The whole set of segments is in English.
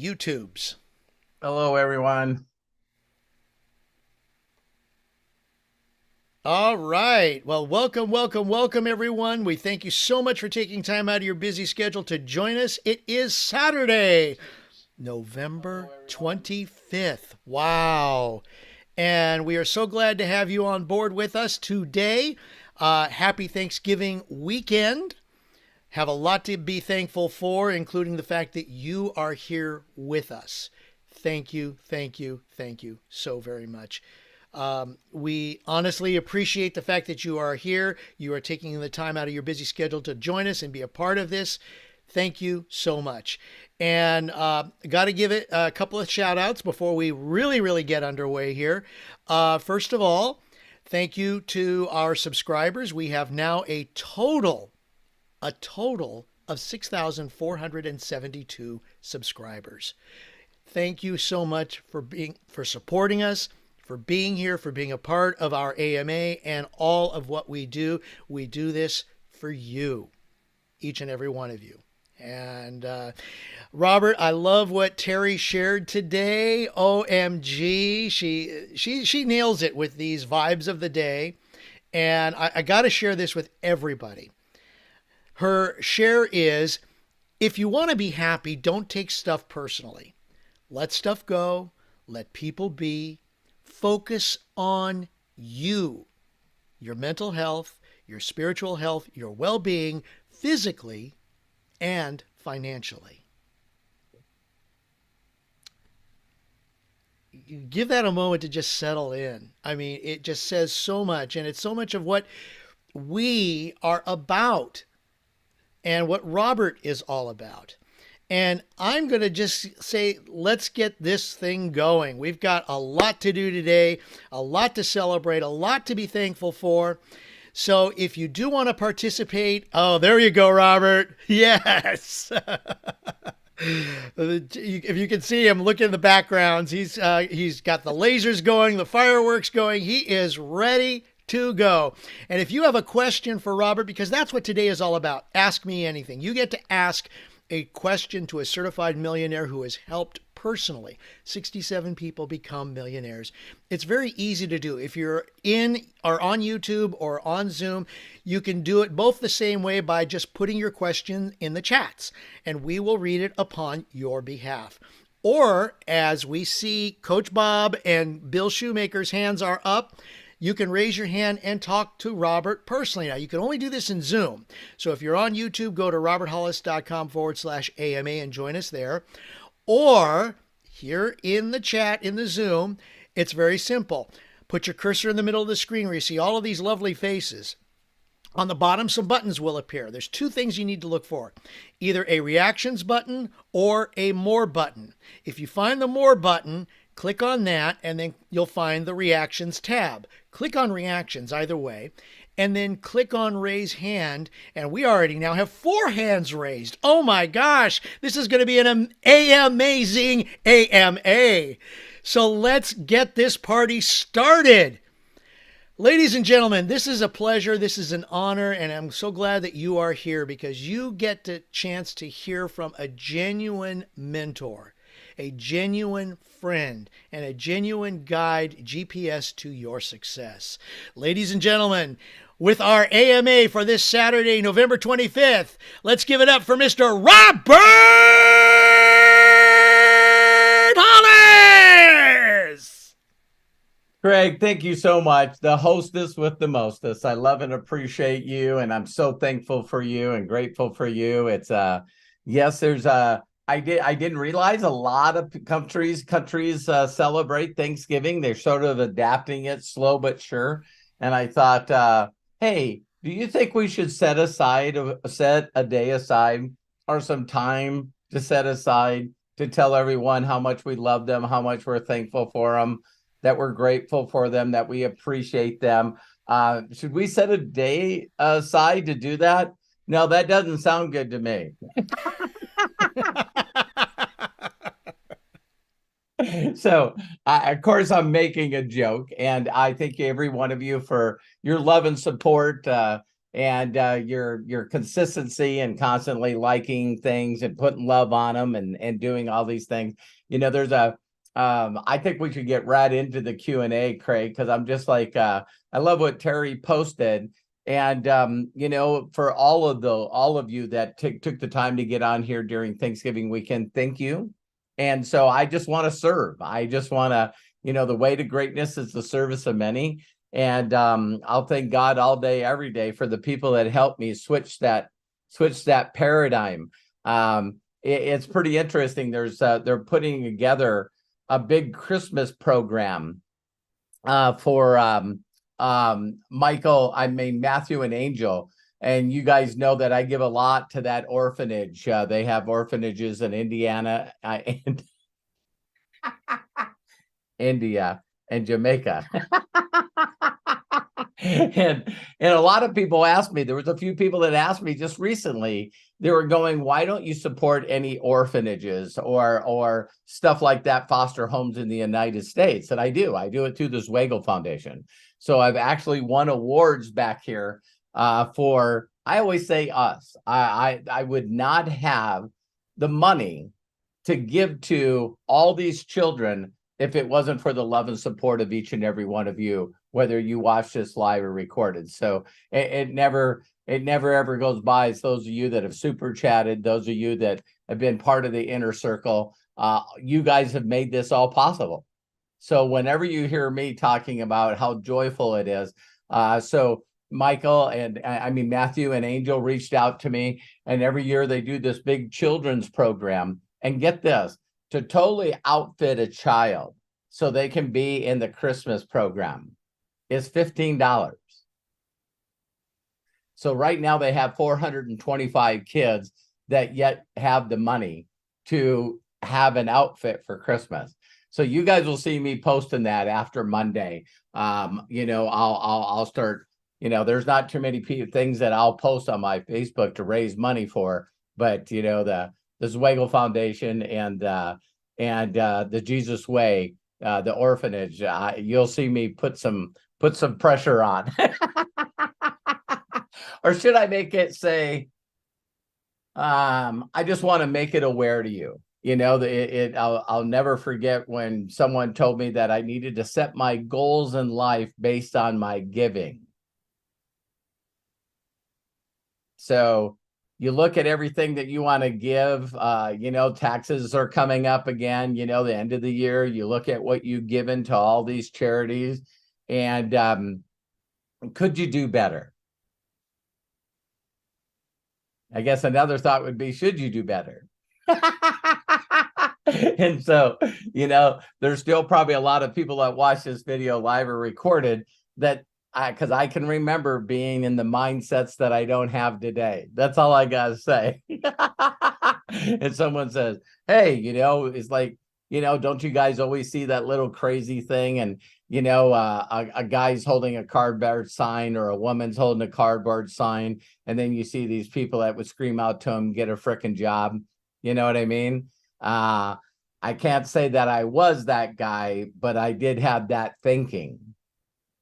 YouTubes. Hello, everyone. All right. Well, welcome, everyone. We thank you so much for taking time out of your busy schedule to join us. It is Saturday, November 25th. Wow. And we are so glad to have you on board with us today. Happy Thanksgiving weekend. Have a lot to be thankful for, including the fact that you are here with us. Thank you so very much. We honestly appreciate the fact that you are here. You are taking the time out of your busy schedule to join us and be a part of this. Thank you so much. And got to give it a couple of shout outs before we really get underway here. First of all, thank you to our subscribers. We have now a total of 6,472 subscribers. Thank you so much for supporting us, for being here, for being a part of our AMA and all of what we do. We do this for you, each and every one of you. And Robert, I love what Terry shared today. OMG, she nails it with these vibes of the day. And I got to share this with everybody. Her share is, if you want to be happy, don't take stuff personally. Let stuff go. Let people be. Focus on you, your mental health, your spiritual health, your well-being, physically and financially. You give that a moment to just settle in. I mean, it just says so much, and it's so much of what we are about and what Robert is all about. And I'm going to just say, let's get this thing going. We've got a lot to do today, a lot to celebrate, a lot to be thankful for. So if you do want to participate, oh, there you go, Robert. Yes. If you can see him, look in the backgrounds. He's got the lasers going, the fireworks going. He is ready to go. And if you have a question for Robert, because that's what today is all about, ask me anything. You get to ask a question to a certified millionaire who has helped personally 67 people become millionaires. It's very easy to do. If you're in or on YouTube or on Zoom, you can do it both the same way by just putting your question in the chats, and we will read it upon your behalf. Or as we see Coach Bob and Bill Shoemaker's hands are up, you can raise your hand and talk to Robert personally. Now, you can only do this in Zoom. So if you're on YouTube, go to roberthollis.com/AMA and join us there. Or here in the chat, in the Zoom, it's very simple. Put your cursor in the middle of the screen where you see all of these lovely faces. On the bottom, some buttons will appear. There's two things you need to look for, either a reactions button or a more button. If you find the more button, click on that, and then you'll find the reactions tab. Click on reactions either way, and then click on raise hand. And we already now have 4 hands raised. Oh my gosh, this is going to be an amazing AMA. So let's get this party started. Ladies and gentlemen, this is a pleasure. This is an honor, and I'm so glad that you are here because you get the chance to hear from a genuine mentor, a genuine friend, and a genuine guide, GPS to your success. Ladies and gentlemen, with our AMA for this Saturday, November 25th, let's give it up for Mr. Robert Hollis! Greg, thank you so much. The hostess with the mostest. I love and appreciate you, and I'm so thankful for you and grateful for you. It's yes, there's I didn't realize a lot of countries celebrate Thanksgiving. They're sort of adapting it slow but sure. And I thought, hey, do you think we should set a day aside or some time to set aside to tell everyone how much we love them, how much we're thankful for them, that we're grateful for them, that we appreciate them? Should we set a day aside to do that? No, that doesn't sound good to me. So, of course, I'm making a joke, and I thank every one of you for your love and support. and your consistency and constantly liking things and putting love on them and doing all these things. There's I think we should get right into the Q&A, Craig, because I'm just like, I love what Terry posted. And, for all of you that took the time to get on here during Thanksgiving weekend, thank you. And so I just want to serve. I just want to, the way to greatness is the service of many. And I'll thank God all day, every day for the people that helped me switch that paradigm. It's pretty interesting. They're putting together a big Christmas program for Matthew and Angel. And you guys know that I give a lot to that orphanage. They have orphanages in Indiana and India and Jamaica. and a lot of people asked me, there was a few people that asked me just recently, they were going, why don't you support any orphanages or stuff like that, foster homes in the United States? And I do it through the Zweigel Foundation. So I've actually won awards back here for, I always say us. I would not have the money to give to all these children if it wasn't for the love and support of each and every one of you, whether you watch this live or recorded. So it never ever goes by. It's those of you that have super chatted, those of you that have been part of the inner circle. You guys have made this all possible. So whenever you hear me talking about how joyful it is, so Michael and Matthew and Angel reached out to me, and every year they do this big children's program. And get this, to totally outfit a child so they can be in the Christmas program is $15. So right now they have 425 kids that yet have the money to have an outfit for Christmas. So you guys will see me posting that after Monday. I'll start, there's not too many things that I'll post on my Facebook to raise money for, but the Zweigel Foundation and the Jesus Way, the orphanage, you'll see me put some pressure on. Or should I make it say, I just want to make it aware to you. I'll never forget when someone told me that I needed to set my goals in life based on my giving. So you look at everything that you want to give, taxes are coming up again, the end of the year. You look at what you've given to all these charities, and could you do better? I guess another thought would be, should you do better? And so, there's still probably a lot of people that watch this video live or recorded that because I can remember being in the mindsets that I don't have today. That's all I got to say. And someone says, hey, it's like, don't you guys always see that little crazy thing? And, a guy's holding a cardboard sign or a woman's holding a cardboard sign. And then you see these people that would scream out to him, get a frickin' job. You know what I mean? I can't say that I was that guy, but I did have that thinking.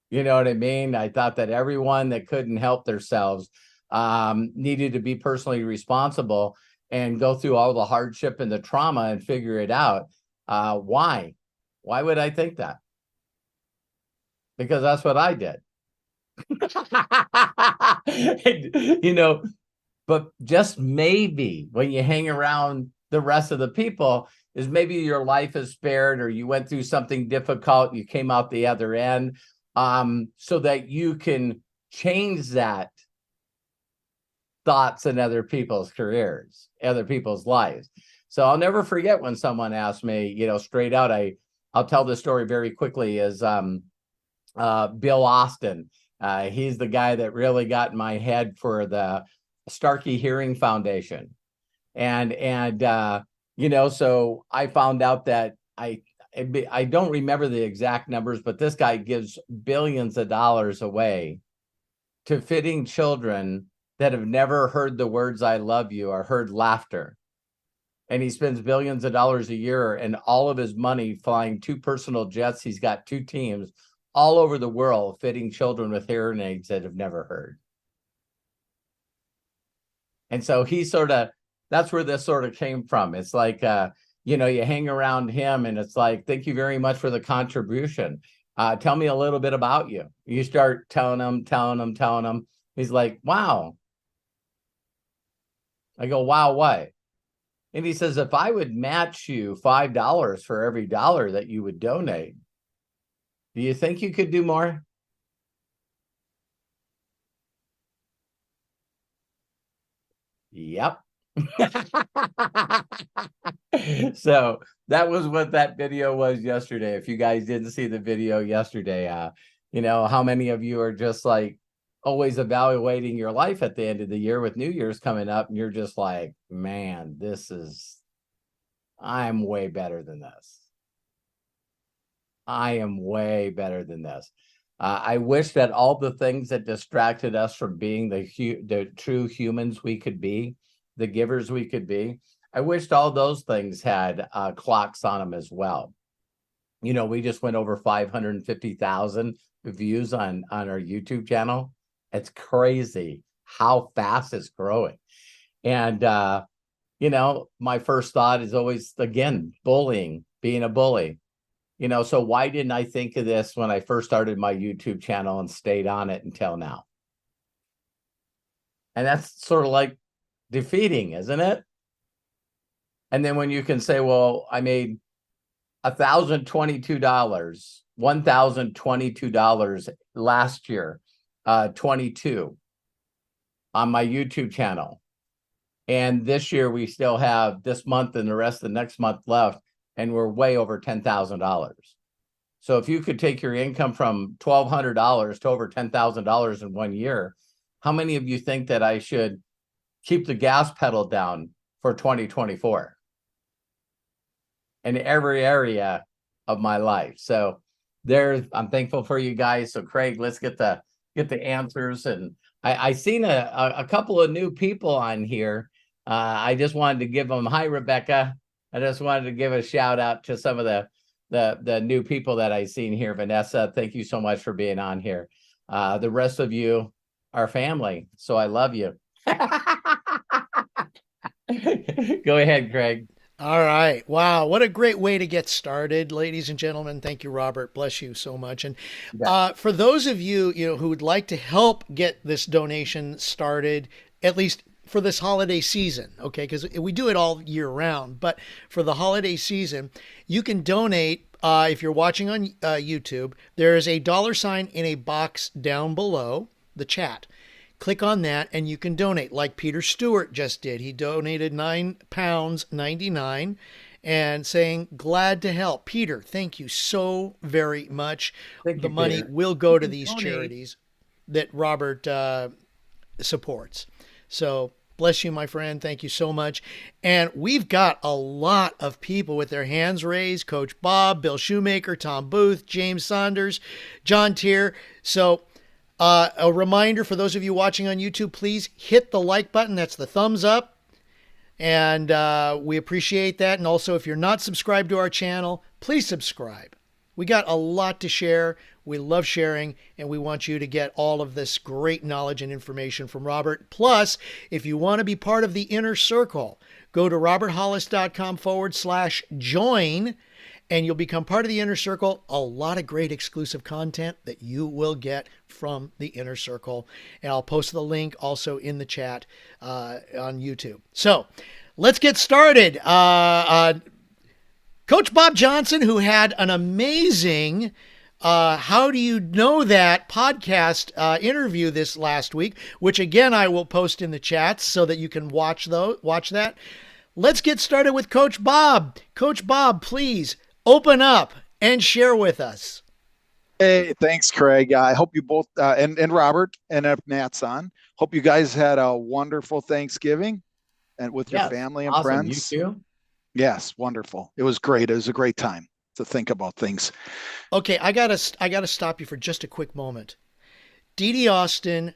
You know what I mean? I thought that everyone that couldn't help themselves needed to be personally responsible and go through all the hardship and the trauma and figure it out. Why? Why would I think that? Because that's what I did. And, but just maybe when you hang around the rest of the people is maybe your life is spared or you went through something difficult, you came out the other end, so that you can change that thoughts in other people's careers, other people's lives. So I'll never forget when someone asked me, straight out, I'll tell this story very quickly, is Bill Austin. He's the guy that really got in my head for the Starkey Hearing Foundation. And so I found out that I don't remember the exact numbers, but this guy gives billions of dollars away to fitting children that have never heard the words "I love you" or heard laughter. And he spends billions of dollars a year and all of his money flying 2 personal jets. He's got 2 teams all over the world fitting children with hearing aids that have never heard. And so that's where this sort of came from. It's like, you hang around him and it's like, thank you very much for the contribution. Tell me a little bit about you. You start telling him. He's like, wow. I go, wow, what? And he says, if I would match you $5 for every dollar that you would donate, do you think you could do more? Yep. So that was what that video was yesterday. If you guys didn't see the video yesterday, how many of you are just like always evaluating your life at the end of the year with New Year's coming up, and you're just like, man, I'm way better than this. I am way better than this. I wish that all the things that distracted us from being the true humans we could be, the givers we could be, I wished all those things had clocks on them as well. We just went over 550,000 views on our YouTube channel. It's crazy how fast it's growing. And, my first thought is always, again, bullying, being a bully. So why didn't I think of this when I first started my YouTube channel and stayed on it until now? And that's sort of like defeating, isn't it? And then when you can say, well, I made $1,022 last year, 22 on my YouTube channel. And this year we still have this month and the rest of the next month left, and we're way over $10,000. So if you could take your income from $1,200 to over $10,000 in 1 year, how many of you think that I should keep the gas pedal down for 2024 in every area of my life? So I'm thankful for you guys. So Craig, let's get the answers. And I seen a couple of new people on here. I just wanted to give them, hi, Rebecca. I just wanted to give a shout out to some of the new people that I seen here. Vanessa, thank you so much for being on here. The rest of you are family, so I love you. Go ahead, Craig. All right. Wow. What a great way to get started, ladies and gentlemen. Thank you, Robert. Bless you so much. And for those of you, who would like to help get this donation started, at least for this holiday season, okay, because we do it all year round, but for the holiday season, you can donate. If you're watching on YouTube, there is a $ in a box down below the chat. Click on that and you can donate like Peter Stewart just did. He donated £9.99 and saying, glad to help. Peter, thank you so very much. The money will go to these charities that Robert supports. So bless you, my friend. Thank you so much. And we've got a lot of people with their hands raised. Coach Bob, Bill Shoemaker, Tom Booth, James Saunders, John Tier. So a reminder for those of you watching on YouTube, please hit the like button. That's the thumbs up. And we appreciate that. And also, if you're not subscribed to our channel, please subscribe. We got a lot to share. We love sharing, and we want you to get all of this great knowledge and information from Robert. Plus, if you want to be part of the inner circle, go to roberthollis.com/join, and you'll become part of the inner circle. A lot of great exclusive content that you will get from the inner circle. And I'll post the link also in the chat on YouTube. So let's get started. Coach Bob Johnson, who had an amazing How Do You Know That podcast interview this last week, which again I will post in the chats so that you can watch that. Let's get started with Coach Bob. Coach Bob, please open up and share with us. Hey, thanks, Craig. I hope you both, and Robert, and if Matt's on, hope you guys had a wonderful Thanksgiving and with your family and friends. You too? Yes, wonderful. It was great. It was a great time to think about things. Okay, I gotta stop you for just a quick moment. Dee Dee Austin,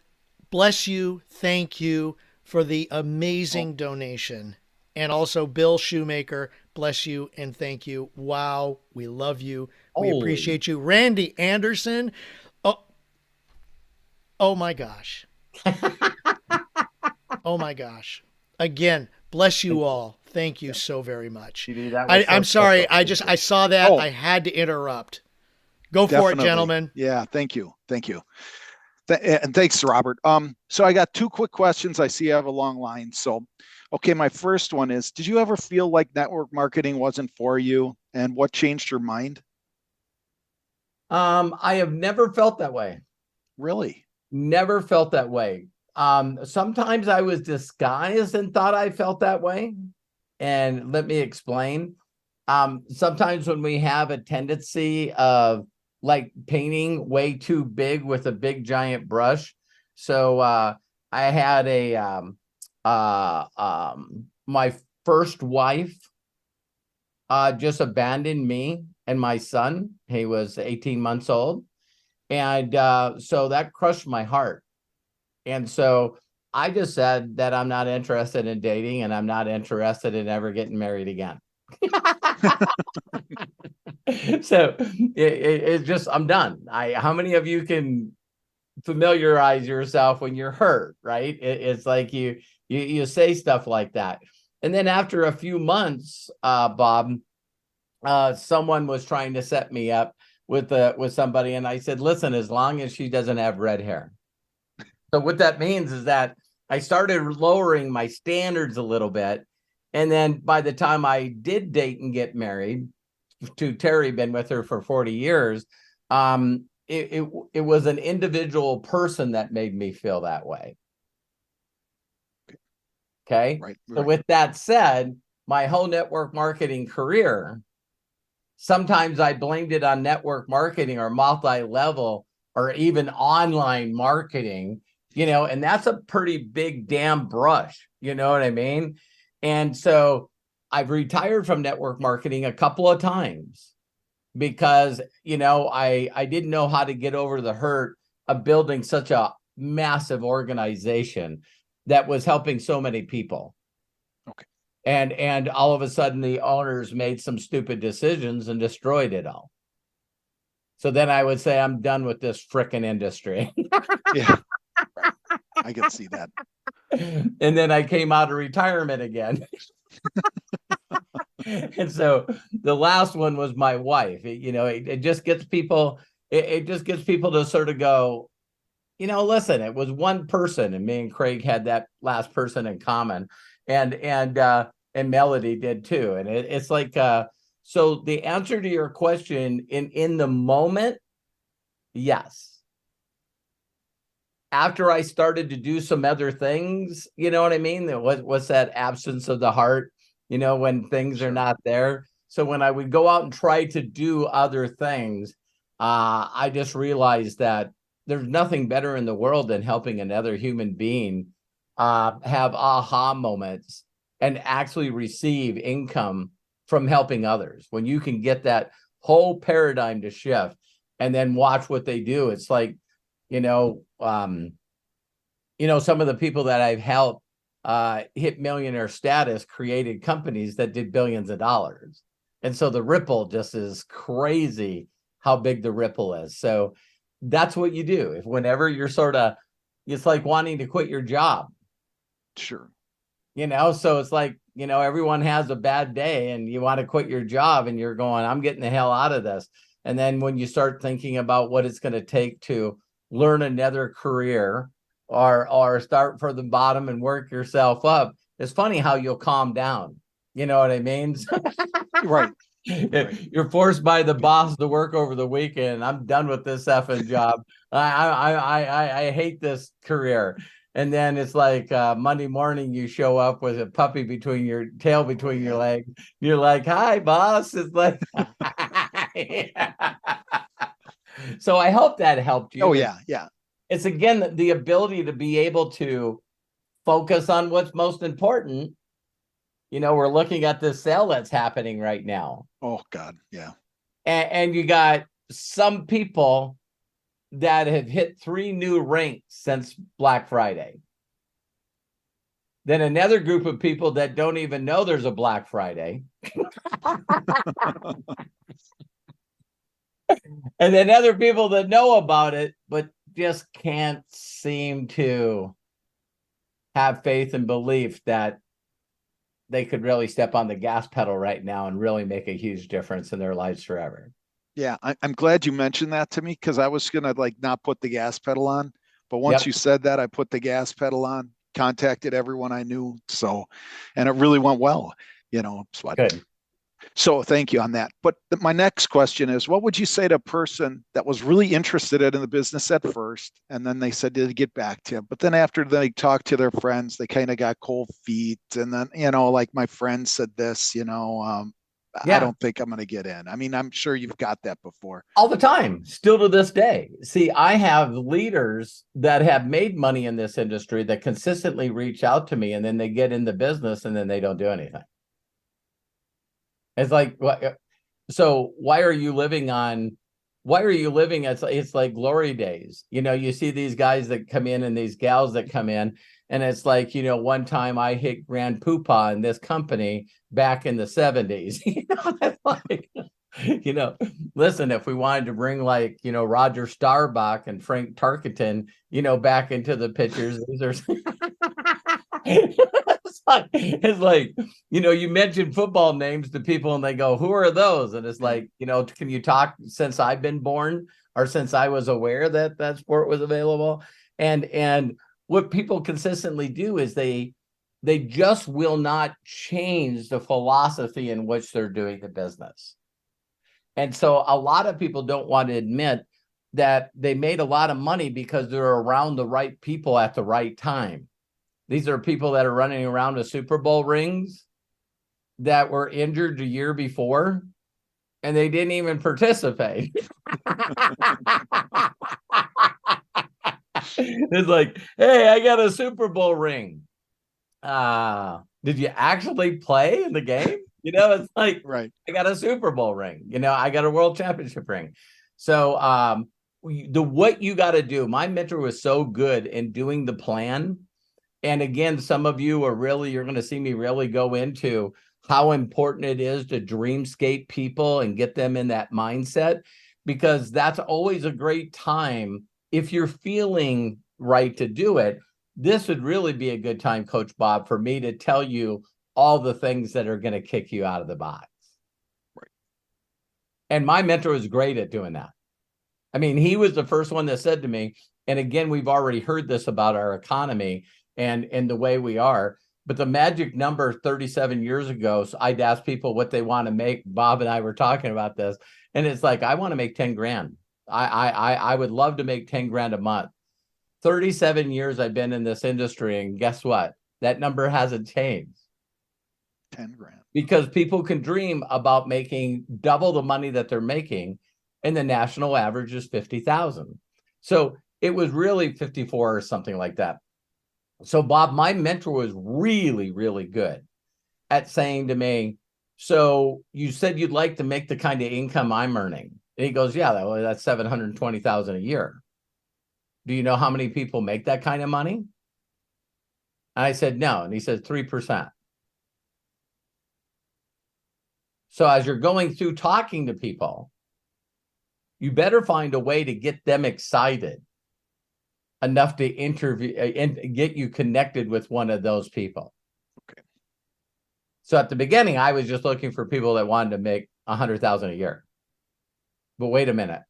bless you, thank you for the amazing donation. And also Bill Shoemaker, bless you and thank you. Wow, we love you. We appreciate you. Randy Oh my gosh. Again, bless you all. Thank you so very much. I'm so sorry. special. I saw that. Oh. I had to interrupt. Go for it, Definitely. gentlemen. Yeah, thank you. Thank you. And thanks, Robert. So I got two quick questions. I see I have a long line. So, okay, my first one is, did you ever feel like network marketing wasn't for you? And what changed your mind? I have never felt that way. Really? Never felt that way. Sometimes I was disguised and thought I felt that way. And let me explain. Sometimes when we have a tendency of like painting way too big with a big giant brush. So I had my first wife just abandoned me and my son. He was 18 months old. And so that crushed my heart. And so I just said that I'm not interested in dating and I'm not interested in ever getting married again. So it's just, I'm done. How many of you can familiarize yourself when you're hurt, right? It's like you say stuff like that. And then after a few months, Bob, someone was trying to set me up with somebody. And I said, listen, as long as she doesn't have red hair. So what that means is that I started lowering my standards a little bit. And then by the time I did date and get married to Terry, been with her for 40 years, it was an individual person that made me feel that way. Okay. Right. So with that said, my whole network marketing career, sometimes I blamed it on network marketing or multi-level or even online marketing, and that's a pretty big damn brush. You know what I mean? And so I've retired from network marketing a couple of times because, I didn't know how to get over the hurt of building such a massive organization that was helping so many people. Okay. And all of a sudden the owners made some stupid decisions and destroyed it all. So then I would say, I'm done with this frickin' industry. Yeah. Right. I can see that. And then I came out of retirement again. And so the last one was my wife. It just gets people, it just gets people to sort of go, listen, it was one person, and me and Craig had that last person in common, and Melody did too. And it's like, so the answer to your question, in the moment, yes. After I started to do some other things, you know what I mean? What's that absence of the heart, when things are not there. So when I would go out and try to do other things, I just realized that there's nothing better in the world than helping another human being have aha moments and actually receive income from helping others. When you can get that whole paradigm to shift and then watch what they do, it's like, some of the people that I've helped hit millionaire status created companies that did billions of dollars. And so the ripple just is crazy how big the ripple is. So that's what you do. Whenever you're it's like wanting to quit your job. Sure. So it's like, everyone has a bad day and you want to quit your job and you're going, I'm getting the hell out of this. And then when you start thinking about what it's going to take to learn another career or start from the bottom and work yourself up, it's funny how you'll calm down. You know what I mean? Right. You're forced by the boss to work over the weekend. I'm done with this effing job. I hate this career. And then it's like Monday morning, you show up with a puppy between your tail between your legs. You're like, hi, boss. It's like, so I hope that helped you. Oh, yeah. Yeah. It's again, the ability to be able to focus on what's most important. We're looking at this sale that's happening right now. Oh, God. Yeah. And you got some people that have hit 3 new ranks since Black Friday. Then another group of people that don't even know there's a Black Friday. And then other people that know about it, but just can't seem to have faith and belief that they could really step on the gas pedal right now and really make a huge difference in their lives forever. Yeah, I'm glad you mentioned that to me, because I was gonna like not put the gas pedal on, but once Yep. you said that, I put the gas pedal on, contacted everyone I knew, so, and it really went well, so Good. so thank you on that. But my next question is, what would you say to a person that was really interested in the business at first, and then they said they'd get back to you, but then after they talked to their friends, they kind of got cold feet, and then, like my friend said this, I don't think I'm going to get in. I mean, I'm sure you've got that before. All the time, still to this day. See, I have leaders that have made money in this industry that consistently reach out to me, and then they get in the business and then they don't do anything. It's like, so why are you living? It's like glory days. You see these guys that come in and these gals that come in, and it's like, one time I hit grand poopah in this company back in the 70s. That's like, listen, if we wanted to bring like, Roger Staubach and Frank Tarkenton, back into the pictures, these are it's like, you mention football names to people and they go, who are those? And it's like, can you talk since I've been born or since I was aware that that sport was available? And what people consistently do is they just will not change the philosophy in which they're doing the business. And so a lot of people don't want to admit that they made a lot of money because they're around the right people at the right time. These are people that are running around the Super Bowl rings that were injured the year before, and they didn't even participate. It's like, hey, I got a Super Bowl ring. Did you actually play in the game? It's like, right. I got a Super Bowl ring. I got a world championship ring. So what you got to do, my mentor was so good in doing the plan. And again, some of you you're going to see me really go into how important it is to dreamscape people and get them in that mindset, because that's always a great time. If you're feeling right to do it, this would really be a good time, Coach Bob, for me to tell you all the things that are going to kick you out of the box. Right. And my mentor was great at doing that. I mean, he was the first one that said to me, and again, we've already heard this about our economy and the way we are, but the magic number 37 years ago, so I'd ask people what they want to make. Bob and I were talking about this, and it's like, I want to make 10 grand. I would love to make 10 grand a month. 37 years I've been in this industry, and guess what? That number hasn't changed. 10 grand. Because people can dream about making double the money that they're making, and the national average is 50,000. So it was really 54 or something like that. So Bob, my mentor was really, really good at saying to me, so you said you'd like to make the kind of income I'm earning. And he goes, yeah, that's 720,000 a year. Do you know how many people make that kind of money? And I said, no. And he said, 3%. So as you're going through talking to people, you better find a way to get them excited enough to interview and get you connected with one of those people. Okay. So at the beginning, I was just looking for people that wanted to make 100,000 a year. But wait a minute.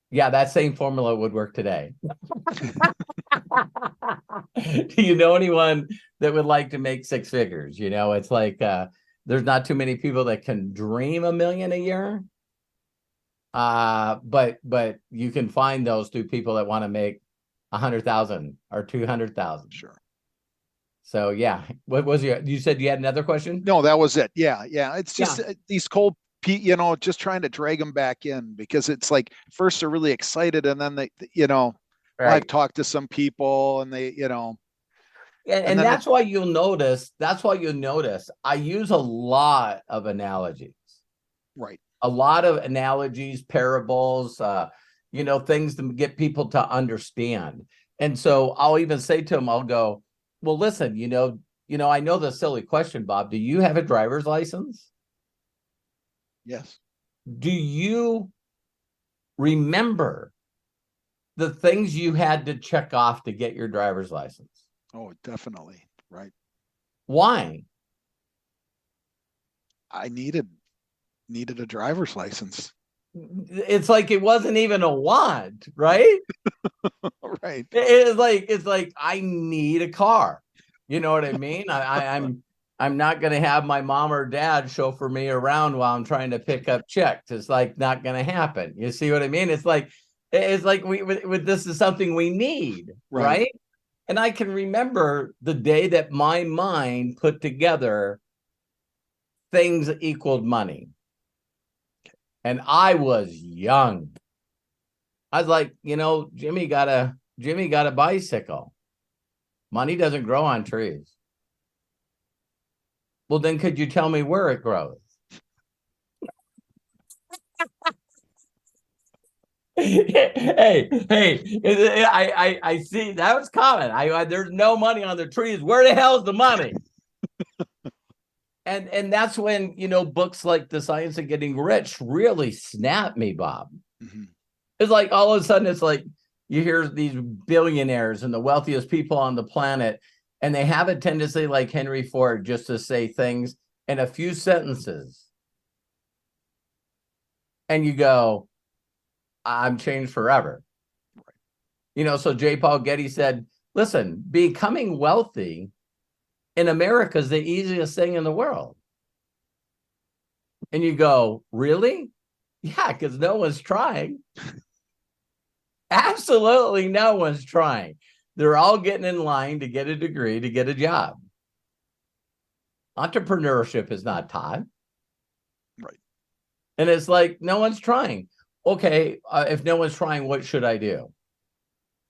Yeah, that same formula would work today. Do you know anyone that would like to make six figures? It's like there's not too many people that can dream $1 million a year. But you can find those two people that want to make 100,000 or 200,000. Sure. So yeah, what was you said you had another question? No, that was it. Yeah. It's just these cold, just trying to drag them back in, because it's like first they're really excited, and then they, Right. I've talked to some people, and they, and that's why you'll notice. I use a lot of analogies. Right. A lot of analogies, parables, things to get people to understand. And so I'll even say to them, I'll go, well, listen, I know the silly question, Bob, do you have a driver's license? Yes. Do you remember the things you had to check off to get your driver's license? Oh, definitely. Right. Why? I needed a driver's license. It's like it wasn't even a want, right? Right. It's like I need a car. You know what I mean? I'm not going to have my mom or dad chauffeur me around while I'm trying to pick up checks. It's like not going to happen. You see what I mean? It's like we with this is something we need, right? And I can remember the day that my mind put together things that equaled money. And I was young. I was like, Jimmy got a bicycle. Money doesn't grow on trees. Well, then could you tell me where it grows? hey, I see that was common. There's no money on the trees. Where the hell's the money? And that's when, books like The Science of Getting Rich really snapped me, Bob. Mm-hmm. It's like all of a sudden it's like you hear these billionaires and the wealthiest people on the planet, and they have a tendency like Henry Ford just to say things in a few sentences. And you go, I'm changed forever. Right. So J. Paul Getty said, listen, becoming wealthy in America is the easiest thing in the world. And you go, really? Yeah, because no one's trying. Absolutely no one's trying. They're all getting in line to get a degree, to get a job. Entrepreneurship is not taught. Right. And it's like, no one's trying. Okay, if no one's trying, what should I do?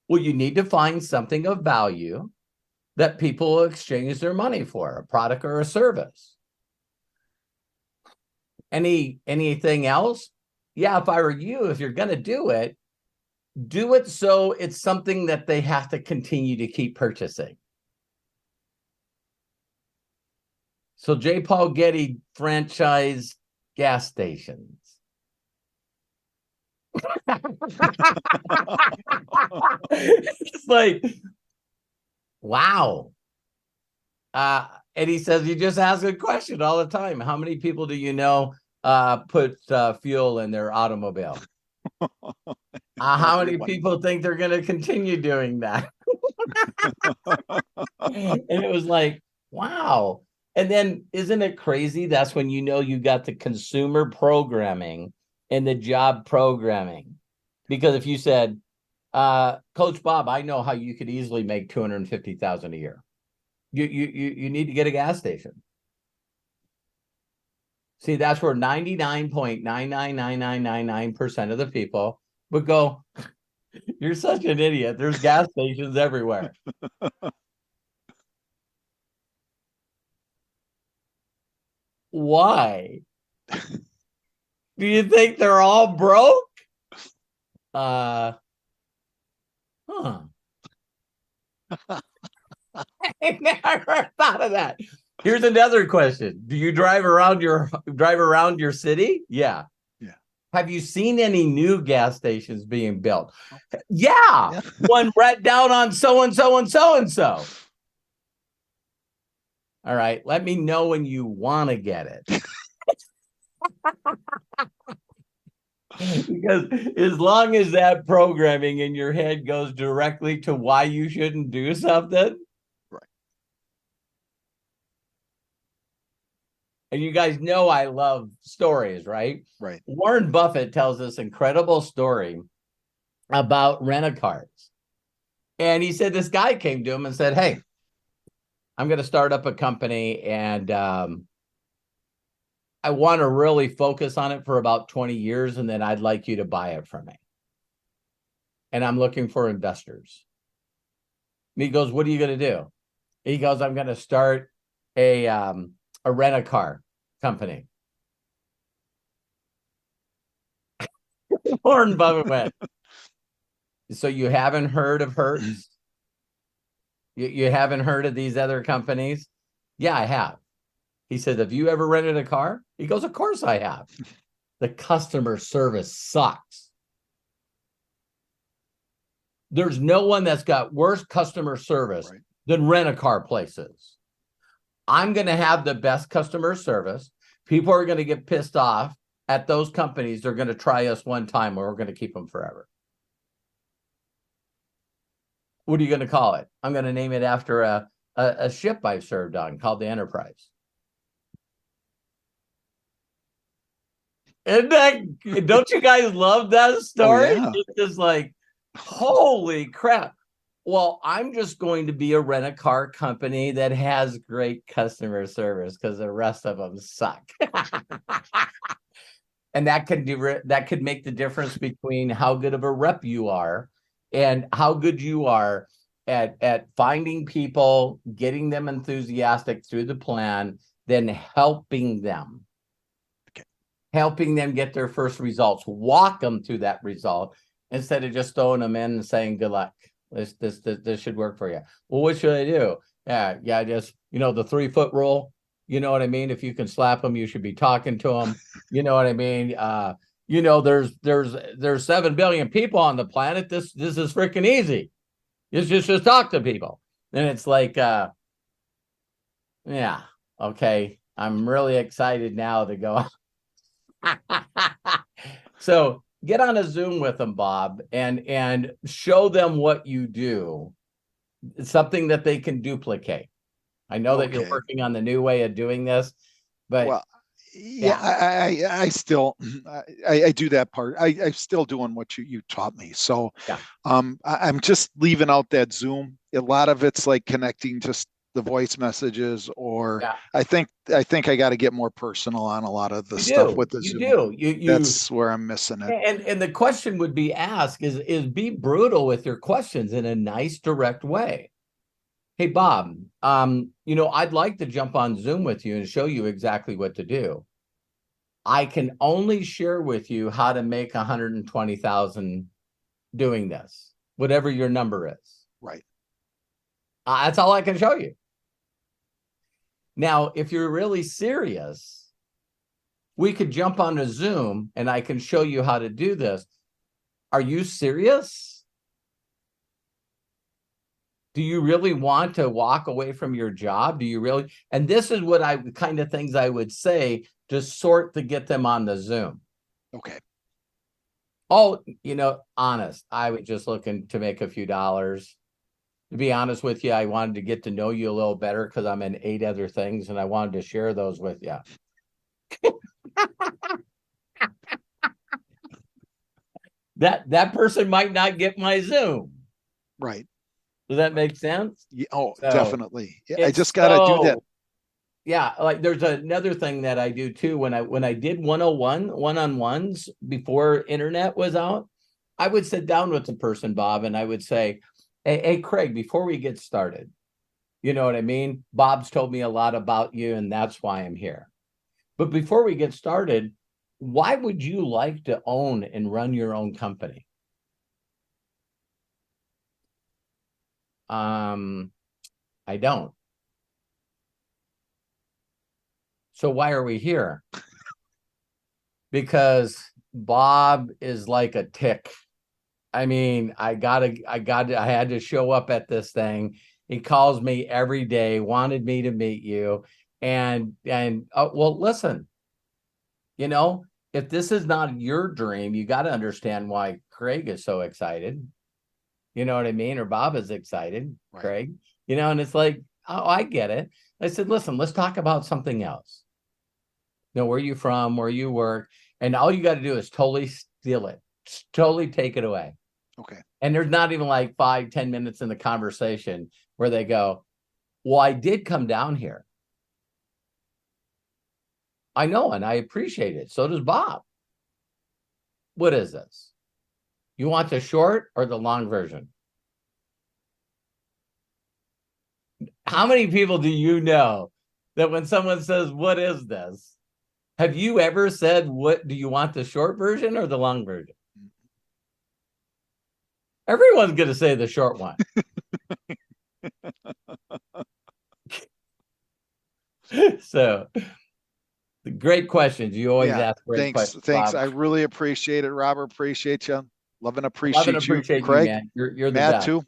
Well, you need to find something of value that people will exchange their money for, a product or a service. Anything else? Yeah, if I were you, if you're going to do it so it's something that they have to continue to keep purchasing. So J. Paul Getty franchised gas stations. It's like, wow. And he says, you just ask a question all the time. How many people do you know put fuel in their automobile? How many people think they're going to continue doing that? And it was like, wow. And then isn't it crazy? That's when you got the consumer programming and the job programming. Because if you said, Coach Bob, I know how you could easily make $250,000 a year. You need to get a gas station. See, that's where 99.999999% of the people would go, you're such an idiot. There's gas stations everywhere. Why? Do you think they're all broke? I never thought of that. Here's another question. Do you drive around your city? Yeah. Yeah. Have you seen any new gas stations being built? Yeah. One right down on so and so and so and so. All right. Let me know when you want to get it. Because as long as that programming in your head goes directly to why you shouldn't do something. Right. And you guys know I love stories, right? Right. Warren Buffett tells this incredible story about rent-a-cars. And he said this guy came to him and said, hey, I'm going to start up a company and I want to really focus on it for about 20 years, and then I'd like you to buy it from me. And I'm looking for investors. And he goes, what are you going to do? He goes, I'm going to start a rent-a-car company. Warren Buffett went, so you haven't heard of Hertz? You haven't heard of these other companies? Yeah, I have. He said, have you ever rented a car? He goes, of course I have. The customer service sucks. There's no one that's got worse customer service than rent-a-car places. I'm going to have the best customer service. People are going to get pissed off at those companies. They're going to try us one time, or we're going to keep them forever. What are you going to call it? I'm going to name it after a ship I served on called the Enterprise. Isn't that, don't you guys love that story? Oh, yeah. It's just like, holy crap. Well, I'm just going to be a rent-a-car company that has great customer service because the rest of them suck. And that could make the difference between how good of a rep you are and how good you are at finding people, getting them enthusiastic through the plan, then helping them. Helping them get their first results, walk them through that result instead of just throwing them in and saying, good luck. This should work for you. Well, what should I do? Yeah, just, the 3-foot rule. You know what I mean? If you can slap them, you should be talking to them. You know what I mean? There's 7 billion people on the planet. This is freaking easy. Just talk to people. And it's like, yeah, okay. I'm really excited now to go. So get on a Zoom with them, Bob, and show them what you do. It's something that they can duplicate. I know that you're working on the new way of doing this, but well, yeah, I still I do that part. I'm still doing what you taught me. So I'm just leaving out that Zoom. A lot of it's like connecting just the voice messages, or I think I got to get more personal on a lot of the stuff with the Zoom. That's where I'm missing it. And the question would be asked is be brutal with your questions in a nice, direct way. Hey, Bob, I'd like to jump on Zoom with you and show you exactly what to do. I can only share with you how to make 120,000 doing this, whatever your number is. Right. That's all I can show you. Now, if you're really serious, we could jump on a Zoom and I can show you how to do this. Are you serious? Do you really want to walk away from your job? Do you really? And this is what kind of things I would say to sort to get them on the Zoom. Okay. Oh, honest, I was just looking to make a few dollars. To be honest with you, I wanted to get to know you a little better because I'm in 8 other things and I wanted to share those with you. That person might not get my Zoom. Right. Does that make sense? Yeah, definitely. Yeah, I just got to do that. Yeah, like there's another thing that I do too. When I did one-on-ones before internet was out, I would sit down with the person, Bob, and I would say, Hey, Craig, before we get started, you know what I mean? Bob's told me a lot about you, and that's why I'm here. But before we get started, why would you like to own and run your own company? I don't. So why are we here? Because Bob is like a tick. I mean, I had to show up at this thing. He calls me every day, wanted me to meet you. And well, listen, if this is not your dream, you got to understand why Craig is so excited. You know what I mean? Or Bob is excited, right. Craig, and it's like, oh, I get it. I said, listen, let's talk about something else. Where you from, where you work. And all you got to do is totally steal it. Totally take it away. Okay. And there's not even like 5-10 minutes in the conversation where they go, well, I did come down here. I know, and I appreciate it. So does Bob. What is this? You want the short or the long version? How many people do you know that when someone says, what is this? Have you ever said, what do you want, the short version or the long version? Everyone's going to say the short one. So, great questions. You always ask great questions. Thanks. I really appreciate it, Robert. Appreciate you. Love and appreciate you, Craig. You, man. You're the Matt, best. too.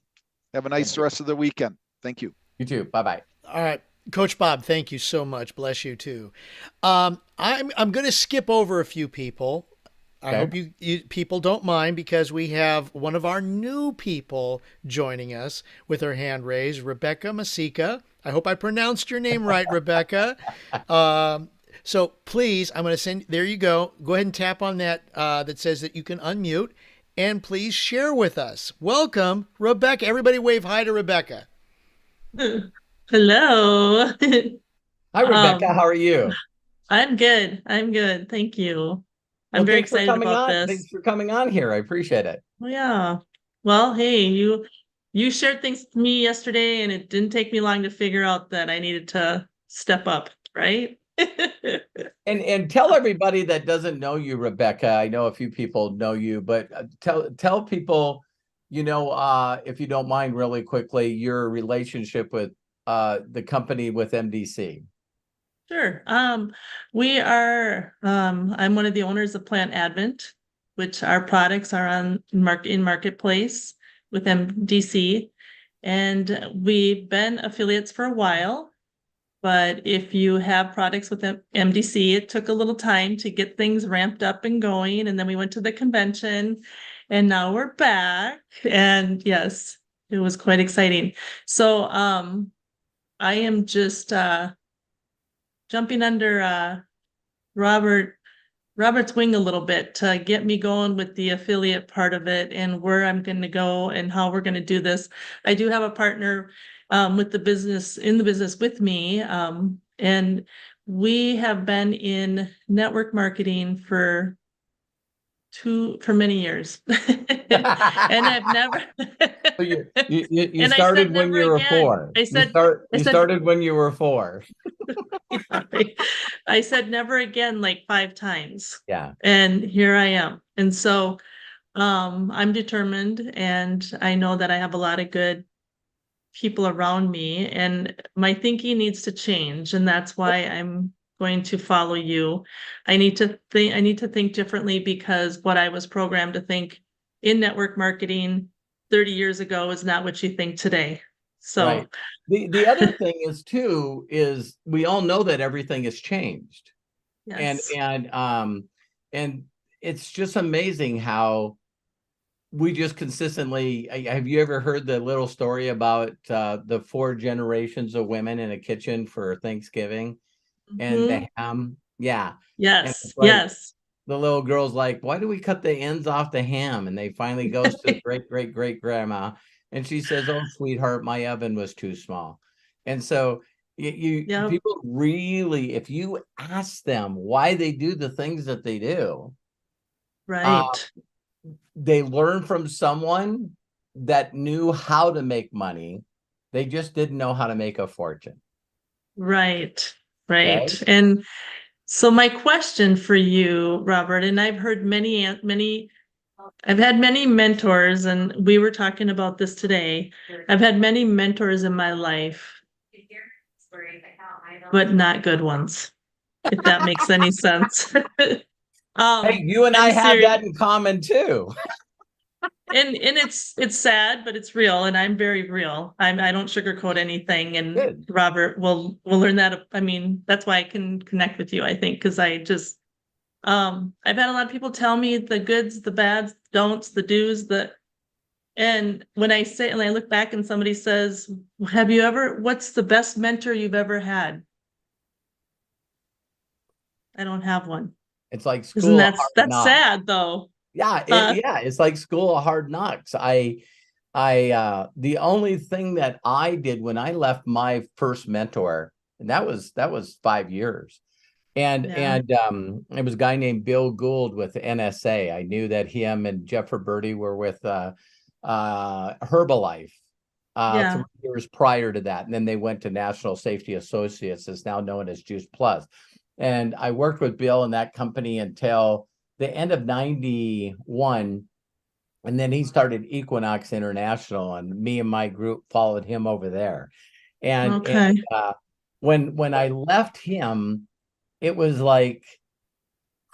Have a nice rest of the weekend. Thank you. You too. Bye-bye. All right. Coach Bob, thank you so much. Bless you too. I'm going to skip over a few people. I Okay. hope you people don't mind because we have one of our new people joining us with her hand raised, Rebecca Masica. I hope I pronounced your name right, Rebecca. Um, so please, I'm going to send. There you go. Go ahead and tap on that that says that you can unmute, and please share with us. Welcome, Rebecca. Everybody, wave hi to Rebecca. Hello. Hi, Rebecca. Um, How are you? I'm good. I'm good. Thank you. I'm Well, very thanks for excited coming about on. this. Thanks for coming on here. I appreciate it. Oh, yeah. Well, hey, you shared things with me yesterday, and it didn't take me long to figure out that I needed to step up, right? And tell everybody that doesn't know you, Rebecca. I know a few people know you, but tell people, if you don't mind, really quickly, your relationship with the company with MDC. Sure. I'm one of the owners of Plant Advent, which our products are in marketplace with MDC. And we've been affiliates for a while. But if you have products with MDC, it took a little time to get things ramped up and going. And then we went to the convention and now we're back. And yes, it was quite exciting. So I am just jumping under Robert's wing a little bit to get me going with the affiliate part of it and where I'm going to go and how we're going to do this. I do have a partner with the business with me, and we have been in network marketing for many years, and I've never. So you And I said started when never you were again. 4. I You said start I you said started when you were 4. I said never again like 5 times. Yeah. And here I am. And so I'm determined and I know that I have a lot of good people around me and my thinking needs to change. And that's why I'm going to follow you. I need to think differently because what I was programmed to think in network marketing 30 years ago is not what you think today. Right. So The other thing is we all know that everything has changed. And yes. and it's just amazing how we just consistently have you ever heard the little story about the 4 generations of women in a kitchen for Thanksgiving and Mhm. the ham? Yeah. And Yes. it's like Yes. the little girl's like, why do we cut the ends off the ham? And they finally goes to the great great great grandma, and she says, "Oh, sweetheart, my oven was too small." And so Yep. people really, if you ask them why they do the things that they do, uh, Right. they learn from someone that knew how to make money. They just didn't know how to make a fortune. Right. Okay. Right. And so my question for you, Robert, and I've heard I've had many mentors, and we were talking about this today. I've had many mentors in my life, but not good ones, if that makes any sense. Hey, you and I I'm have serious. that in common too. And it's sad, but it's real, and I'm very real. I don't sugarcoat anything. And Good. Robert will learn that. I mean, that's why I can connect with you, I think, because I've had a lot of people tell me the goods, the bads, don'ts, the do's, and when I say and I look back and somebody says, what's the best mentor you've ever had? I don't have one. It's like Isn't school of hard that's knocks. sad though? Yeah, Uh, it's like school of hard knocks. The only thing that I did when I left my first mentor, and that was 5 years. yeah, It was a guy named Bill Gould with NSA. I knew that him and Jeff Roberti were with Herbalife 3 yeah, years prior to that. And then they went to National Safety Associates, is now known as Juice Plus. And I worked with Bill in that company until the end of 91. And then he started Equinox International, and me and my group followed him over there. And okay. when I left him, it was like,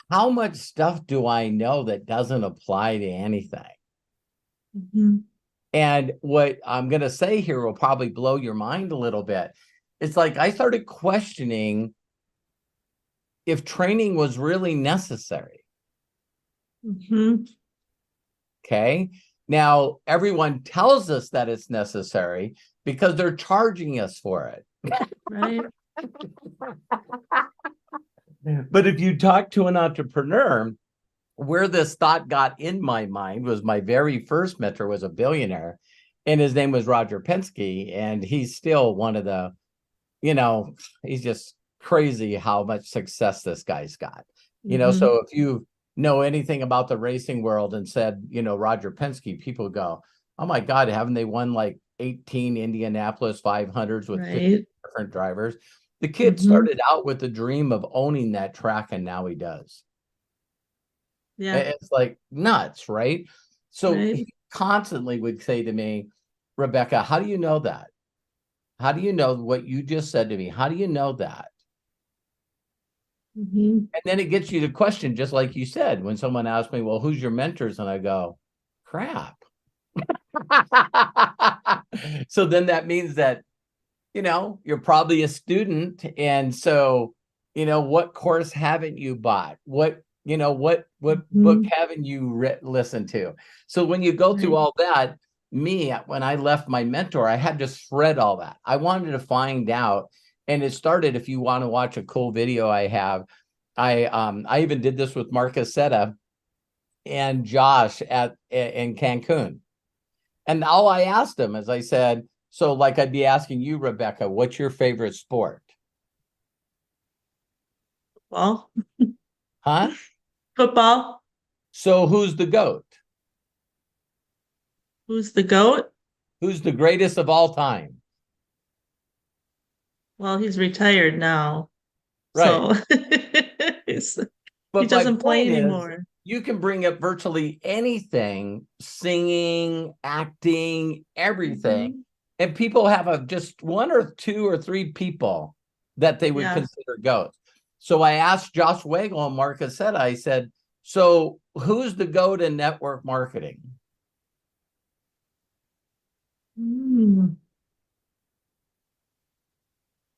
how much stuff do I know that doesn't apply to anything? Mhm. And what I'm going to say here will probably blow your mind a little bit. It's like I started questioning if training was really necessary. Mhm. Okay. Now, everyone tells us that it's necessary because they're charging us for it. Right. But if you talk to an entrepreneur, where this thought got in my mind was my very first mentor was a billionaire, and his name was Roger Penske. And he's still one of the, he's just crazy how much success this guy's got. So if you know anything about the racing world and said, Roger Penske, people go, oh my God, haven't they won like 18 Indianapolis 500s with 50 different drivers? The kid started out with the dream of owning that track, and now he does. Yeah. It's like nuts, right? So he constantly would say to me, Rebecca, how do you know that? How do you know what you just said to me? How do you know that? And then it gets you to question, just like you said, when someone asks me, well, who's your mentors? And I go, crap. So then that means that, you're probably a student. And so, what course haven't you bought? What book haven't you listened to? So when you go through all that, when I left my mentor, I had to shred all that. I wanted to find out. And it started, if you want to watch a cool video I have, I even did this with Mark Aceta and Josh in Cancun. And all I asked him is I said, so like I'd be asking you, Rebecca, what's your favorite sport? Well, huh? Football. So who's the GOAT? Who's the GOAT? Who's the greatest of all time? Well, he's retired now. Right. So But he doesn't play is, anymore. You can bring up virtually anything, singing, acting, everything. And people have just one or two or three people that they would consider GOATs. So I asked Josh Wagle and Mark Aceta, I said, so who's the GOAT in network marketing?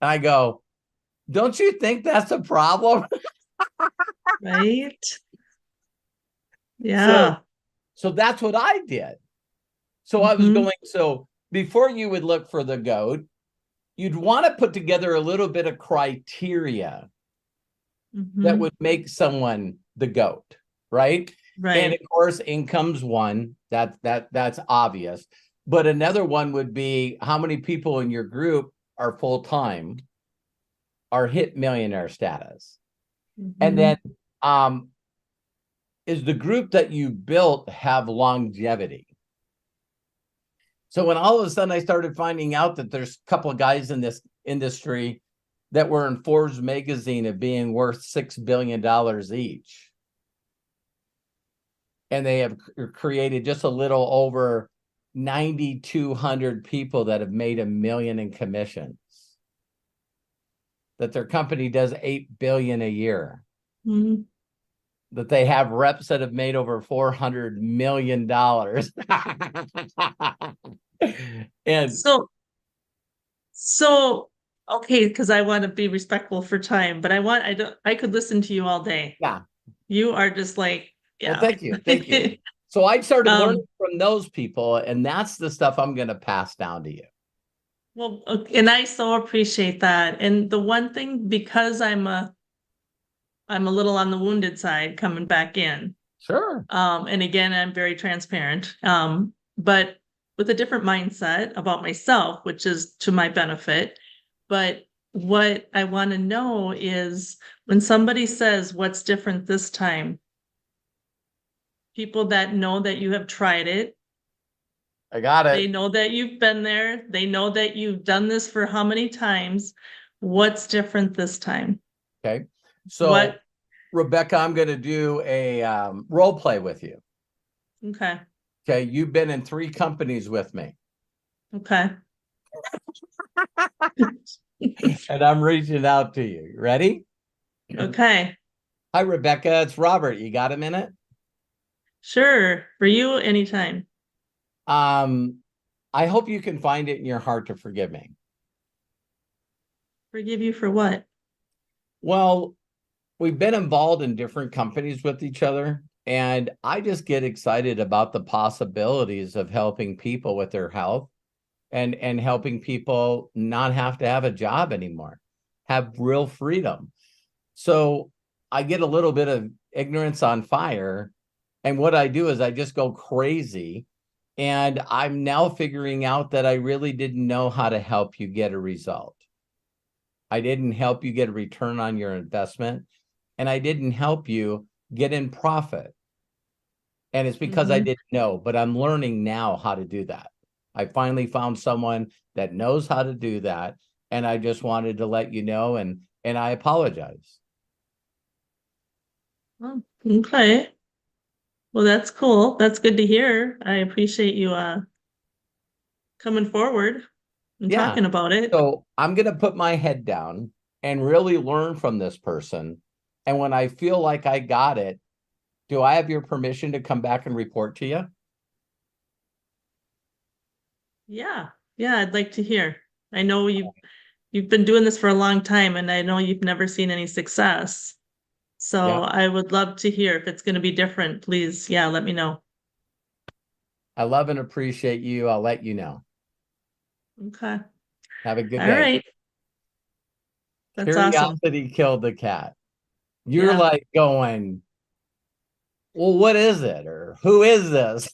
I go, don't you think that's a problem? Right? Yeah. So that's what I did. So I was going, so before you would look for the GOAT, you'd want to put together a little bit of criteria that would make someone the GOAT, right? And of course, income's one. That's obvious. But another one would be how many people in your group are full-time, are hit millionaire status. And then is the group that you built have longevity? So when all of a sudden I started finding out that there's a couple of guys in this industry that were in Forbes magazine of being worth $6 billion each, and they have created just a little over 9,200 people that have made $1 million in commissions, that their company does $8 billion a year, that they have reps that have made over $400 million. And so okay, because I want to be respectful for time, but I could listen to you all day. Yeah. You are just like, yeah. Well, thank you. So I started learning from those people, and that's the stuff I'm going to pass down to you. Well, and I so appreciate that. And the one thing, because I'm a little on the wounded side coming back in. Sure. And again, I'm very transparent, but with a different mindset about myself, which is to my benefit. But what I want to know is when somebody says, what's different this time? People that know that you have tried it. I got it. They know that you've been there. They know that you've done this for how many times. What's different this time? Okay. So Rebecca, I'm going to do a role play with you. Okay. Okay. You've been in 3 companies with me. Okay. And I'm reaching out to you. Ready? Okay. Hi, Rebecca. It's Robert. You got a minute? Sure. For you, anytime. I hope you can find it in your heart to forgive me. Forgive you for what? Well, we've been involved in different companies with each other, and I just get excited about the possibilities of helping people with their health and helping people not have to have a job anymore, have real freedom. So I get a little bit of ignorance on fire, and what I do is I just go crazy, and I'm now figuring out that I really didn't know how to help you get a result. I didn't help you get a return on your investment, and I didn't help you get in profit. And it's because I didn't know, but I'm learning now how to do that. I finally found someone that knows how to do that, and I just wanted to let you know, and I apologize. Oh, okay. Well, that's cool. That's good to hear. I appreciate you coming forward and Yeah. talking about it. So I'm going to put my head down and really learn from this person. And when I feel like I got it, do I have your permission to come back and report to you? Yeah. Yeah, I'd like to hear. I know you've been doing this for a long time, and I know you've never seen any success. So Yeah. I would love to hear if it's going to be different. Please, yeah, let me know. I love and appreciate you. I'll let you know. Okay. Have a good All day. right. That's awesome. Curiosity killed the cat. You're Yeah. like going, well, what is it? Or who is this?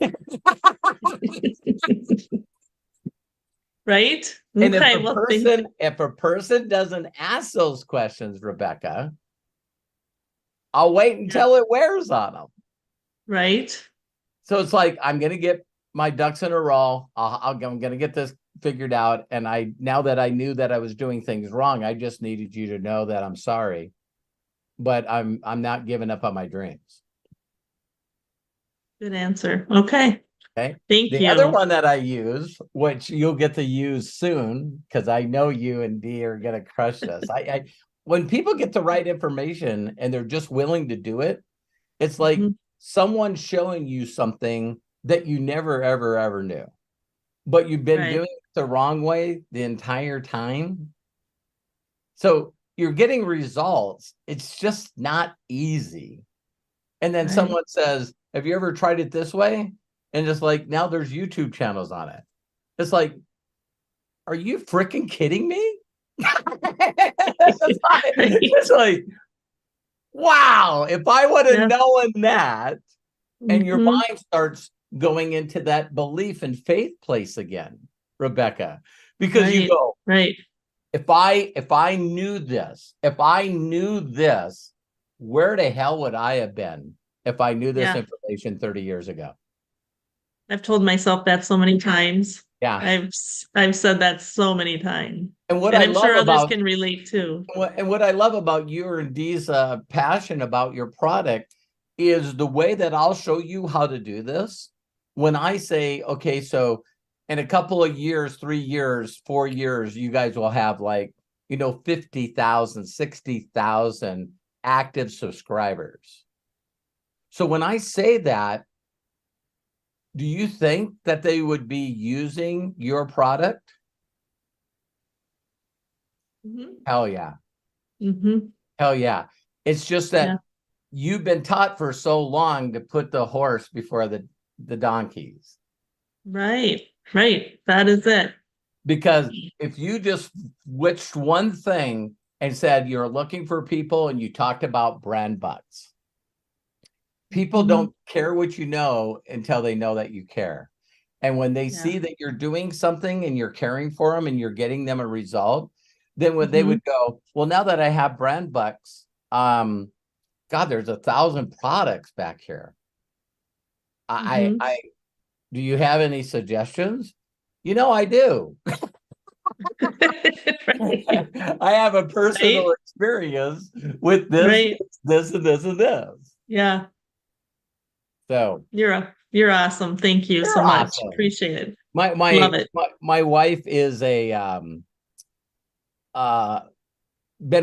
Right? And Okay. Well, if a person doesn't ask those questions, Rebecca, I'll wait until it wears on them. right. So it's like, I'm going to get my ducks in a row. I'm going to get this figured out. And now that I knew that I was doing things wrong, I just needed you to know that I'm sorry, but I'm not giving up on my dreams. Good answer. Okay. Okay. Thank The you. other one that I use, which you'll get to use soon, because I know you and Dee are going to crush this. When people get the right information and they're just willing to do it, it's like someone showing you something that you never, ever, ever knew, but you've been doing it the wrong way the entire time. So you're getting results. It's just not easy. And then someone says, have you ever tried it this way? And just like, now there's YouTube channels on it. It's like, are you freaking kidding me? It's like, wow, if I would have known that, and your mind starts going into that belief and faith place again, Rebecca, because you go, if I knew this, where the hell would I have been if I knew this information 30 years ago? I've told myself that so many times. Yeah. I've said that so many times. And I'm sure others can relate too. And what I love about you and Dee's passion about your product is the way that I'll show you how to do this. When I say, okay, so in a couple of years, 3 years, 4 years, you guys will have 50,000, 60,000 active subscribers. So when I say that, do you think that they would be using your product? Hell yeah. Hell yeah. It's just that you've been taught for so long to put the horse before the donkeys. Right. That is it. Because if you just switched one thing and said you're looking for people and you talked about brand butts, people don't care what you know until they know that you care. And when they see that you're doing something and you're caring for them and you're getting them a result, then when they would go, well, now that I have brand bucks, God, there's 1,000 products back here. I do you have any suggestions? I do. I have a personal experience with this, this, and this, and this. Yeah. So you're awesome. Thank you so much. Appreciate it. Love it. My wife is been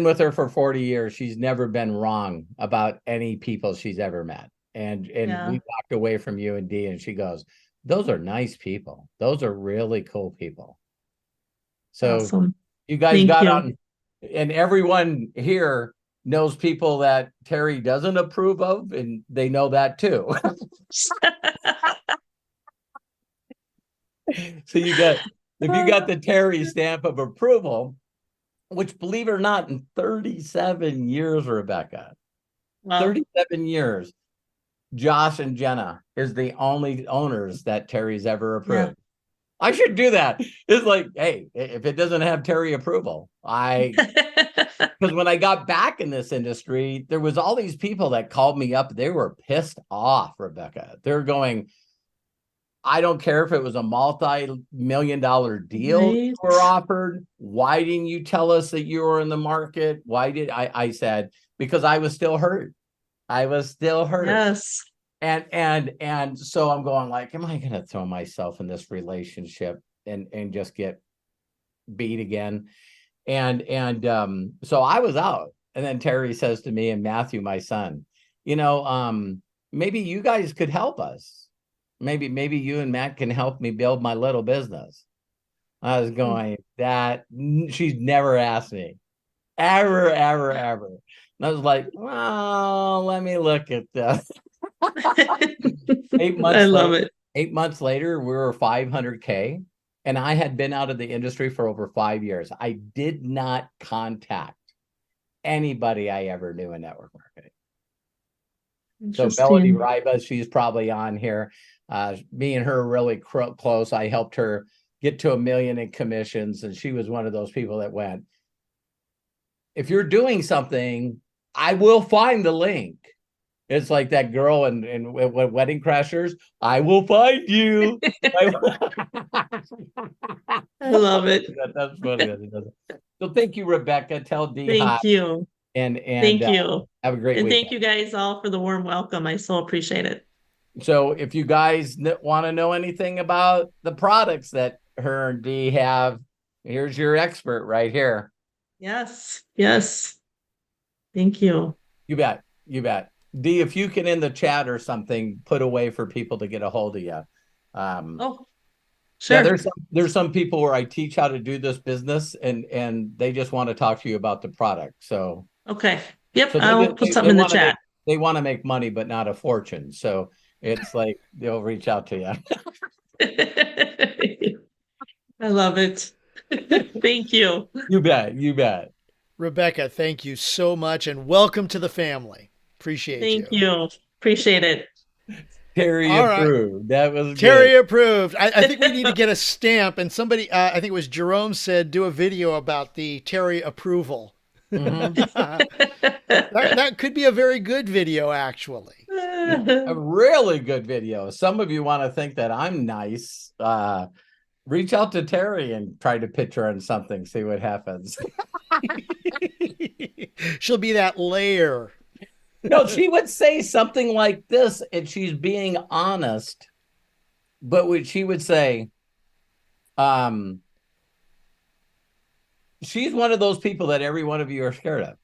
with her for 40 years. She's never been wrong about any people she's ever met. And we walked away from you and Dee, and she goes, those are nice people. Those are really cool people. So Awesome. you guys Thank got you. on, and everyone here knows people that Terry doesn't approve of, and they know that too. So if you got the Terry stamp of approval, which, believe it or not, in 37 years, Rebecca, Wow. 37 years, Josh and Jenna is the only owners that Terry's ever approved. I should do that. It's like, hey, if it doesn't have Terry approval, because when I got back in this industry, there was all these people that called me up. They were pissed off, Rebecca. They're going, I don't care if it was a multi-million-dollar deal you were offered. Why didn't you tell us that you were in the market? Why did I said, because I was still hurt. I was still hurt. Yes. And so I'm going like, am I going to throw myself in this relationship and just get beat again? And so I was out. And then Terry says to me and Matthew, my son, maybe you guys could help us. Maybe you and Matt can help me build my little business. I was going, that she's never asked me. Ever. And I was like, well, let me look at this. 8 months I love it. 8 months later, we were 500K, and I had been out of the industry for over 5 years. I did not contact anybody I ever knew in network marketing. So Melody Ribas, she's probably on here. Me and her are really close. I helped her get to $1 million in commissions, and she was one of those people that went, if you're doing something, I will find the link. It's like that girl in Wedding Crashers. I will find you. I love it. That's funny. So thank you, Rebecca. Tell Dee hi. Thank you. And thank you. Have a great and weekend. Thank you guys all for the warm welcome. I so appreciate it. So if you guys want to know anything about the products that her and Dee have, here's your expert right here. Yes. Thank you. You bet. Dee, if you can in the chat or something, put a way for people to get a hold of you. Sure. Yeah, there's some people where I teach how to do this business, and they just want to talk to you about the product. So okay. Yep. So I'll put something in the chat. They want to make money, but not a fortune. So it's like they'll reach out to you. I love it. Thank you. You bet. Rebecca, thank you so much, and welcome to the family. Appreciate you. Thank you. Appreciate it. Terry approved. That was Terry good. approved. I think we need to get a stamp, and somebody, I think it was Jerome, said do a video about the Terry approval. Mm-hmm. that could be a very good video, actually. A really good video. Some of you want to think that I'm nice. Reach out to Terry and try to pitch her on something. See what happens. She'll be that layer. No, she would say something like this, and she's being honest. But what she would say, she's one of those people that every one of you are scared of.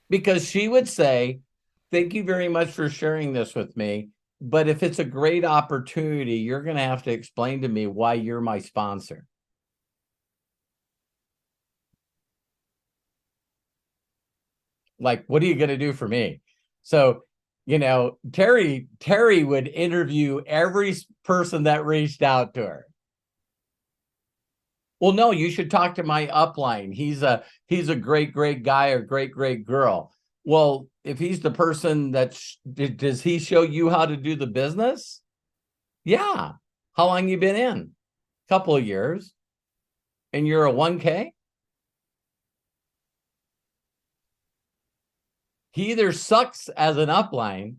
Because she would say, thank you very much for sharing this with me. But if it's a great opportunity, you're going to have to explain to me why you're my sponsor. Like, what are you going to do for me? So, Terry would interview every person that reached out to her. Well, no, you should talk to my upline. He's a great guy or great girl. Well, if he's the person does he show you how to do the business? Yeah. How long you been in? A couple of years. And you're a 1K? He either sucks as an upline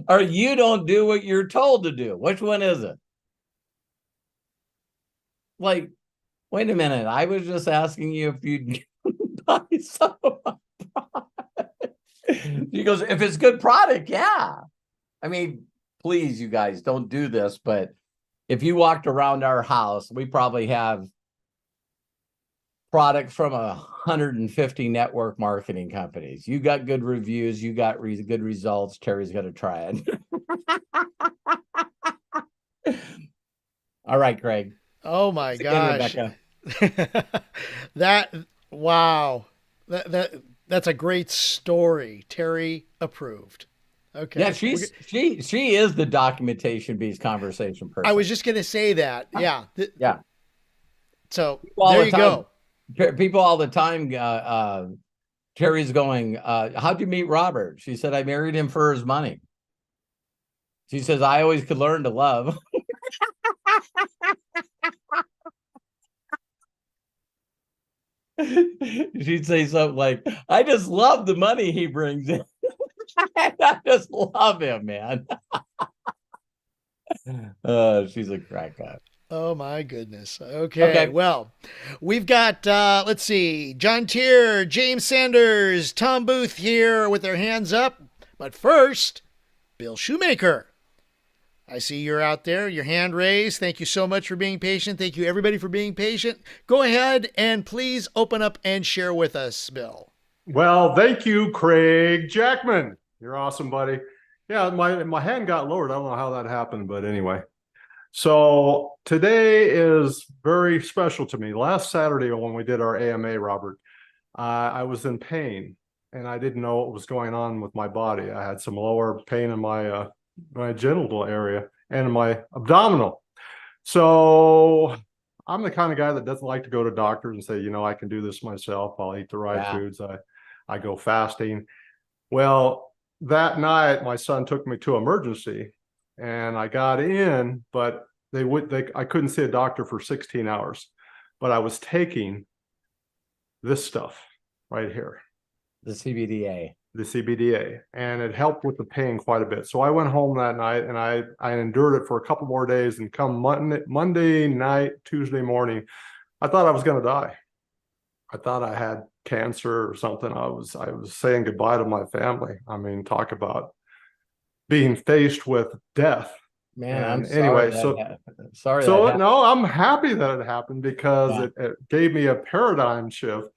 or you don't do what you're told to do. Which one is it? Like, wait a minute. I was just asking you if you'd buy some of my product. She goes, if it's good product, yeah. I mean, please, you guys, don't do this. But if you walked around our house, we probably have product from 150 network marketing companies. You got good reviews. You got good results. Terry's going to try it. All right, Craig. Oh my Thanks gosh. again, Rebecca. Wow. That's a great story. Terry approved. Okay. Yeah, she is the documentation beast conversation person. I was just going to say that. Yeah. Yeah. So All there the you time, go. people all the time, Terry's going, how'd you meet Robert? She said, I married him for his money. She says, I always could learn to love. She'd say something like, I just love the money he brings in. I just love him, man. She's a crack up. Oh my goodness. Okay. Well, we've got let's see, John Tier, James Sanders, Tom Booth here with their hands up. But first, Bill Shoemaker. I see you're out there, your hand raised. Thank you so much for being patient. Thank you everybody for being patient. Go ahead and please open up and share with us, Bill. Well, thank you, Craig Jackman. You're awesome, buddy. Yeah, my hand got lowered. I don't know how that happened, but anyway. So today is very special to me. Last Saturday when we did our AMA, Robert, I was in pain and I didn't know what was going on with my body. I had some lower pain in my genital area and in my abdominal. So I'm the kind of guy that doesn't like to go to doctors and say, you know, I can do this myself. I'll eat the right foods. I go fasting. Well, that night my son took me to emergency and I got in, but I couldn't see a doctor for 16 hours, but I was taking this stuff right here. The CBDA. And it helped with the pain quite a bit. So I went home that night and I endured it for a couple more days, and come Monday night, Tuesday morning, I thought I was going to die. I thought I had cancer or something. I was saying goodbye to my family. I mean, talk about being faced with death. Man, and I'm anyway, sorry. So no, I'm happy that it happened because it gave me a paradigm shift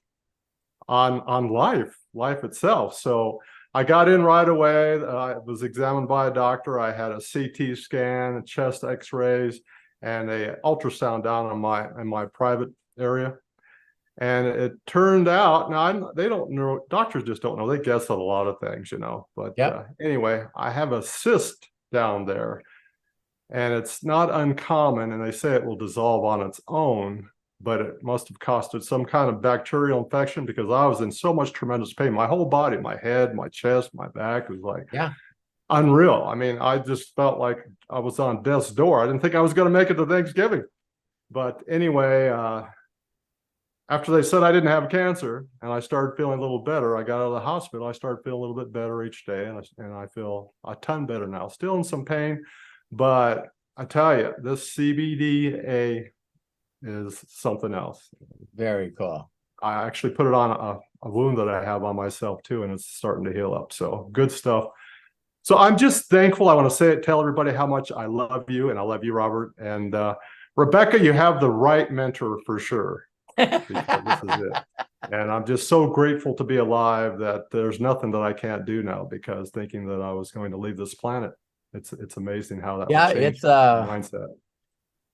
on life itself. So I got in right away. I was examined by a doctor. I had a CT scan, chest X-rays, and a ultrasound down in my private area. And it turned out, now they don't know, doctors just don't know. They guess at a lot of things, you know. But anyway, I have a cyst down there, and it's not uncommon. And they say it will dissolve on its own, but it must have caused some kind of bacterial infection because I was in so much tremendous pain. My whole body, my head, my chest, my back was like unreal. I mean, I just felt like I was on death's door. I didn't think I was going to make it to Thanksgiving. But anyway, after they said I didn't have cancer and I started feeling a little better, I got out of the hospital. I started feeling a little bit better each day, and I feel a ton better now. Still in some pain, but I tell you, this CBDA is something else. Very cool. I actually put it on a wound that I have on myself too, and it's starting to heal up. So good stuff. So I'm just thankful. I want to tell everybody how much I love you, and I love you, Robert. And Rebecca, you have the right mentor for sure. This is it. And I'm just so grateful to be alive that there's nothing that I can't do now, because thinking that I was going to leave this planet, it's amazing how that it's mindset.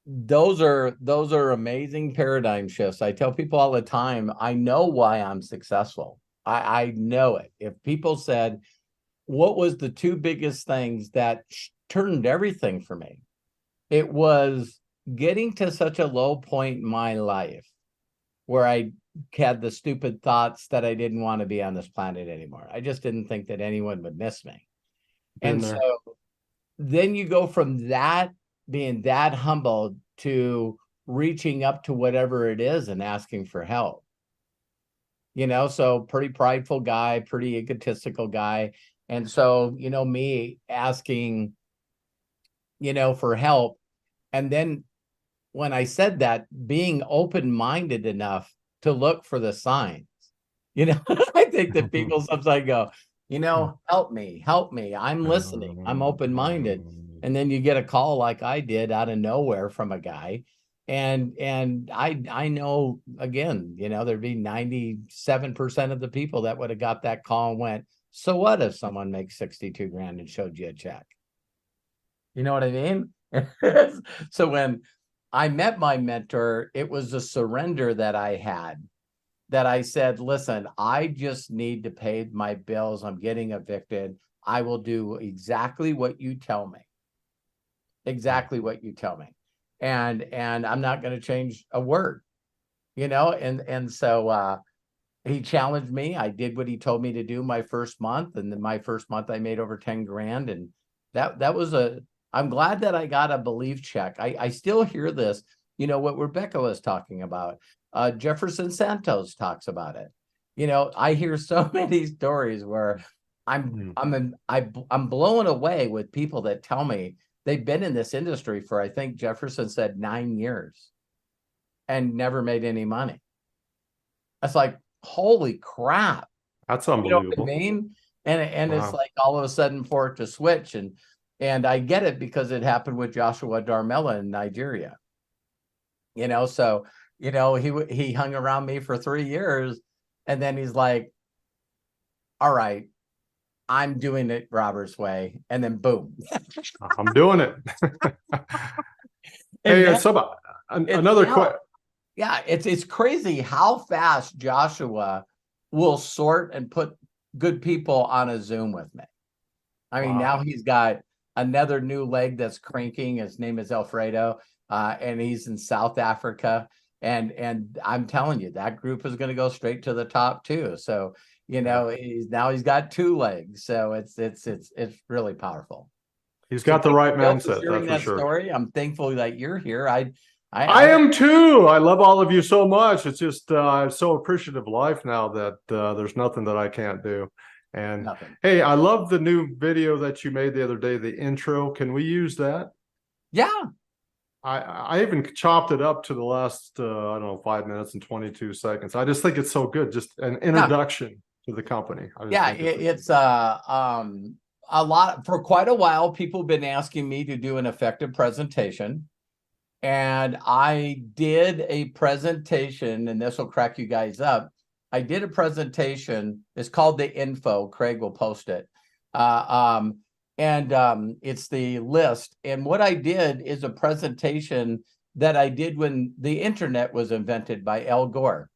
Those are amazing paradigm shifts. I tell people all the time, I know why I'm successful. I know it. If people said, what was the two biggest things that turned everything for me? It was getting to such a low point in my life where I had the stupid thoughts that I didn't want to be on this planet anymore. I just didn't think that anyone would miss me. And so then you go from that, being that humble, to reaching up to whatever it is and asking for help. You know, so pretty prideful guy, pretty egotistical guy. And so, you know, me asking, you know, for help. And then when I said that, being open-minded enough to look for the signs, you know, I think that people sometimes go, you know, help me, I'm listening, I'm open-minded. And then you get a call like I did out of nowhere from a guy And I know, again, there'd be 97% of the people that would have got that call and went, so what if someone makes 62 grand and showed you a check? You know what I mean? So when I met my mentor, it was a surrender that I had, that I said, listen, I just need to pay my bills. I'm getting evicted. I will do exactly what you tell me. Exactly what you tell me. And I'm not going to change a word, and so he challenged me. I did what he told me to do my first month. And then my first month I made over 10 grand. And that was I'm glad that I got a belief check. I still hear this, what Rebecca was talking about. Jefferson Santos talks about it. I hear so many stories where I'm blown away with people that tell me they've been in this industry for, I think Jefferson said 9 years and never made any money. It's like, holy crap. That's You know unbelievable. what I mean? And Wow. it's like all of a sudden for it to switch. And I get it, because it happened with Joshua Darmella in Nigeria. So, he hung around me for 3 years, and then he's like, all right, I'm doing it Robert's way. And then boom. I'm doing it. Hey, another question. Yeah, it's crazy how fast Joshua will sort and put good people on a Zoom with me. I mean, now he's got another new leg that's cranking. His name is Alfredo, and he's in South Africa. And I'm telling you, that group is going to go straight to the top too. So, he's got 2 legs. So it's really powerful. He's got the right Thank you for mindset, sharing that's for that sure. story. I'm thankful that you're here. I am too. I love all of you so much. It's just I'm so appreciative of life now that there's nothing that I can't do. And Nothing. Hey, I love the new video that you made the other day, the intro. Can we use that? Yeah. I even chopped it up to the last I don't know, 5 minutes and 22 seconds. I just think it's so good. Just an introduction to the company. It's a lot. For quite a while, people have been asking me to do an effective presentation. And I did a presentation, and this will crack you guys up. I did a presentation. It's called The Info. Craig will post it. It's the list. And what I did is a presentation that I did when the internet was invented by Al Gore.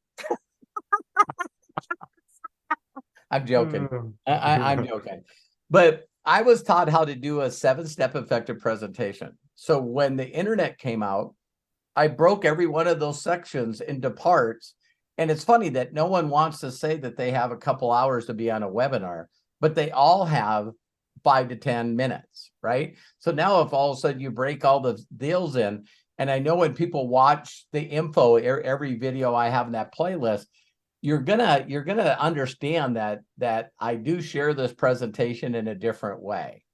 I'm joking. I'm joking. But I was taught how to do a 7-step effective presentation. So when the internet came out, I broke every one of those sections into parts. And it's funny that no one wants to say that they have a couple hours to be on a webinar, but they all have 5 to 10 minutes, right? So now if all of a sudden you break all the deals in, and I know when people watch the info, every video I have in that playlist, you're gonna understand that I do share this presentation in a different way.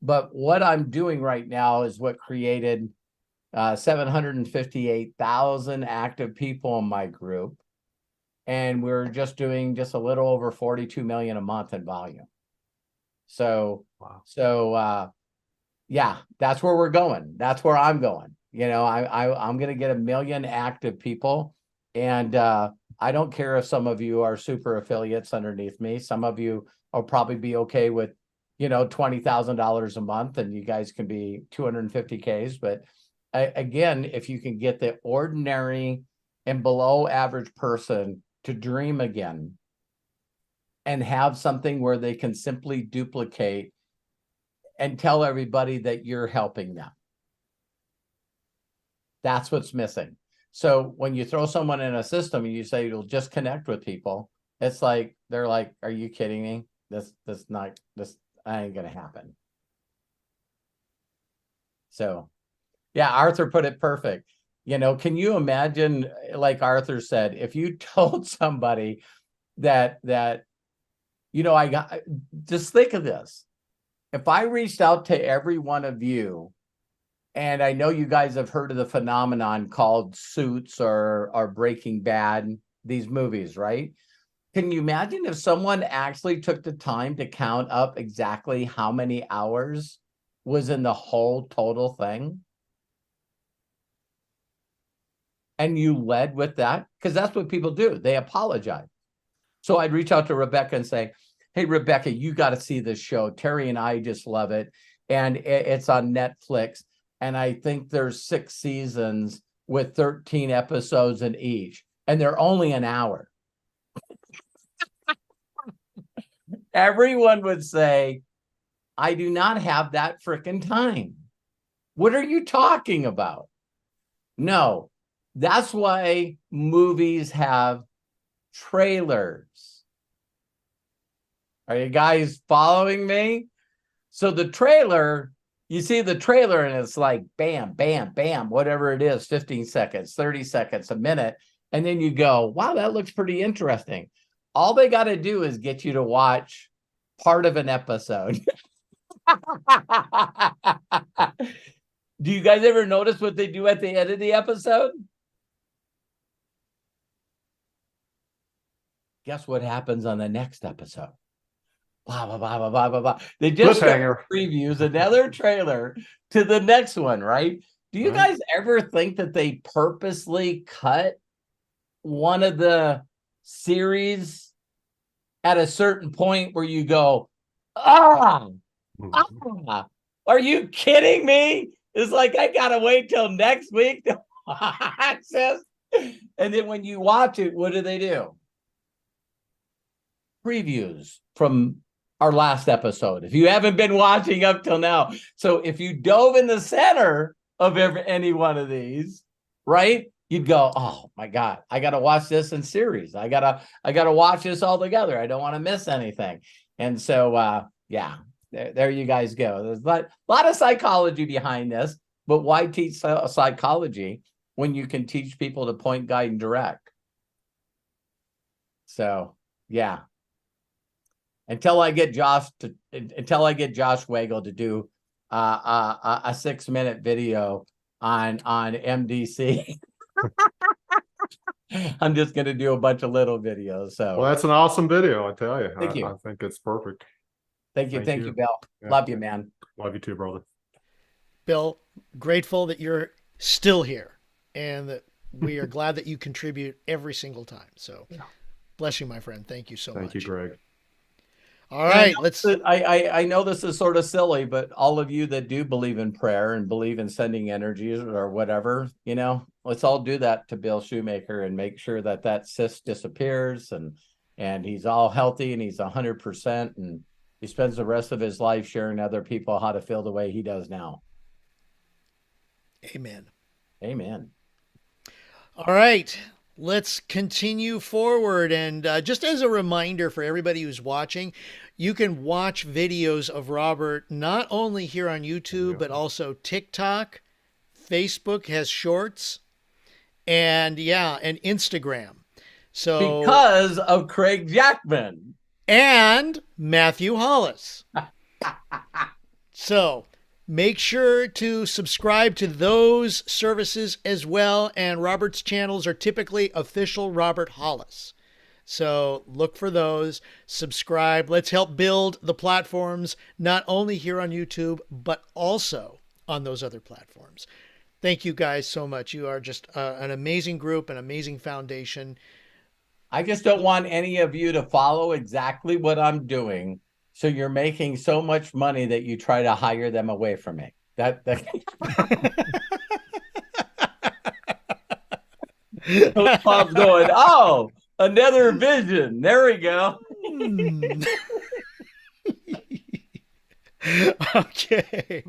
But what I'm doing right now is what created 758,000 active people in my group. And we're just doing just a little over 42 million a month in volume. So, yeah, that's where we're going. That's where I'm going. I'm going to get 1 million active people. And I don't care if some of you are super affiliates underneath me. Some of you will probably be okay with, $20,000 a month, and you guys can be 250Ks. But again, if you can get the ordinary and below average person to dream again and have something where they can simply duplicate and tell everybody that you're helping them. That's what's missing. So when you throw someone in a system and you say you'll just connect with people, it's like, they're like, are you kidding me? This ain't gonna happen. So yeah, Arthur put it perfect. Can you imagine, like Arthur said, if you told somebody that just think of this. If I reached out to every one of you, and I know you guys have heard of the phenomenon called Suits or Breaking Bad, these movies, right? Can you imagine if someone actually took the time to count up exactly how many hours was in the whole total thing? and you led with that, because that's what people do. They apologize. So I'd reach out to Rebecca and say, hey, Rebecca, you got to see this show. Terry and I just love it. And it's on Netflix. And I think there's 6 seasons with 13 episodes in each. And they're only an hour. Everyone would say, I do not have that freaking time. What are you talking about? No, that's why movies have trailers. Are you guys following me? So the trailer, you see the trailer and it's like bam, bam, bam, whatever it is, 15 seconds, 30 seconds, a minute. And then you go, wow, that looks pretty interesting. All they got to do is get you to watch part of an episode. Do you guys ever notice what they do at the end of the episode? Guess what happens on the next episode? Blah, blah, blah, blah, blah, blah, blah. They just previews another trailer to the next one, right? Do you guys ever think that they purposely cut one of the series at a certain point where you go, are you kidding me? It's like, I gotta wait till next week to watch this. And then when you watch it, what do? Previews from our last episode, if you haven't been watching up till now. So if you dove in the center of any one of these, right, you'd go, oh my God, I got to watch this in series. I gotta watch this all together. I don't want to miss anything. And so, yeah, there you guys go. There's a lot of psychology behind this, but why teach psychology when you can teach people to point, guide, and direct? So, yeah. Until I get Josh Wagle to do a 6-minute video on MDC, I'm just going to do a bunch of little videos. So, well, that's an awesome video, I tell you. Thank you. I think it's perfect. Thank you, Bill. Yeah. Love you, man. Love you too, brother. Bill, grateful that you're still here, and that we are glad that you contribute every single time. So, bless you, my friend. Thank you so much. Thank you, Greg. All right, I know this is sort of silly, but all of you that do believe in prayer and believe in sending energies or whatever, let's all do that to Bill Shoemaker and make sure that cyst disappears and he's all healthy and he's 100% and he spends the rest of his life sharing other people how to feel the way he does now. Amen. Amen. All right. Let's continue forward. And just as a reminder for everybody who's watching, you can watch videos of Robert not only here on YouTube, but also TikTok, Facebook has shorts, and Instagram. So because of Craig Jackman and Matthew Hollis. So make sure to subscribe to those services as well. And Robert's channels are typically official Robert Hollis. So look for those, subscribe. Let's help build the platforms, not only here on YouTube, but also on those other platforms. Thank you guys so much. You are just an amazing group, an amazing foundation. I just don't want any of you to follow exactly what I'm doing. So you're making so much money that you try to hire them away from me. That Bob's going, oh, another vision. There we go. Okay.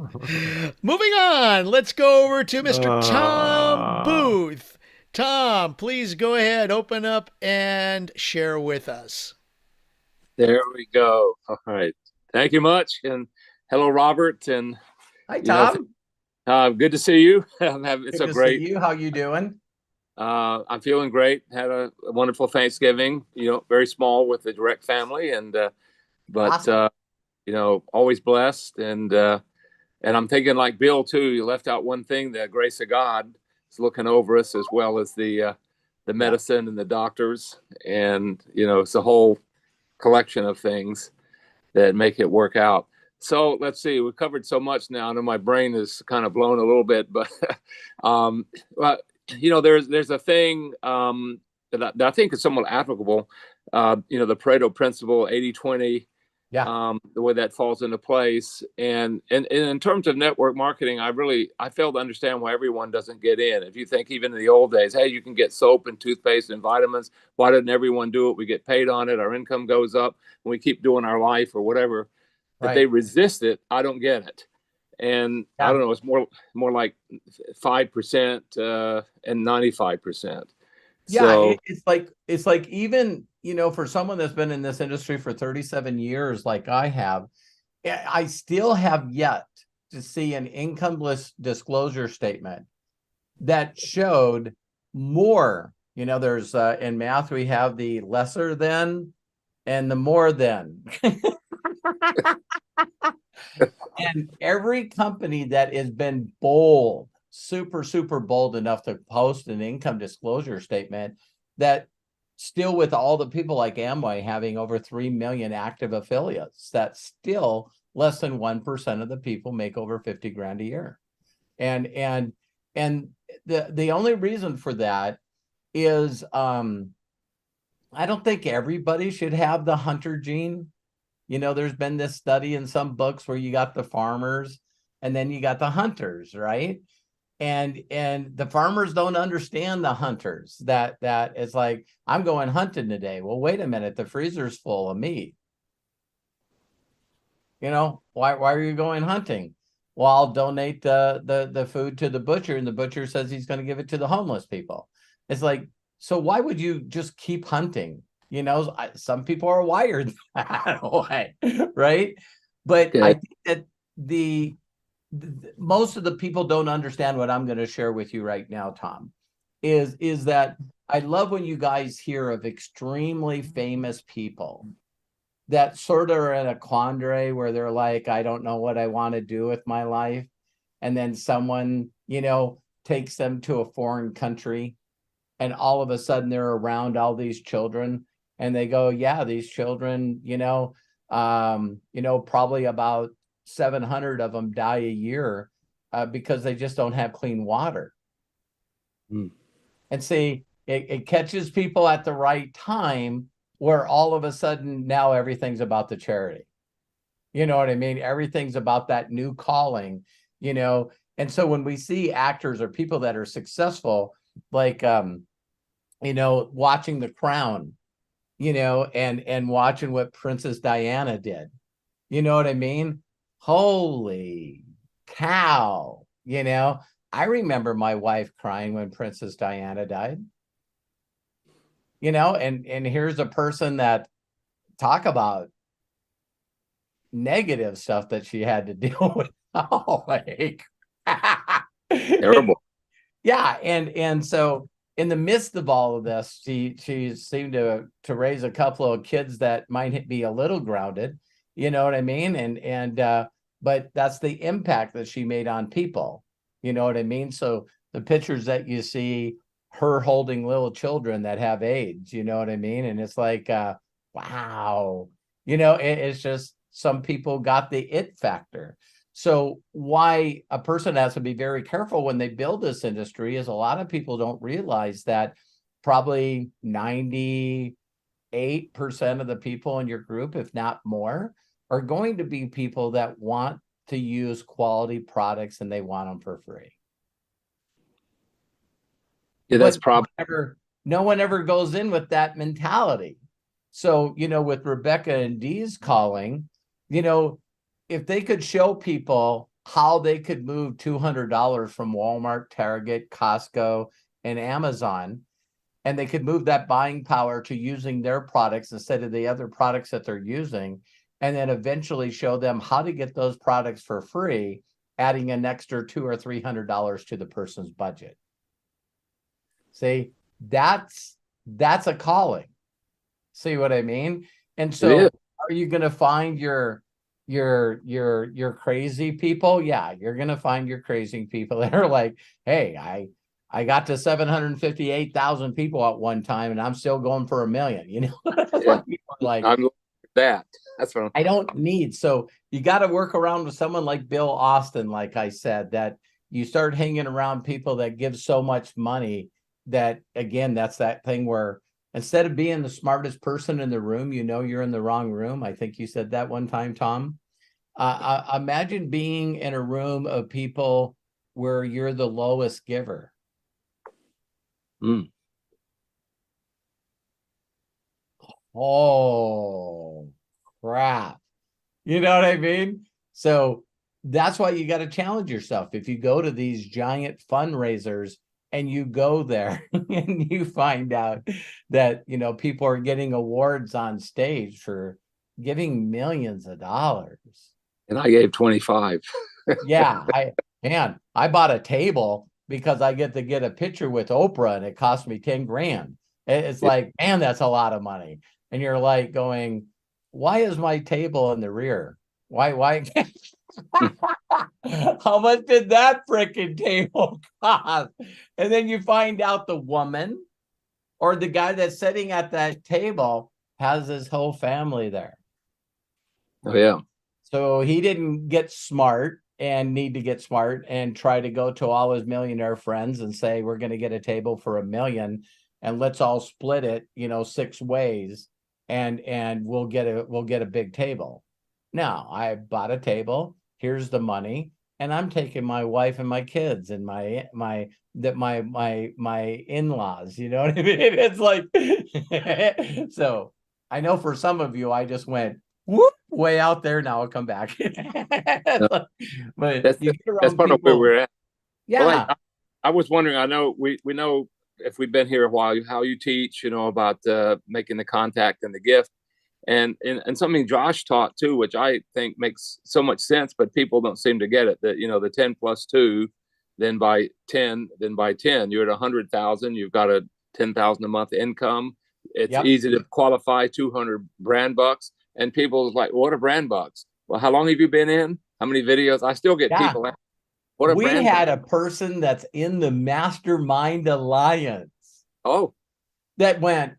Moving on. Let's go over to Mr. Tom Booth. Tom, please go ahead, open up and share with us. There we go. All right. Thank you much. And hello, Robert. And hi, Tom. Good to see you. It's so great. See you. How you doing? I'm feeling great. Had a wonderful Thanksgiving. Very small with the direct family, and but awesome. Always blessed. And I'm thinking like Bill too. You left out one thing: the grace of God is looking over us, as well as the medicine and the doctors, and it's a whole collection of things that make it work out. So let's see, we've covered so much now. I know my brain is kind of blown a little bit, but well, there's a thing that I think is somewhat applicable. The Pareto principle, 80-20. Yeah. The way that falls into place. And in terms of network marketing, I fail to understand why everyone doesn't get in. If you think even in the old days, hey, you can get soap and toothpaste and vitamins. Why didn't everyone do it? We get paid on it. Our income goes up and we keep doing our life or whatever. If they resist it, I don't get it. And I don't know, it's more like 5% and 95%. Yeah, So, it's like even, for someone that's been in this industry for 37 years, like I have, I still have yet to see an income disclosure statement that showed more. There's in math, we have the lesser than and the more than. And every company that has been bold, super, super bold enough to post an income disclosure statement that still, with all the people like Amway having over 3 million active affiliates, that still less than 1% of the people make over 50 grand a year. And the only reason for that is I don't think everybody should have the hunter gene. There's been this study in some books where you got the farmers and then you got the hunters, right? And the farmers don't understand the hunters, that it's like, I'm going hunting today. Well, wait a minute, the freezer's full of meat. Why are you going hunting? Well, I'll donate the food to the butcher, and the butcher says he's going to give it to the homeless people. It's like, so why would you just keep hunting? Some people are wired that way, right? But I think that most of the people don't understand what I'm going to share with you right now, Tom, is that I love when you guys hear of extremely famous people that sort of are in a quandary where they're like, I don't know what I want to do with my life. And then someone, takes them to a foreign country, and all of a sudden they're around all these children. And they go, yeah, these children, probably about 700 of them die a year because they just don't have clean water. And see, it catches people at the right time where all of a sudden now everything's about the charity. You know what I mean? Everything's about that new calling, And so when we see actors or people that are successful, like, watching The Crown, and watching what Princess Diana did. You know what I mean? Holy cow. I remember my wife crying when Princess Diana died. And here's a person that talk about negative stuff that she had to deal with. Oh, like terrible. Yeah, and so in the midst of all of this, she seemed to raise a couple of kids that might be a little grounded, you know what I mean? And but that's the impact that she made on people, you know what I mean? So the pictures that you see her holding little children that have AIDS, you know what I mean? And it's like, wow, it's just some people got the it factor. So why a person has to be very careful when they build this industry is a lot of people don't realize that probably 98% of the people in your group, if not more, are going to be people that want to use quality products and they want them for free. Yeah, that's probably no one ever goes in with that mentality. So, with Rebecca and Dee's calling, if they could show people how they could move $200 from Walmart, Target, Costco, and Amazon, and they could move that buying power to using their products instead of the other products that they're using, and then eventually show them how to get those products for free, adding an extra $200 or $300 to the person's budget. See, that's a calling. See what I mean? And so are you going to find your crazy people? Yeah, you're going to find your crazy people that are like, hey, I got to 758,000 people at one time and I'm still going for 1 million, like I'm that. That's what I don't need. So you got to work around with someone like Bill Austin, like I said, that you start hanging around people that give so much money that, again, that's that thing where instead of being the smartest person in the room, you're in the wrong room. I think you said that one time, Tom. Imagine being in a room of people where you're the lowest giver. Oh, crap. You know what I mean? So that's why you got to challenge yourself. If you go to these giant fundraisers and you go there and you find out that, people are getting awards on stage for giving millions of dollars. And I gave 25. Yeah, I bought a table because I get to get a picture with Oprah and it cost me 10 grand. It's like, man, that's a lot of money. And you're like going, why is my table in the rear? Why? How much did that freaking table cost? And then you find out the woman or the guy that's sitting at that table has his whole family there. Oh, yeah. So he didn't get smart and need to get smart and try to go to all his millionaire friends and say, we're going to get a table for $1 million and let's all split it, 6 ways and we'll get a big table. No, I bought a table. Here's the money. And I'm taking my wife and my kids and my in-laws, you know what I mean? It's like, so I know for some of you, I just went, whoop, way out there. Now I'll come back. But that's part of where we're at. Yeah. Well, I was wondering, I know we know if we've been here a while, how you teach, about making the contact and the gift. And something Josh taught too, which I think makes so much sense, but people don't seem to get it, that, the 10 plus 2, then by 10, you're at 100,000. You've got a 10,000 a month income. It's easy to qualify 200 brand bucks. And people are like, what are brand bucks? Well, how long have you been in? How many videos? I still get people asking, what are we brand had bucks? A person that's in the Mastermind Alliance. Oh, that went,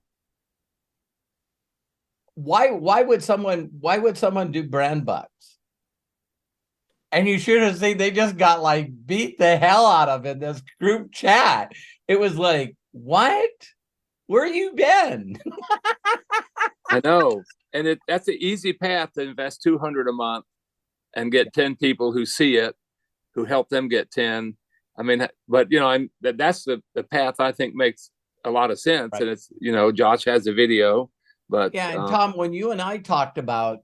why would someone do brand bucks? And you should have seen, they just got like beat the hell out of in this group chat. It was like, what? Where you been? I know. And that's an easy path to invest 200 a month and get 10 people who see it, who help them get 10. I mean, but that's the path I think makes a lot of sense. Right. And it's, Josh has a video, but yeah. And Tom, when you and I talk about,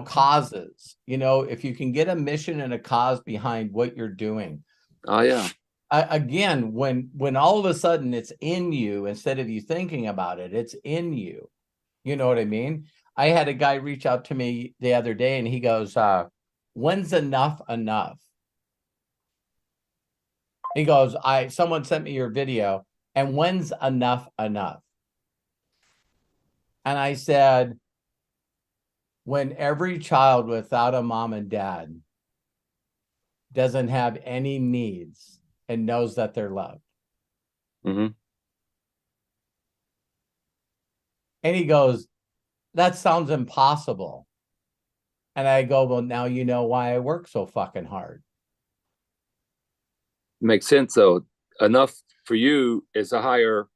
causes, if you can get a mission and a cause behind what you're doing. Oh yeah. Again, when all of a sudden it's in you, instead of you thinking about it, it's in you. You know what I mean? I had a guy reach out to me the other day and he goes, when's enough enough? He goes, someone sent me your video, and when's enough enough? And I said, when every child without a mom and dad doesn't have any needs and knows that they're loved. Mm-hmm. And he goes, that sounds impossible. And I go, well, now you know why I work so fucking hard. Makes sense, though. Enough for you is a higher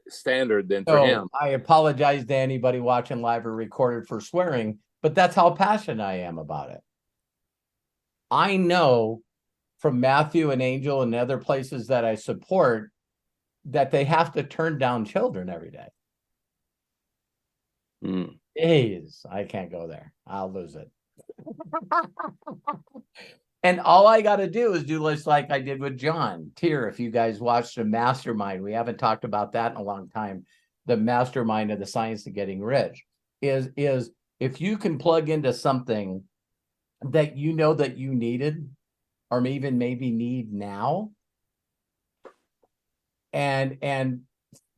standard than for him. I apologize to anybody watching live or recorded for swearing, but that's how passionate I am about it. I know from Matthew and Angel and other places that I support that they have to turn down children every day. Jeez, I can't go there. I'll lose it. And all I got to do is do just like I did with John Tier. If you guys watched the Mastermind, we haven't talked about that in a long time. The Mastermind of the Science of Getting Rich is if you can plug into something that you know that you needed, or even maybe need now, and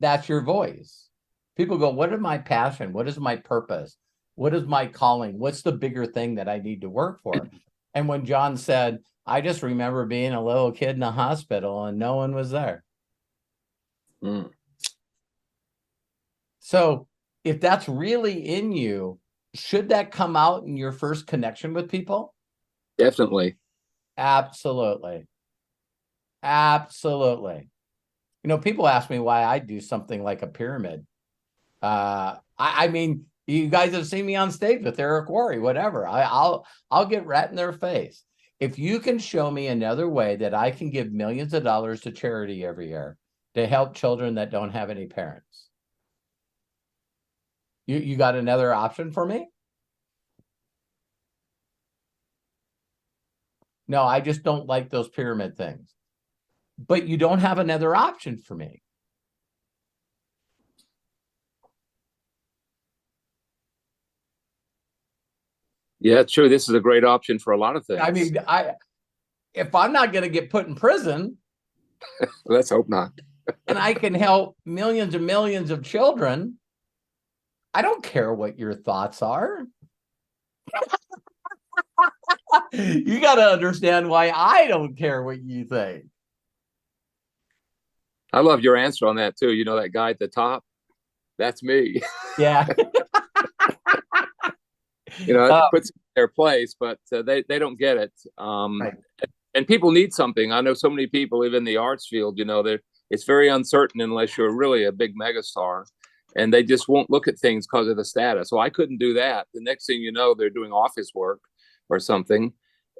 that's your voice. People go, what is my passion? What is my purpose? What is my calling? What's the bigger thing that I need to work for? And when John said, I just remember being a little kid in a hospital and no one was there. So if that's really in you, should that come out in your first connection with people? Definitely. Absolutely. Absolutely. You know, people ask me why I do something like a pyramid. I mean, you guys have seen me on stage with Eric Worre, whatever. I'll get right in their face. If you can show me another way that I can give millions of dollars to charity every year to help children that don't have any parents, you got another option for me? No, I just don't like those pyramid things. But you don't have another option for me. Yeah, true. This is a great option for a lot of things. I mean, if I'm not going to get put in prison, let's hope not. and I can help millions and millions of children, I don't care what your thoughts are. You got to understand why I don't care what you think. I love your answer on that too. You know, that guy at the top, that's me. Yeah. You know, it puts them in their place, but they don't get it. Right. And people need something. I know so many people, even in the arts field, you know, it's very uncertain unless you're really a big megastar, and they just won't look at things because of the status. So I couldn't do that. The next thing you know, they're doing office work or something,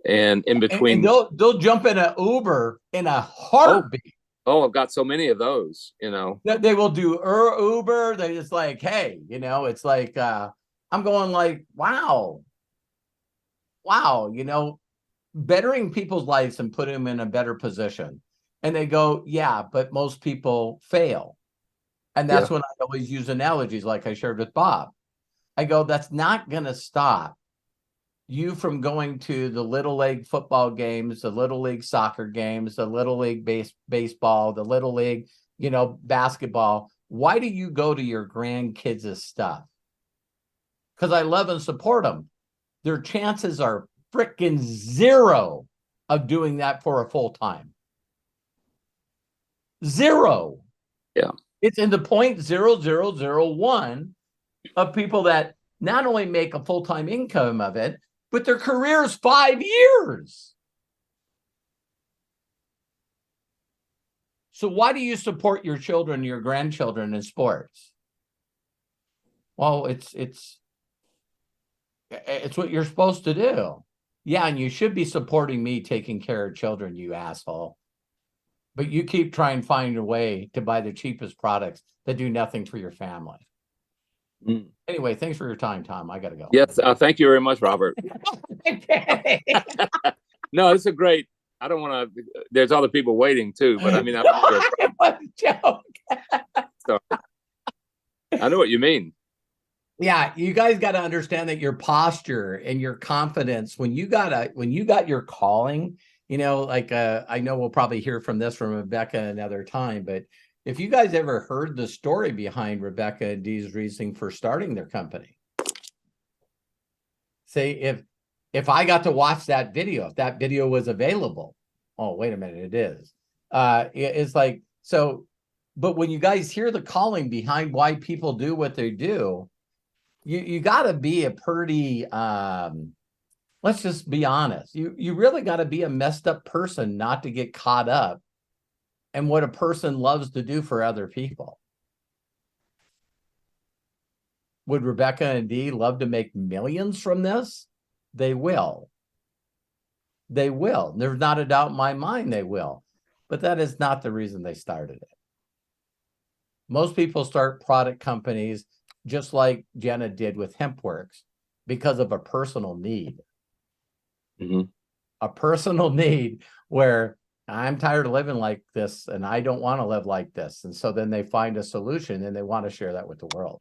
and in between, and they'll jump in an Uber in a heartbeat. Oh, I've got so many of those. You know, they will do Uber. They just like, hey, you know, it's like I'm going like, wow, you know, bettering people's lives and putting them in a better position. And they go, yeah, but most people fail. And that's when I always use analogies like I shared with Bob. I go, that's not going to stop you from going to the Little League football games, the Little League soccer games, the Little League baseball, the Little League, you know, basketball. Why do you go to your grandkids' stuff? Because I love and support them. Their chances are freaking zero of doing that for a full time. Zero. Yeah. It's in the 0.0001 of people that not only make a full-time income of it, but their career is 5 years. So why do you support your children, your grandchildren in sports? Well, it's what you're supposed to do. Yeah, and you should be supporting me taking care of children, you asshole. But you keep trying to find a way to buy the cheapest products that do nothing for your family. Mm. Anyway, thanks for your time, Tom. I got to go. Yes, thank you very much, Robert. No, it's a great. I don't want to. There's other people waiting too, but I mean, it was a joke. So, I know what you mean. Yeah, you guys got to understand that your posture and your confidence when you got your calling. You know, like I know we'll probably hear from Rebecca another time, but if you guys ever heard the story behind Rebecca and Dee's reasoning for starting their company, say if I got to watch that video, if that video was available, oh, wait a minute, it is. It's like, so, but when you guys hear the calling behind why people do what they do, you got to be a pretty, let's just be honest. You really got to be a messed up person not to get caught up in what a person loves to do for other people. Would Rebecca and Dee love to make millions from this? They will. They will. There's not a doubt in my mind they will. But that is not the reason they started it. Most people start product companies just like Jenna did with HempWorks because of a personal need. Mm-hmm. A personal need where I'm tired of living like this and I don't want to live like this. And so then they find a solution and they want to share that with the world.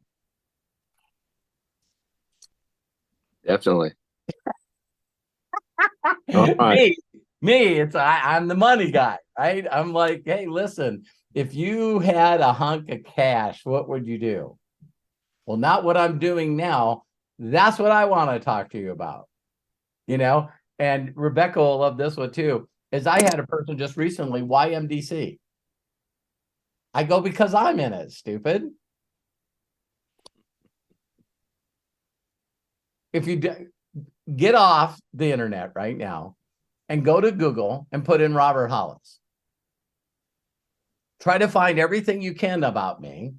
Definitely. Right. Me, I'm the money guy, right? I'm like, hey, listen, if you had a hunk of cash, what would you do? Well, not what I'm doing now. That's what I want to talk to you about. You know, and Rebecca will love this one too. Is I had a person just recently, why MDC? I go, because I'm in it, stupid. If you get off the internet right now and go to Google and put in Robert Hollis. Try to find everything you can about me.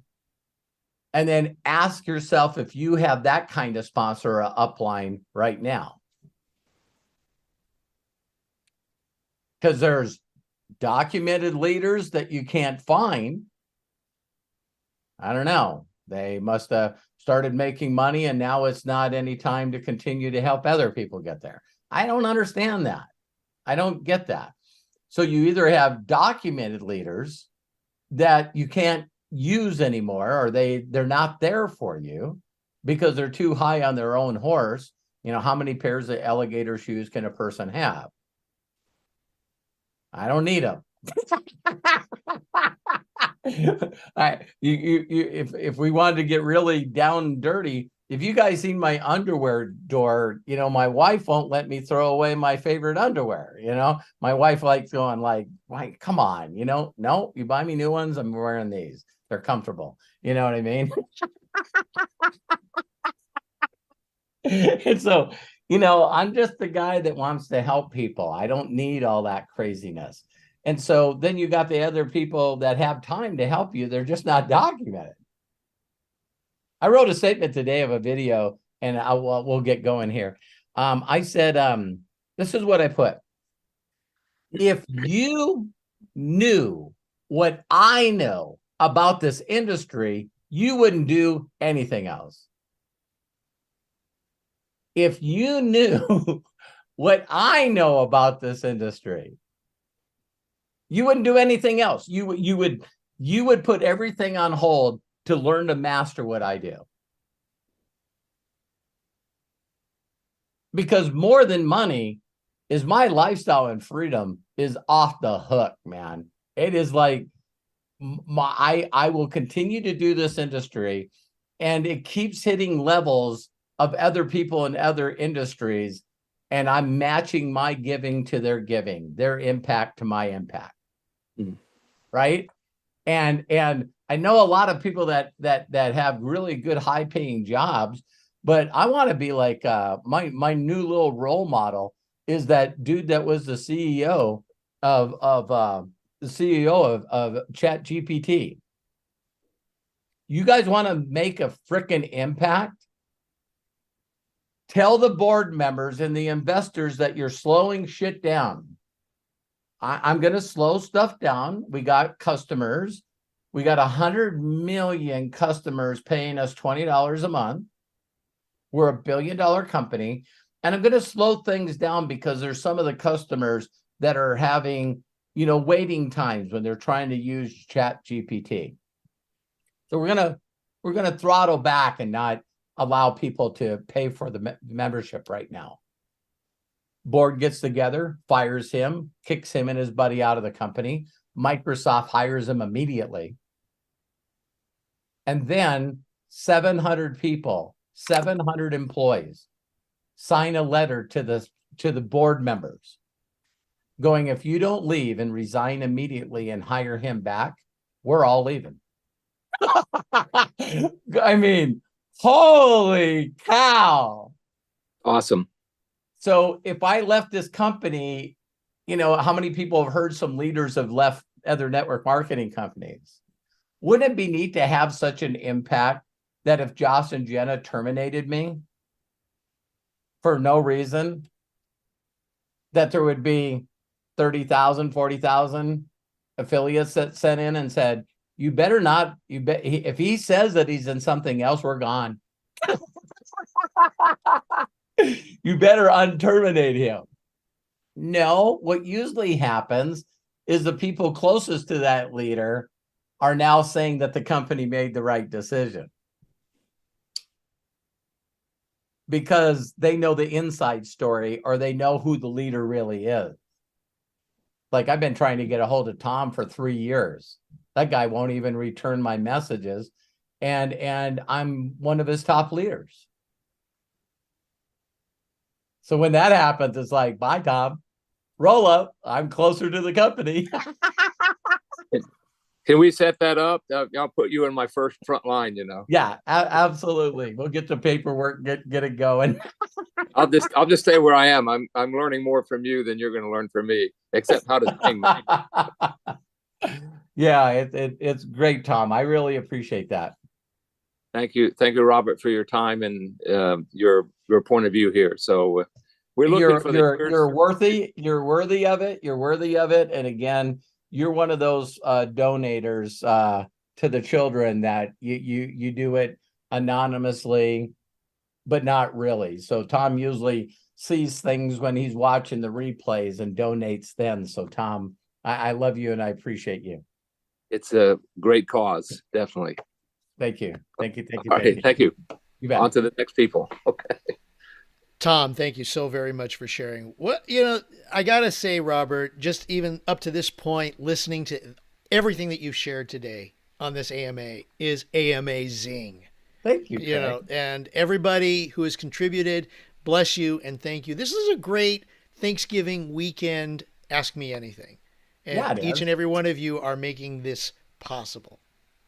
And then ask yourself if you have that kind of sponsor or upline right now. Because there's documented leaders that you can't find. I don't know. They must have started making money and now it's not any time to continue to help other people get there. I don't understand that. I don't get that. So you either have documented leaders that you can't use anymore, or they're not there for you because they're too high on their own horse. You know, how many pairs of alligator shoes can a person have? I don't need them. If we wanted to get really down and dirty, if you guys seen my underwear drawer, you know, my wife won't let me throw away my favorite underwear. You know, my wife likes going like, come on, you know, no, you buy me new ones, I'm wearing these. They're comfortable. You know what I mean? And so, you know, I'm just the guy that wants to help people. I don't need all that craziness. And so then you got the other people that have time to help you. They're just not documented. I wrote a statement today of a video, and we'll get going here. I said, this is what I put. If you knew what I know about this industry, you wouldn't do anything else. If you knew what I know about this industry, you wouldn't do anything else. You would put everything on hold to learn to master what I do. Because more than money is my lifestyle and freedom is off the hook, man. It is like I will continue to do this industry, and it keeps hitting levels of other people in other industries, and I'm matching my giving to their giving, their impact to my impact. Right? And I know a lot of people that have really good high paying jobs, but I want to be like my new little role model is that dude that was the CEO of Chat GPT. You guys want to make a freaking impact? Tell the board members and the investors that you're slowing shit down. I'm going to slow stuff down. We got customers. We got 100 million customers paying us $20 a month. We're $1 billion company. And I'm going to slow things down because there's some of the customers that are having, you know, waiting times when they're trying to use Chat GPT. So we're going to throttle back and not allow people to pay for the membership right now. Board gets together, fires him, kicks him and his buddy out of the company. Microsoft hires him immediately. And then 700 people, 700 employees sign a letter to the board members going, if you don't leave and resign immediately and hire him back, we're all leaving. I mean, holy cow. Awesome. So if I left this company, you know, how many people have heard some leaders have left other network marketing companies? Wouldn't it be neat to have such an impact that if Josh and Jenna terminated me for no reason, that there would be 30,000, 40,000 affiliates that sent in and said, you better not, if he says that he's in something else, we're gone. You better unterminate him. No, what usually happens is the people closest to that leader are now saying that the company made the right decision. Because they know the inside story or they know who the leader really is. Like I've been trying to get a hold of Tom for 3 years. That guy won't even return my messages. And I'm one of his top leaders. So when that happens, it's like, bye, Tom. Roll up. I'm closer to the company. Can we set that up? I'll put you in my first front line, you know. Yeah, absolutely. We'll get the paperwork, get it going. I'll just stay where I am. I'm learning more from you than you're going to learn from me, except how to sing. Yeah, it's great, Tom. I really appreciate that. Thank you, Robert, for your time and your point of view here. So we're looking for you're worthy. You're worthy of it. You're worthy of it. And again, you're one of those donators to the children that you do it anonymously, but not really. So Tom usually sees things when he's watching the replays and donates then. So Tom, I love you and I appreciate you. It's a great cause, definitely. Thank you. Thank you. Thank you. You bet. On to the next people. Okay. Tom, thank you so very much for sharing. I got to say, Robert, just even up to this point, listening to everything that you've shared today on this AMA is AMAzing. Thank you. Craig. And everybody who has contributed, bless you and thank you. This is a great Thanksgiving weekend Ask Me Anything. And each and every one of you are making this possible.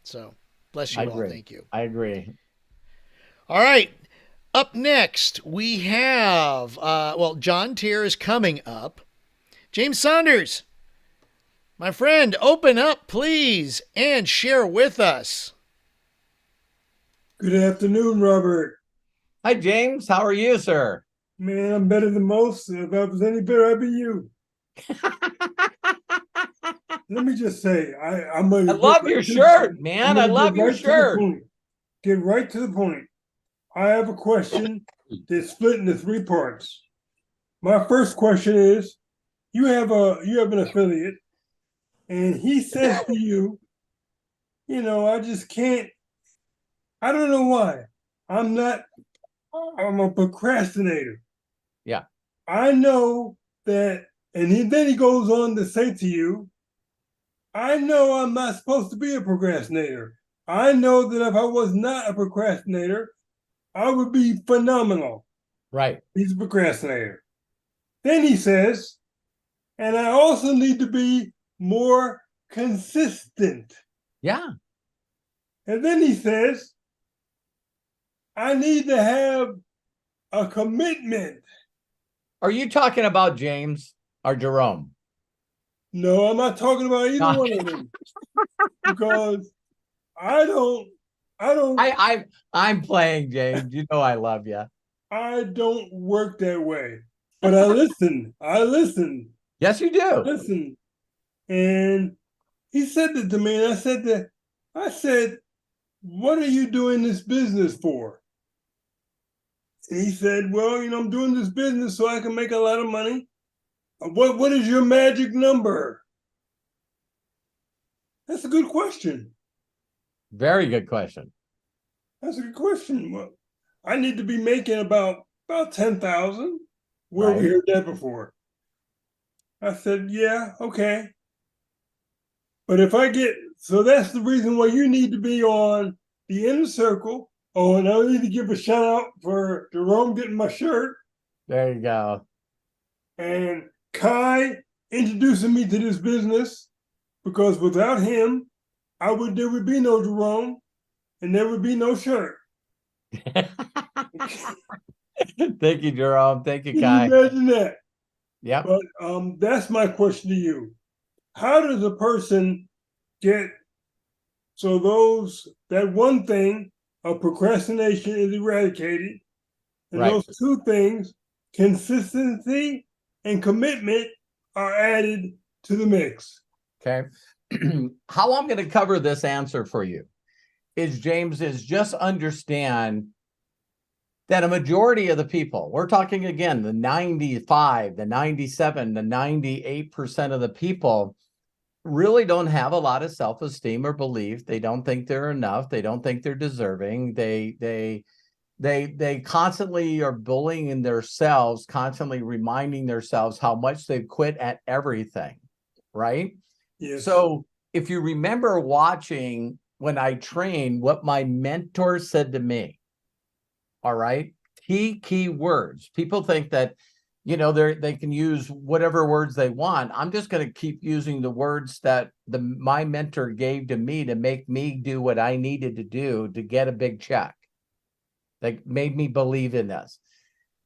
So bless you all. Thank you. I agree. All right. Up next, we have, John Tier is coming up. James Saunders, my friend, open up, please, and share with us. Good afternoon, Robert. Hi, James. How are you, sir? Man, I'm better than most. If I was any better, I'd be you. Let me just say, I love your shirt, man. I love your shirt. Get right to the point. I have a question that's split into 3 parts. My first question is, you have an affiliate, and he says to you, I just can't. I don't know why. I'm a procrastinator. Yeah. I know that, and then he goes on to say to you, I know I'm not supposed to be a procrastinator. I know that if I was not a procrastinator, I would be phenomenal. Right. He's a procrastinator. Then he says, and I also need to be more consistent. Yeah. And then he says, I need to have a commitment. Are you talking about James or Jerome? No, I'm not talking about either one of them. Because I'm playing, James. You know I love you. I don't work that way. But I listen. Yes, you do. Listen. And he said that to me, and I said, what are you doing this business for? And he said, well, I'm doing this business so I can make a lot of money. What is your magic number? That's a good question. Very good question. That's a good question. Well, I need to be making about 10,000. Where we heard that before? I said, yeah, okay. But if so that's the reason why you need to be on the inner circle. Oh, and I need to give a shout out for Jerome getting my shirt. There you go. And Kai introducing me to this business, because without him, there would be no Jerome and there would be no shirt. Thank you, Jerome. Thank you, Can Kai. you imagine that? Yeah. But that's my question to you. How does a person get that one thing of procrastination is eradicated, and those 2 things, consistency and commitment, are added to the mix? Okay. How I'm going to cover this answer for you is just understand that a majority of the people, we're talking again, the 95, the 97, the 98% of the people really don't have a lot of self-esteem or belief. They don't think they're enough. They don't think they're deserving. They constantly are bullying themselves, constantly reminding themselves how much they've quit at everything, right? Yes. So if you remember watching when I trained, what my mentor said to me, all right, key words. People think that, they can use whatever words they want. I'm just going to keep using the words that my mentor gave to me to make me do what I needed to do to get a big check. That made me believe in this.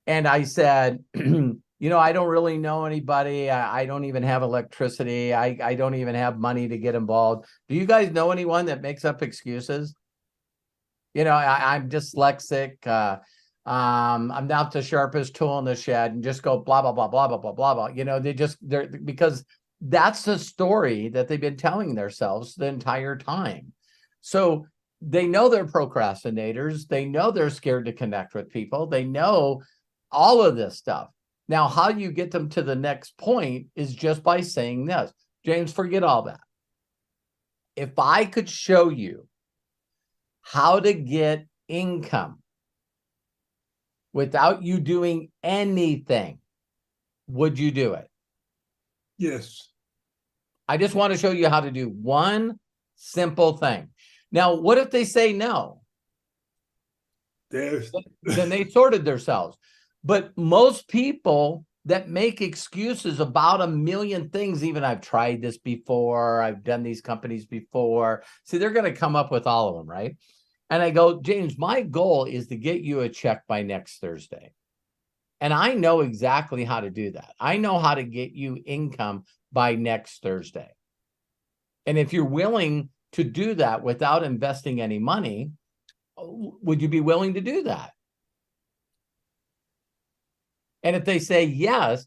And I said, I don't really know anybody. I don't even have electricity. I don't even have money to get involved. Do you guys know anyone that makes up excuses? I'm dyslexic. I'm not the sharpest tool in the shed, and just go blah, blah, blah, blah, blah, blah, blah, blah. They're because that's the story that they've been telling themselves the entire time. So they know they're procrastinators. They know they're scared to connect with people. They know all of this stuff. Now, how you get them to the next point is just by saying this. James, forget all that. If I could show you how to get income without you doing anything, would you do it? Yes. I just want to show you how to do one simple thing. Now, what if they say no? There's Then they sorted themselves. But most people that make excuses about a million things, even I've tried this before, I've done these companies before. See, they're going to come up with all of them, right? And I go, James, my goal is to get you a check by next Thursday. And I know exactly how to do that. I know how to get you income by next Thursday. And if you're willing to do that without investing any money, would you be willing to do that? And if they say yes,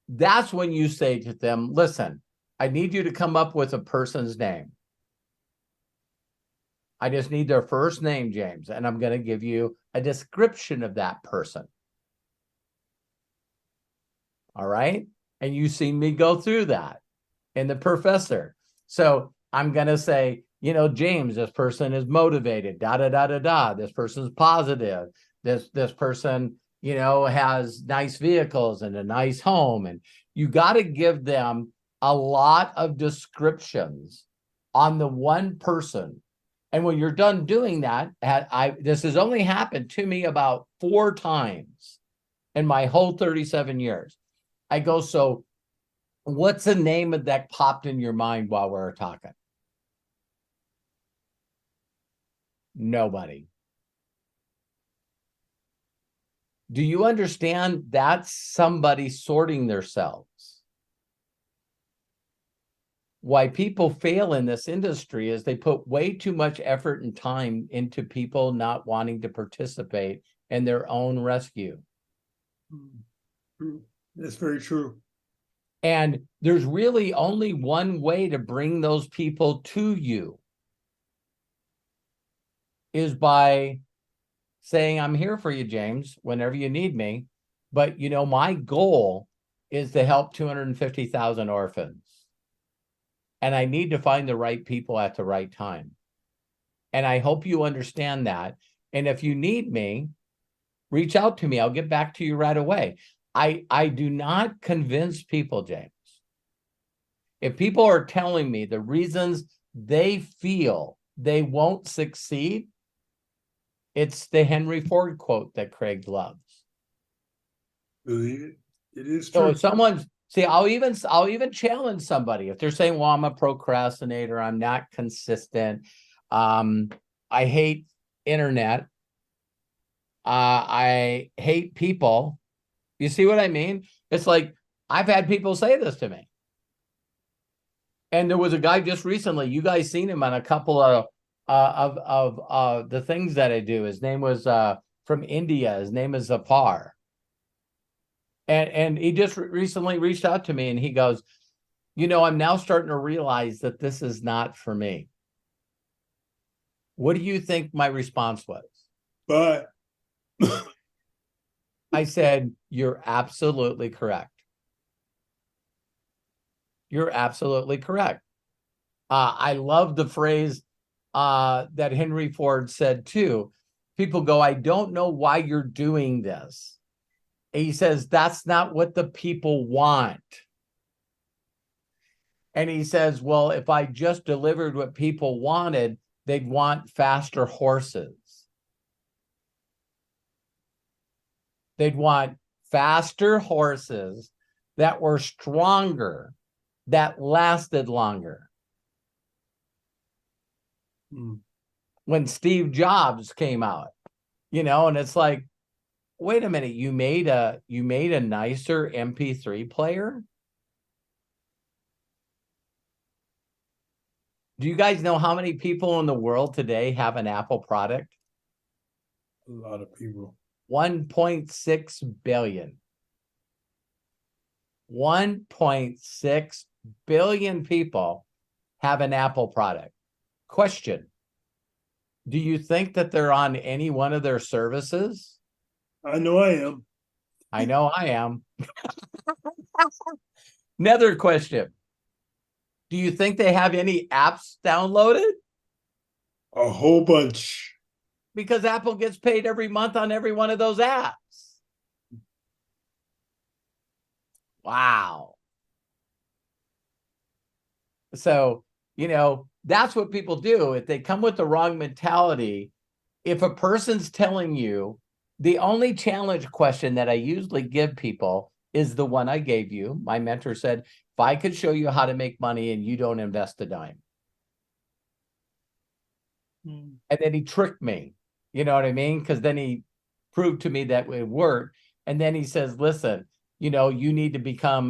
that's when you say to them, listen, I need you to come up with a person's name. I just need their first name, James, and I'm going to give you a description of that person. All right? And you've seen me go through that in the professor. So I'm going to say, James, this person is motivated, da, da, da, da, da. This person's positive. This person, has nice vehicles and a nice home. And you got to give them a lot of descriptions on the one person. And when you're done doing that, this has only happened to me about 4 times in my whole 37 years. I go, so what's the name of that popped in your mind while we were talking? Nobody. Do you understand that's somebody sorting themselves? Why people fail in this industry is they put way too much effort and time into people not wanting to participate in their own rescue. That's very true. And there's really only one way to bring those people to you, is by saying, I'm here for you, James, whenever you need me. But, my goal is to help 250,000 orphans. And I need to find the right people at the right time. And I hope you understand that. And if you need me, reach out to me. I'll get back to you right away. I do not convince people, James. If people are telling me the reasons they feel they won't succeed, it's the Henry Ford quote that Craig loves. Believe it. It is So true. if someone's, I'll even challenge somebody if they're saying, well, I'm a procrastinator, I'm not consistent, I hate internet, I hate people. You see what I mean? It's like, I've had people say this to me. And there was a guy just recently, you guys seen him on a couple of the things that I do. His name was from India. His name is Zafar. And he just recently reached out to me and he goes, I'm now starting to realize that this is not for me. What do you think my response was? But I said, you're absolutely correct. You're absolutely correct. I love the phrase that Henry Ford said too. People go, I don't know why you're doing this. And he says, that's not what the people want. And he says, well, if I just delivered what people wanted, they'd want faster horses. They'd want faster horses that were stronger, that lasted longer. When Steve Jobs came out, and it's like, Wait a minute. You made a nicer MP3 player? Do you guys know how many people in the world today have an Apple product? A lot of people. 1.6 billion. 1.6 billion people have an Apple product. Question. Do you think that they're on any one of their services? I know I am. I know I am. Another question. Do you think they have any apps downloaded? A whole bunch. Because Apple gets paid every month on every one of those apps. Wow. So, that's what people do. If they come with the wrong mentality, if a person's telling you, the only challenge question that I usually give people is the one I gave you. My mentor said, if I could show you how to make money and you don't invest a dime. And then he tricked me. You know what I mean? Because then he proved to me that it worked. And then he says, listen, you need to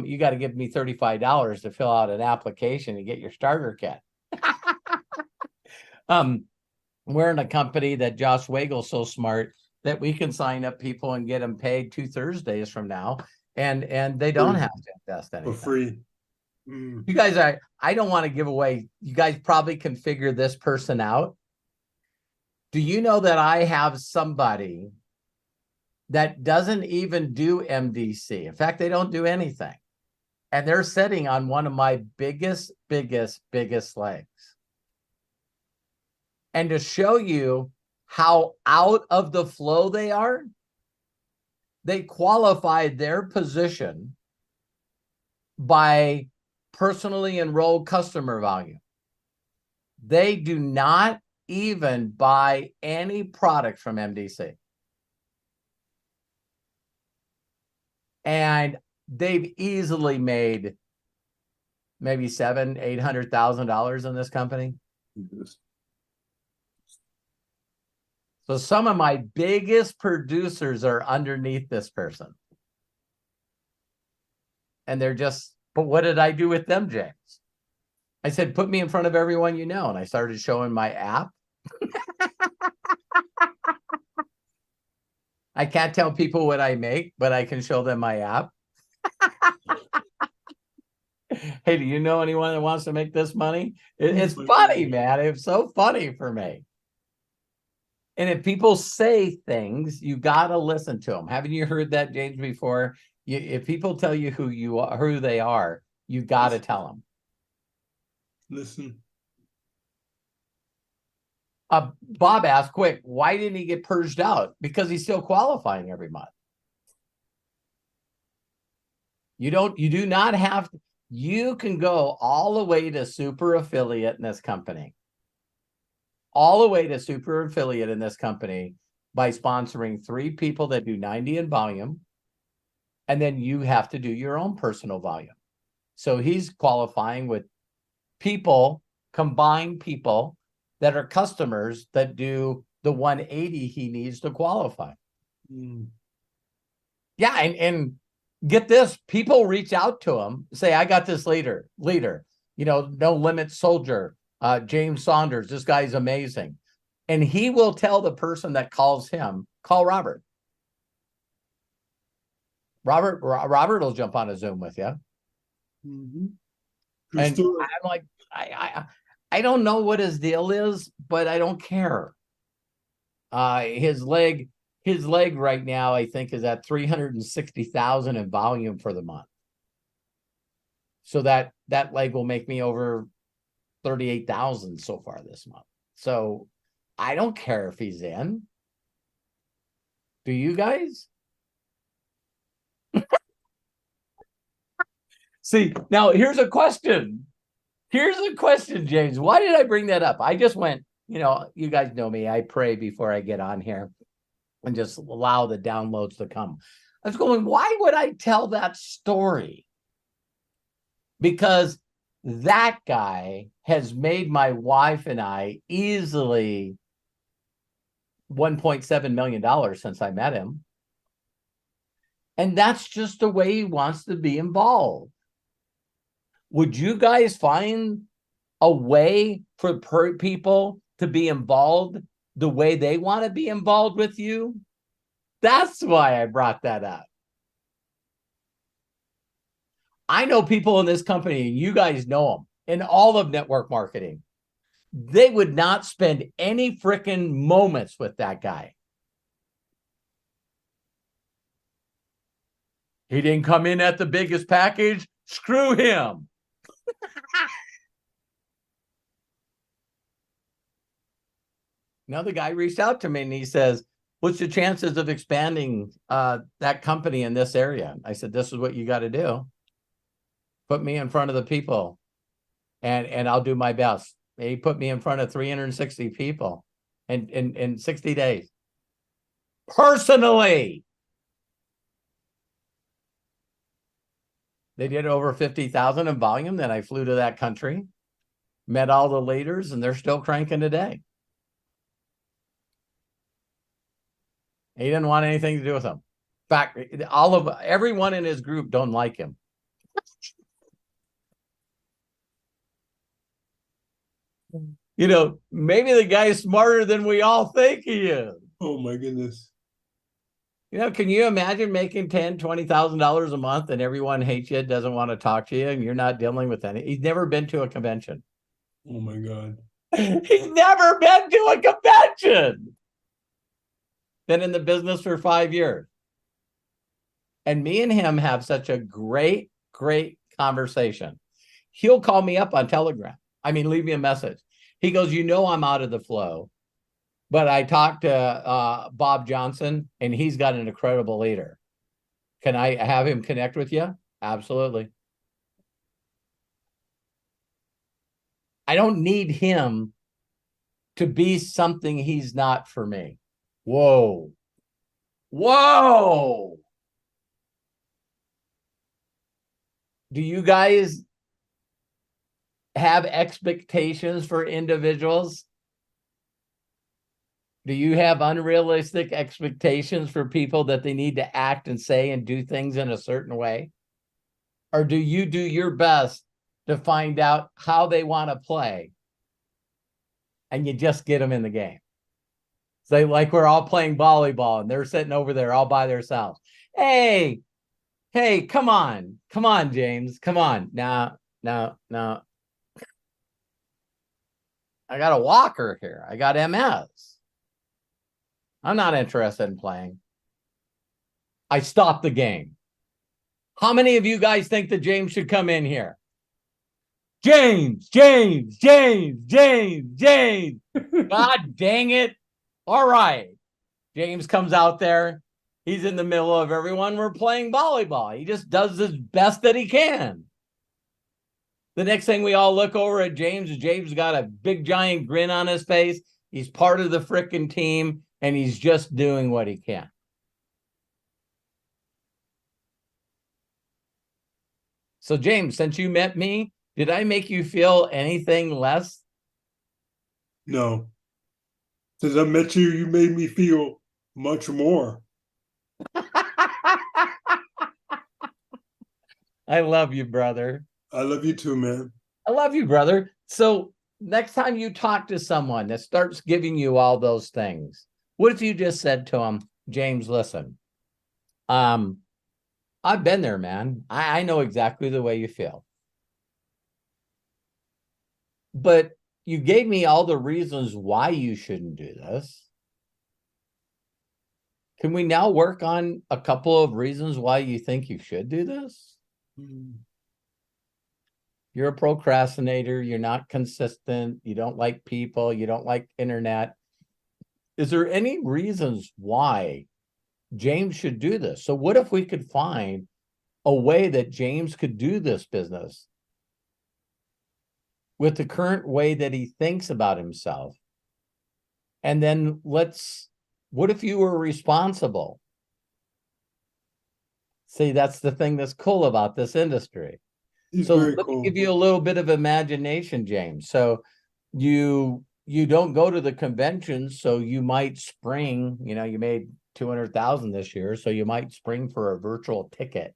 you got to give me $35 to fill out an application and get your starter kit. We're in a company that Josh Weigel's so smart that we can sign up people and get them paid 2 Thursdays from now. And they don't have to invest anything. For free. You guys, I don't want to give away. You guys probably can figure this person out. Do you know that I have somebody that doesn't even do MDC? In fact, they don't do anything. And they're sitting on one of my biggest legs. And to show you how out of the flow they are, they qualified their position by personally enrolled customer value. They do not even buy any product from MDC. And they've easily made maybe $700,000-800,000 in this company. So some of my biggest producers are underneath this person. And they're just, but what did I do with them, James? I said, put me in front of everyone you know. And I started showing my app. I can't tell people what I make, but I can show them my app. Hey, do you know anyone that wants to make this money? It's funny, man. It's so funny for me. And if people say things, you got to listen to them. Haven't you heard that, James, before? If people tell you who you are, who they are, you got to tell them. Listen. Bob asked, quick, why didn't he get purged out? Because he's still qualifying every month. You do not have to. You can go all the way to super affiliate in this company. All the way to super affiliate in this company by sponsoring 3 people that do 90 in volume. And then you have to do your own personal volume. So he's qualifying with combined people that are customers that do the 180 he needs to qualify. Yeah, and get this, people reach out to him, say, I got this leader, no limit soldier, James Saunders, this guy's amazing. And he will tell the person that calls him, call Robert. Robert will jump on a Zoom with you. And I'm like, I don't know what his deal is, but I don't care. His leg right now, I think, is at 360,000 in volume for the month. So that leg will make me over 38,000 so far this month. So I don't care if he's in. Do you guys? See, now here's a question. James. Why did I bring that up? I just went, you guys know me. I pray before I get on here and just allow the downloads to come. I was going, why would I tell that story? Because that guy has made my wife and I easily $1.7 million since I met him. And that's just the way he wants to be involved. Would you guys find a way for people to be involved the way they want to be involved with you? That's why I brought that up. I know people in this company, and you guys know them, in all of network marketing. They would not spend any freaking moments with that guy. He didn't come in at the biggest package. Screw him. Now the guy reached out to me and he says, what's the chances of expanding that company in this area? I said, this is what you got to do. Put me in front of the people and I'll do my best. He put me in front of 360 people in 60 days. Personally. They did over 50,000 in volume. Then I flew to that country, met all the leaders, and they're still cranking today. He didn't want anything to do with them. In fact, everyone in his group don't like him. You know, maybe the guy's smarter than we all think he is. Oh my goodness. You know, can you imagine making $10,000, $20,000 a month and everyone hates you, doesn't want to talk to you, and you're not dealing with any? He's never been to a convention. Oh my God. He's never been to a convention. Been in the business for 5 years. And me and him have such a great, great conversation. He'll call me up on Telegram. I mean, leave me a message. He goes, you know, I'm out of the flow. But I talked to Bob Johnson, and he's got an incredible leader. Can I have him connect with you? Absolutely. I don't need him to be something he's not for me. Whoa. Whoa. Do you guys have expectations for individuals? Do you have unrealistic expectations for people that they need to act and say and do things in a certain way? Or do you do your best to find out how they want to play and you just get them in the game? So like we're all playing volleyball and they're sitting over there all by themselves. Hey, come on, James, come on. No. I got a walker here. I got MS. I'm not interested in playing. I stopped the game. How many of you guys think that James should come in here? James. God dang it. All right. James comes out there. He's in the middle of everyone. We're playing volleyball. He just does his best that he can. The next thing we all look over at James, James got a big giant grin on his face. He's part of the frickin' team, and he's just doing what he can. So, James, since you met me, did I make you feel anything less? No. Since I met you, you made me feel much more. I love you, brother. I love you too, man. I love you, brother. So next time you talk to someone that starts giving you all those things, what if you just said to him, James, listen, I've been there, man. I know exactly the way you feel. But you gave me all the reasons why you shouldn't do this. Can we now work on a couple of reasons why you think you should do this? You're a procrastinator. You're not consistent. You don't like people. You don't like internet. Is there any reasons why James should do this? So what if we could find a way that James could do this business with the current way that he thinks about himself? And then what if you were responsible? See, that's the thing that's cool about this industry. He's So very let cool. me give you a little bit of imagination, James. So you don't go to the conventions, so you might spring, you made 200,000 this year, so you might spring for a virtual ticket.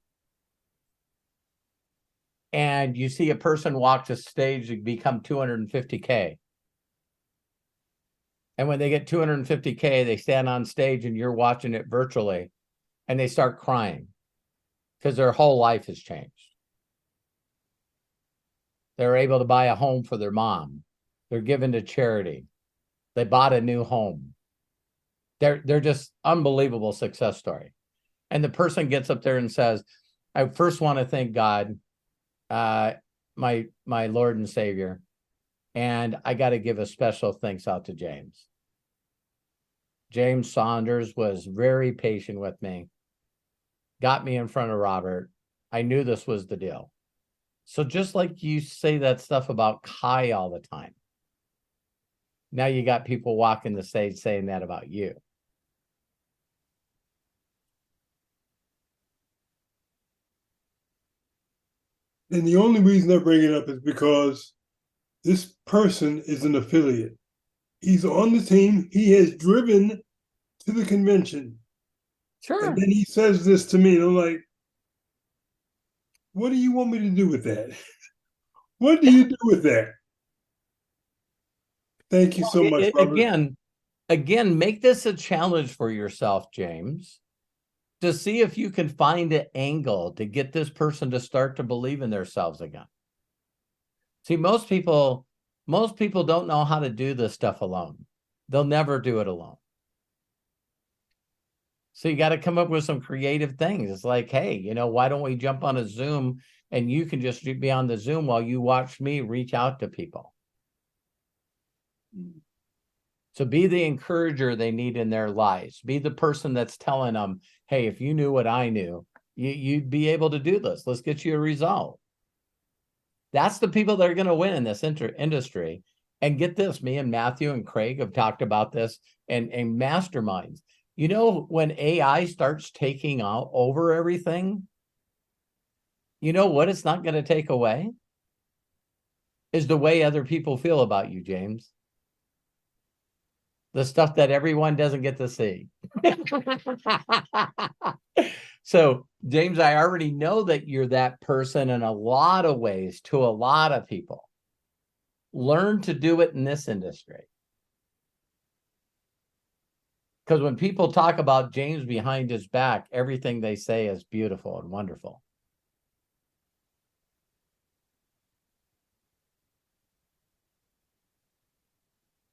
And you see a person walk to stage and become 250K. And when they get 250K, they stand on stage and you're watching it virtually, and they start crying because their whole life has changed. They're able to buy a home for their mom. They're given to charity. They bought a new home. They're just unbelievable success story. And the person gets up there and says, I first want to thank God, my Lord and Savior, and I got to give a special thanks out to James. James Saunders was very patient with me, got me in front of Robert. I knew this was the deal. So just like you say that stuff about Kai all the time, now you got people walking the stage saying that about you. And the only reason I bring it up is because this person is an affiliate. He's on the team. He has driven to the convention. Sure. And then he says this to me, and I'm like, what do you want me to do with that? What do you do with that? Thank you so much, Robert. Again, make this a challenge for yourself, James, to see if you can find an angle to get this person to start to believe in themselves again. See, most people don't know how to do this stuff alone. They'll never do it alone. So you got to come up with some creative things. It's like, hey, why don't we jump on a Zoom and you can just be on the Zoom while you watch me reach out to people. So be the encourager they need in their lives. Be the person that's telling them, hey, if you knew what I knew, you'd be able to do this. Let's get you a result. That's the people that are going to win in this industry. And get this, me and Matthew and Craig have talked about this and masterminds. When AI starts taking over everything, you know what it's not going to take away? Is the way other people feel about you, James. The stuff that everyone doesn't get to see. So, James, I already know that you're that person in a lot of ways to a lot of people. Learn to do it in this industry. Because when people talk about James behind his back, everything they say is beautiful and wonderful.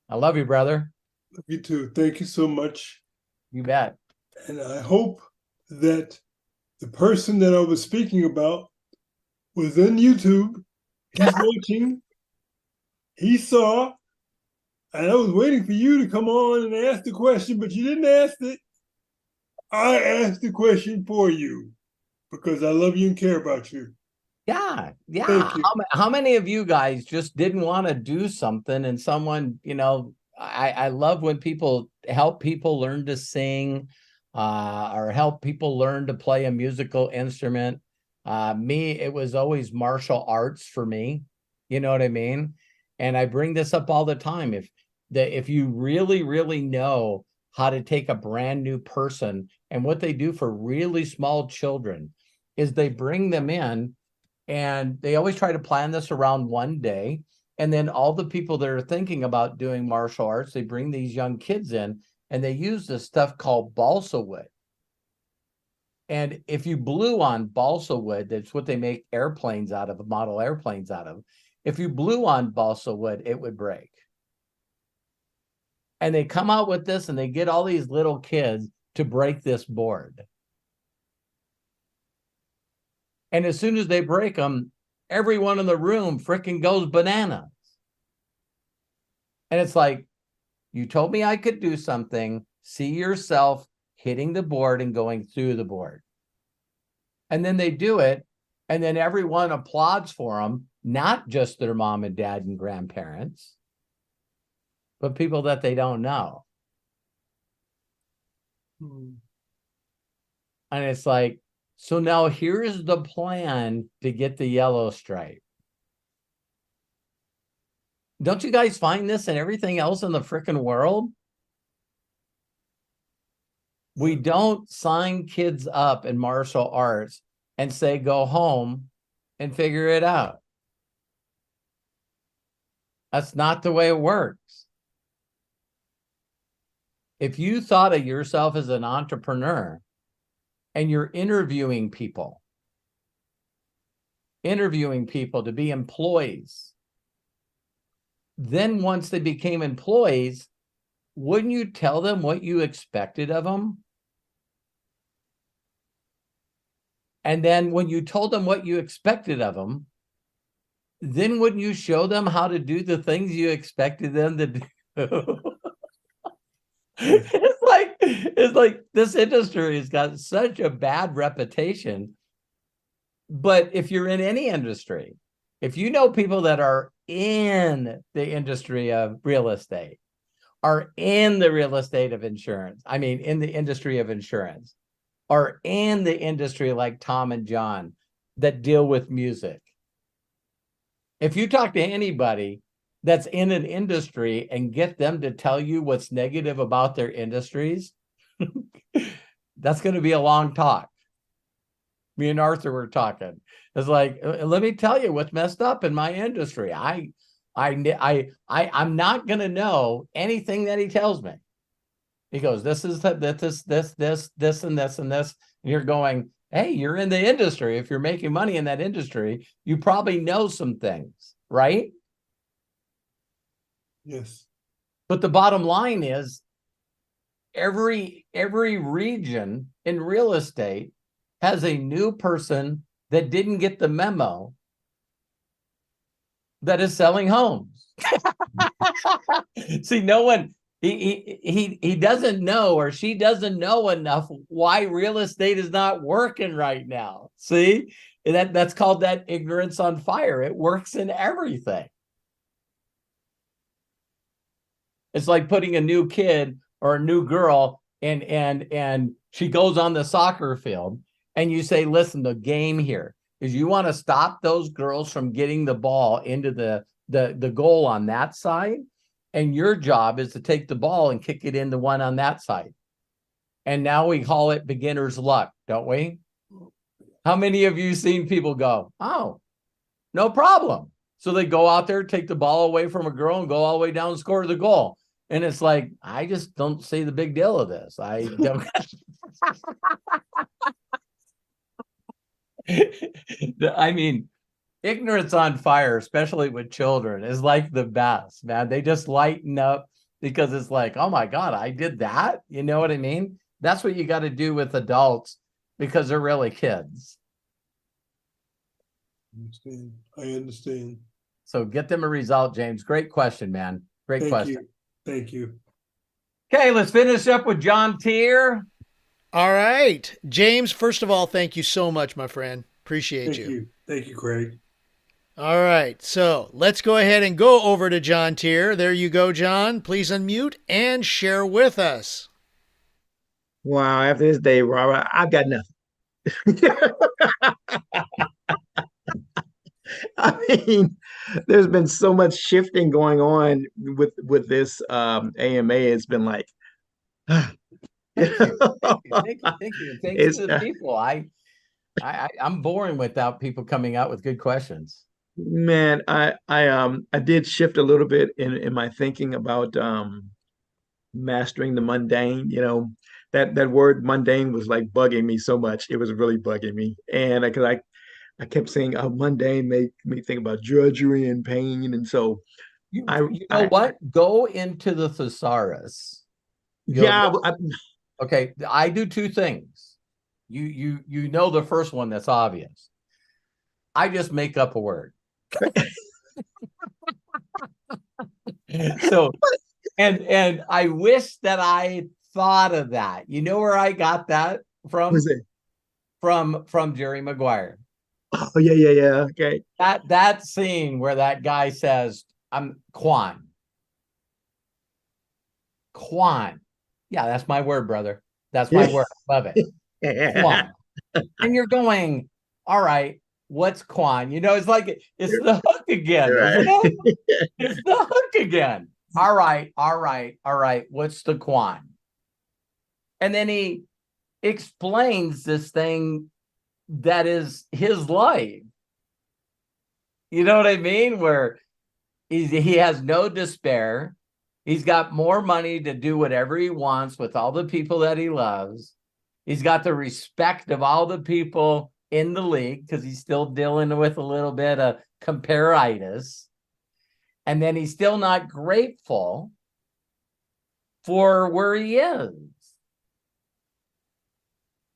I love you, brother. Love you too. Thank you so much. You bet. And I hope that the person that I was speaking about was in YouTube. He's watching. He saw. And I was waiting for you to come on and ask the question, but you didn't ask it. I asked the question for you because I love you and care about you. Yeah. Thank you. How many of you guys just didn't want to do something and someone, I love when people help people learn to sing or help people learn to play a musical instrument. It was always martial arts for me. You know what I mean? And I bring this up all the time. If you really, really know how to take a brand new person, and what they do for really small children is they bring them in, and they always try to plan this around one day. And then all the people that are thinking about doing martial arts, they bring these young kids in, and they use this stuff called balsa wood. And if you blew on balsa wood, that's what they make airplanes out of, model airplanes out of. If you blew on balsa wood, it would break. And they come out with this, and they get all these little kids to break this board. And as soon as they break them, everyone in the room freaking goes bananas. And it's like, you told me I could do something. See yourself hitting the board and going through the board. And then they do it. And then everyone applauds for them, not just their mom and dad and grandparents, but people that they don't know. And it's like, so now here's the plan to get the yellow stripe. Don't you guys find this and everything else in the freaking world? We don't sign kids up in martial arts and say, go home and figure it out. That's not the way it works. If you thought of yourself as an entrepreneur and you're interviewing people to be employees, then once they became employees, wouldn't you tell them what you expected of them? And then when you told them what you expected of them, then wouldn't you show them how to do the things you expected them to do? It's like this industry has got such a bad reputation. But if you're in any industry, if you know people that are in the industry of real estate, are in the real estate of insurance, I mean, in the industry of insurance, are in the industry like Tom and John that deal with music. If you talk to anybody that's in an industry and get them to tell you what's negative about their industries, that's going to be a long talk. Me and Arthur were talking. It's like, let me tell you what's messed up in my industry. I'm not going to know anything that he tells me. He goes, this is this, and this. And you're going, hey, you're in the industry. If you're making money in that industry, you probably know some things, right? Yes. But the bottom line is every region in real estate has a new person that didn't get the memo that is selling homes. See, no one, he doesn't know, or she doesn't know enough why real estate is not working right now. See, that's called that ignorance on fire. It works in everything. It's like putting a new kid or a new girl and she goes on the soccer field and you say, listen, the game here is you want to stop those girls from getting the ball into the goal on that side. And your job is to take the ball and kick it in the one on that side. And now we call it beginner's luck, don't we? How many of you seen people go, oh, no problem. So they go out there, take the ball away from a girl and go all the way down and score the goal. And it's like, I just don't see the big deal of this. I don't. I mean, ignorance on fire, especially with children, is like the best, man. They just lighten up because it's like, oh my God, I did that. You know what I mean? That's what you got to do with adults because they're really kids. I understand. So get them a result, James. Great question, man. Great question. Thank you. Okay, let's finish up with John Tier. All right. James, first of all, thank you so much, my friend. Appreciate you. Thank you, Craig. All right. So let's go ahead and go over to John Tier. There you go, John. Please unmute and share with us. Wow. After this day, Robert, I've got nothing. I mean, there's been so much shifting going on with this AMA. It's been like, Thank you. Thanks to the people. I'm boring without people coming out with good questions. Man, I did shift a little bit in my thinking about mastering the mundane. You know, that word mundane was like bugging me so much. It was really bugging me, and because I kept saying mundane made me think about drudgery and pain, and so you know what? Go into the thesaurus. Okay, I do two things. You know the first one that's obvious. I just make up a word. So, and I wish that I thought of that. You know where I got that from? Was it? From Jerry Maguire. Oh yeah. Okay. That scene where that guy says, "I'm Quan." Yeah, that's my word, brother. That's my word. Love it. Quan. And you're going, all right, what's Quan? You know, it's like it's the hook again, isn't it? It's the hook again. All right. What's the Quan? And then he explains this thing that is his life. You know what I mean? Where he has no despair. He's got more money to do whatever he wants with all the people that he loves. He's got the respect of all the people in the league because he's still dealing with a little bit of comparitis. And then he's still not grateful for where he is.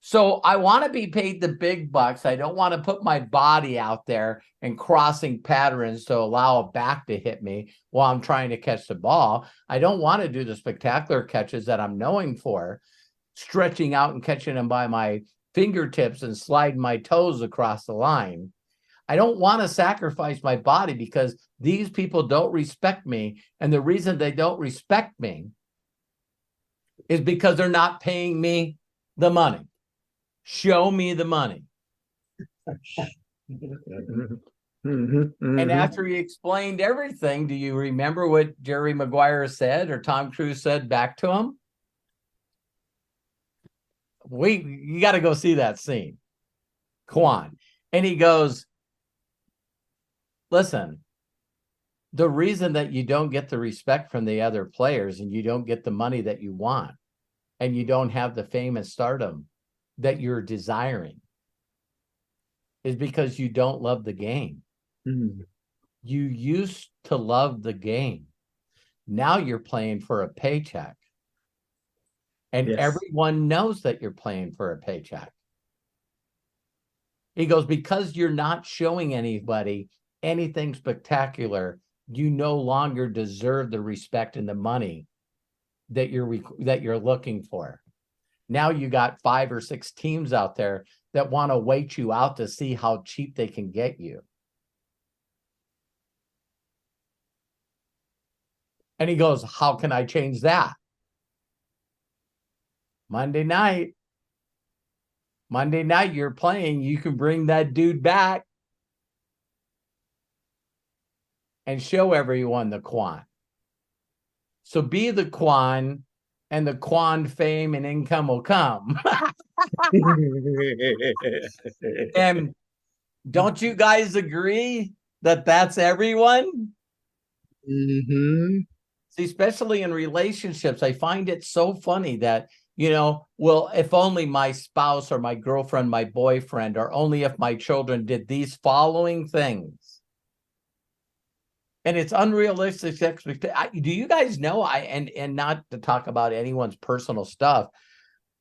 So I want to be paid the big bucks. I don't want to put my body out there and crossing patterns to allow a back to hit me while I'm trying to catch the ball. I don't want to do the spectacular catches that I'm known for, stretching out and catching them by my fingertips and sliding my toes across the line. I don't want to sacrifice my body because these people don't respect me. And the reason they don't respect me is because they're not paying me the money. Show me the money. And after he explained everything, do you remember what Jerry Maguire said or Tom Cruise said back to him? You got to go see that scene. Quan. And he goes, listen, the reason that you don't get the respect from the other players and you don't get the money that you want and you don't have the fame and stardom that you're desiring is because you don't love the game. You used to love the game. Now you're playing for a paycheck. And everyone knows that you're playing for a paycheck. He goes, because you're not showing anybody anything spectacular, you no longer deserve the respect and the money that you're looking for. Now you got 5 or 6 teams out there that want to wait you out to see how cheap they can get you. And he goes, how can I change that? Monday night, you're playing, you can bring that dude back and show everyone the Quan. So be the Quan, and the Quan fame and income will come. And don't you guys agree that that's everyone? See, especially in relationships, I find it so funny that, well, if only my spouse or my girlfriend, my boyfriend, or only if my children did these following things. And it's unrealistic expectation. Do you guys know, and not to talk about anyone's personal stuff,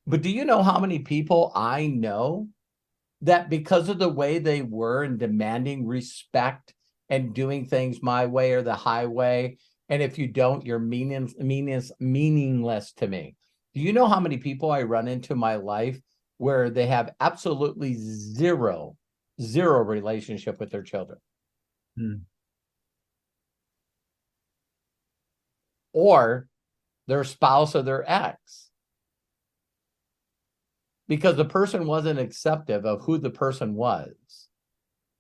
but do you know how many people I know that because of the way they were and demanding respect and doing things my way or the highway, and if you don't, you're meaningless to me. Do you know how many people I run into in my life where they have absolutely zero relationship with their children? Or their spouse or their ex. Because the person wasn't acceptive of who the person was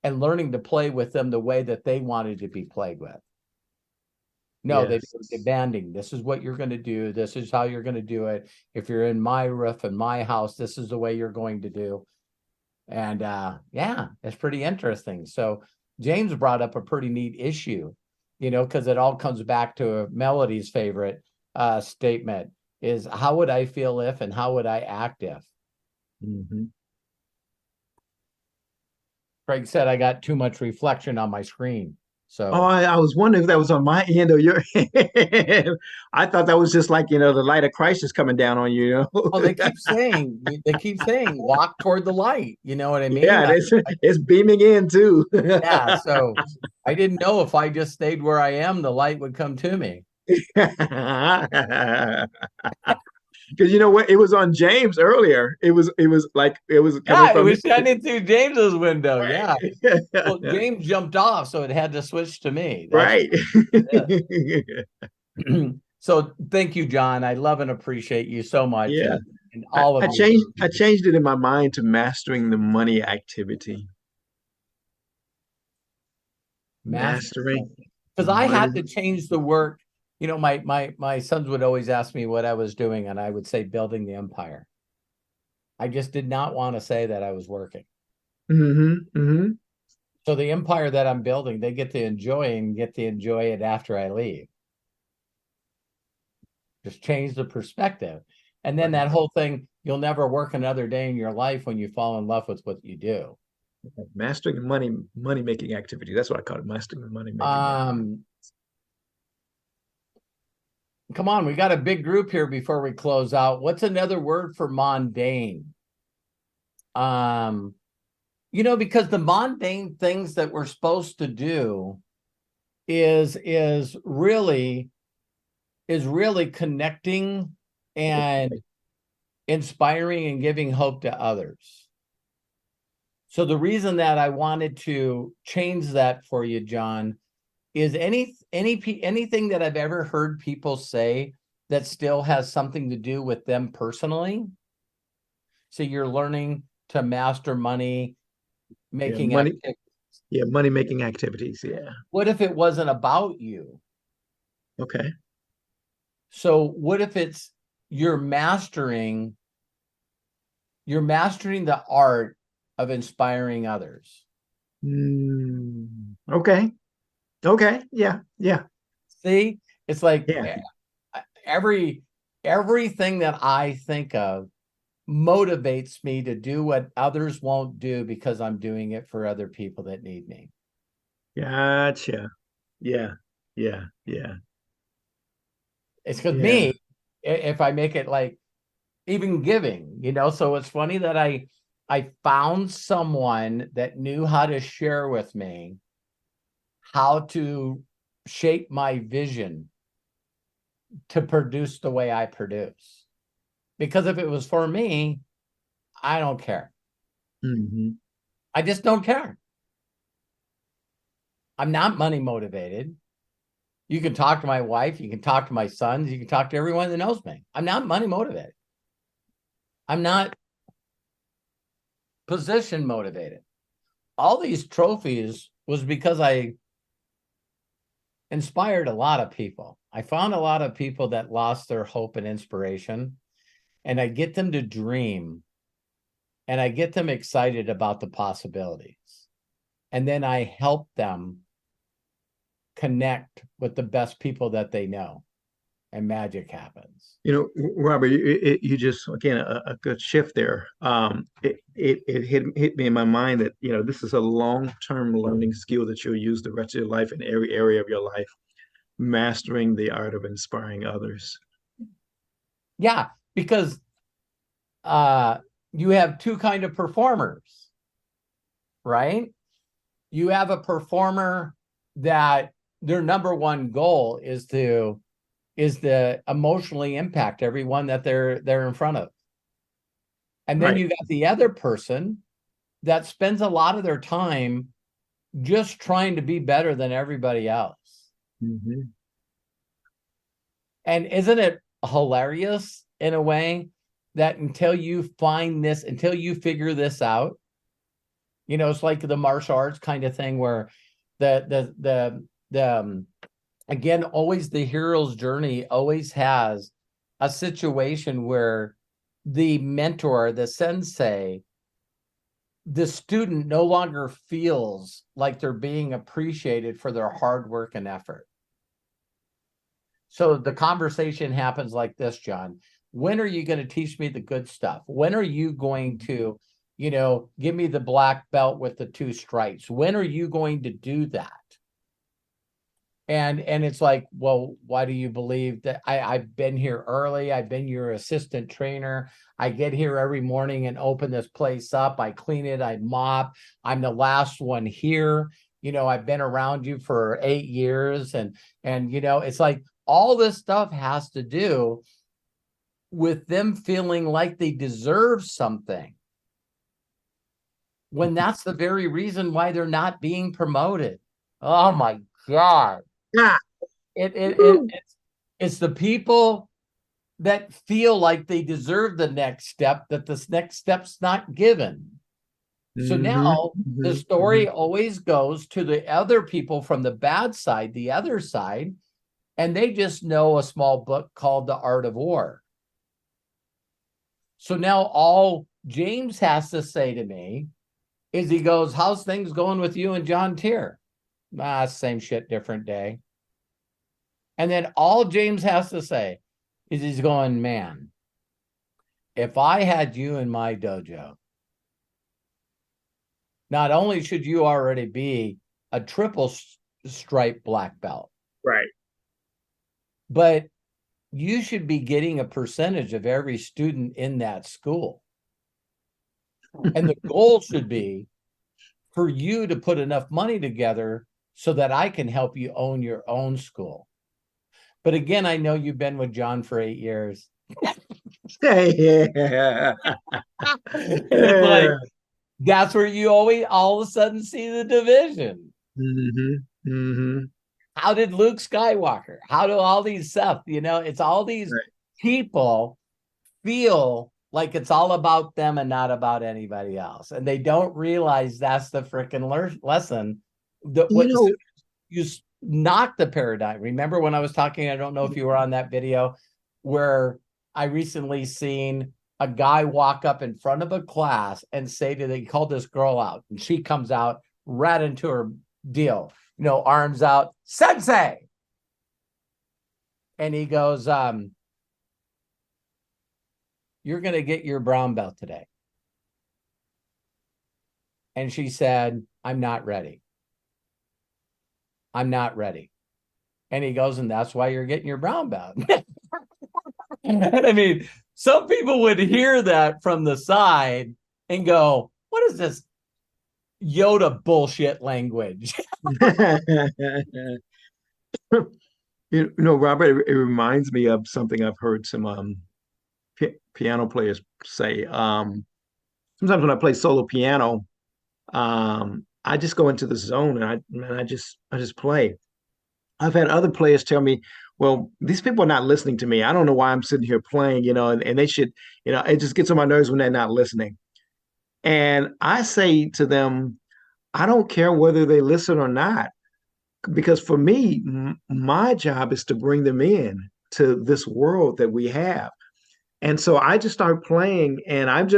and learning to play with them the way that they wanted to be played with. No, they were demanding, this is what you're going to do. This is how you're going to do it. If you're in my roof and my house, this is the way you're going to do. And yeah, it's pretty interesting. So James brought up a pretty neat issue, because it all comes back to Melody's favorite statement is, how would I feel if, and how would I act if? Craig said I got too much reflection on my screen. So I was wondering if that was on my end or your end. I thought that was just like, the light of Christ is coming down on you. Well, they keep saying, walk toward the light. You know what I mean? Yeah, it's beaming in too. Yeah, so I didn't know if I just stayed where I am, the light would come to me. Because you know what, it was on James earlier. It was coming it from was shining through James's window. Right. Yeah. Well, James jumped off, so it had to switch to me. Right. So thank you, John. I love and appreciate you so much. Yeah. And all of I changed it in my mind to mastering the money activity. Mastering. Because I had to change the work. My sons would always ask me what I was doing, and I would say building the empire. I just did not want to say that I was working. Mm-hmm. Mm-hmm. So the empire that I'm building, they get to enjoy it after I leave. Just change the perspective. And then that whole thing, you'll never work another day in your life when you fall in love with what you do. Mastering money making activity. That's what I call it. Mastering the money making. Come on, we got a big group here before we close out. What's another word for mundane? Because the mundane things that we're supposed to do is really connecting and inspiring and giving hope to others. So the reason that I wanted to change that for you, John, is anything that I've ever heard people say that still has something to do with them personally. So you're learning to master money making activities. Yeah, money making activities. Yeah. What if it wasn't about you? Okay. So what if it's you're mastering the art of inspiring others? Okay. Okay. Yeah. Yeah. See, it's like Yeah. everything that I think of motivates me to do what others won't do because I'm doing it for other people that need me. Gotcha. Yeah. Yeah. Yeah. It's because Yeah. me, if I make it like even giving, so it's funny that I found someone that knew how to share with me how to shape my vision to produce the way I produce. Because if it was for me, I don't care. Mm-hmm. I just don't care. I'm not money motivated. You can talk to my wife, you can talk to my sons, you can talk to everyone that knows me. I'm not money motivated. I'm not position motivated. All these trophies was because I inspired a lot of people. I found a lot of people that lost their hope and inspiration, and I get them to dream, and I get them excited about the possibilities. And then I help them connect with the best people that they know, and magic happens. Robert, you just, again, a good shift there. It hit me in my mind that, this is a long-term learning skill that you'll use the rest of your life in every area of your life, mastering the art of inspiring others. Yeah, because you have two kind of performers, right? You have a performer that their number one goal is to emotionally impact everyone that they're in front of. And then you got the other person that spends a lot of their time just trying to be better than everybody else. Mm-hmm. And isn't it hilarious in a way that until you figure this out, it's like the martial arts kind of thing where again, always the hero's journey always has a situation where the mentor, the sensei, the student no longer feels like they're being appreciated for their hard work and effort. So the conversation happens like this, John. When are you going to teach me the good stuff? When are you going to, give me the black belt with the 2 stripes? When are you going to do that? And it's like, well, why do you believe that? I've been here early. I've been your assistant trainer. I get here every morning and open this place up. I clean it. I mop. I'm the last one here. I've been around you for 8 years. And it's like all this stuff has to do with them feeling like they deserve something, when that's the very reason why they're not being promoted. Oh my God. Yeah. It's the people that feel like they deserve the next step, that this next step's not given. So now the story always goes to the other people from the bad side, the other side, and they just know a small book called The Art of War. So now all James has to say to me is he goes, how's things going with you and John Tier? Same shit, different day. And then all James has to say is he's going, man, if I had you in my dojo, not only should you already be a triple stripe black belt, Right. but you should be getting a percentage of every student in that school. And the goal should be for you to put enough money together so that I can help you own your own school. But again, I know you've been with John for 8 years. Yeah. It's like, that's where you always all of a sudden see the division. Mm-hmm. Mm-hmm. How did Luke Skywalker? How do all these stuff? It's all these people feel like it's all about them and not about anybody else. And they don't realize that's the freaking lesson. You knock the paradigm. Remember when I was talking, I don't know if you were on that video, where I recently seen a guy walk up in front of a class and say he called this girl out, and she comes out right into her deal, arms out, sensei. And he goes, you're going to get your brown belt today. And she said, I'm not ready. I'm not ready. And he goes, and that's why you're getting your brown belt. And I mean, some people would hear that from the side and go, what is this Yoda bullshit language? Robert, it reminds me of something I've heard some piano players say. Sometimes when I play solo piano, I just go into the zone and I just play. I've had other players tell me, well, these people are not listening to me. I don't know why I'm sitting here playing, and they should, it just gets on my nerves when they're not listening. And I say to them, I don't care whether they listen or not, because for me, my job is to bring them in to this world that we have. And so I just start playing, and I'm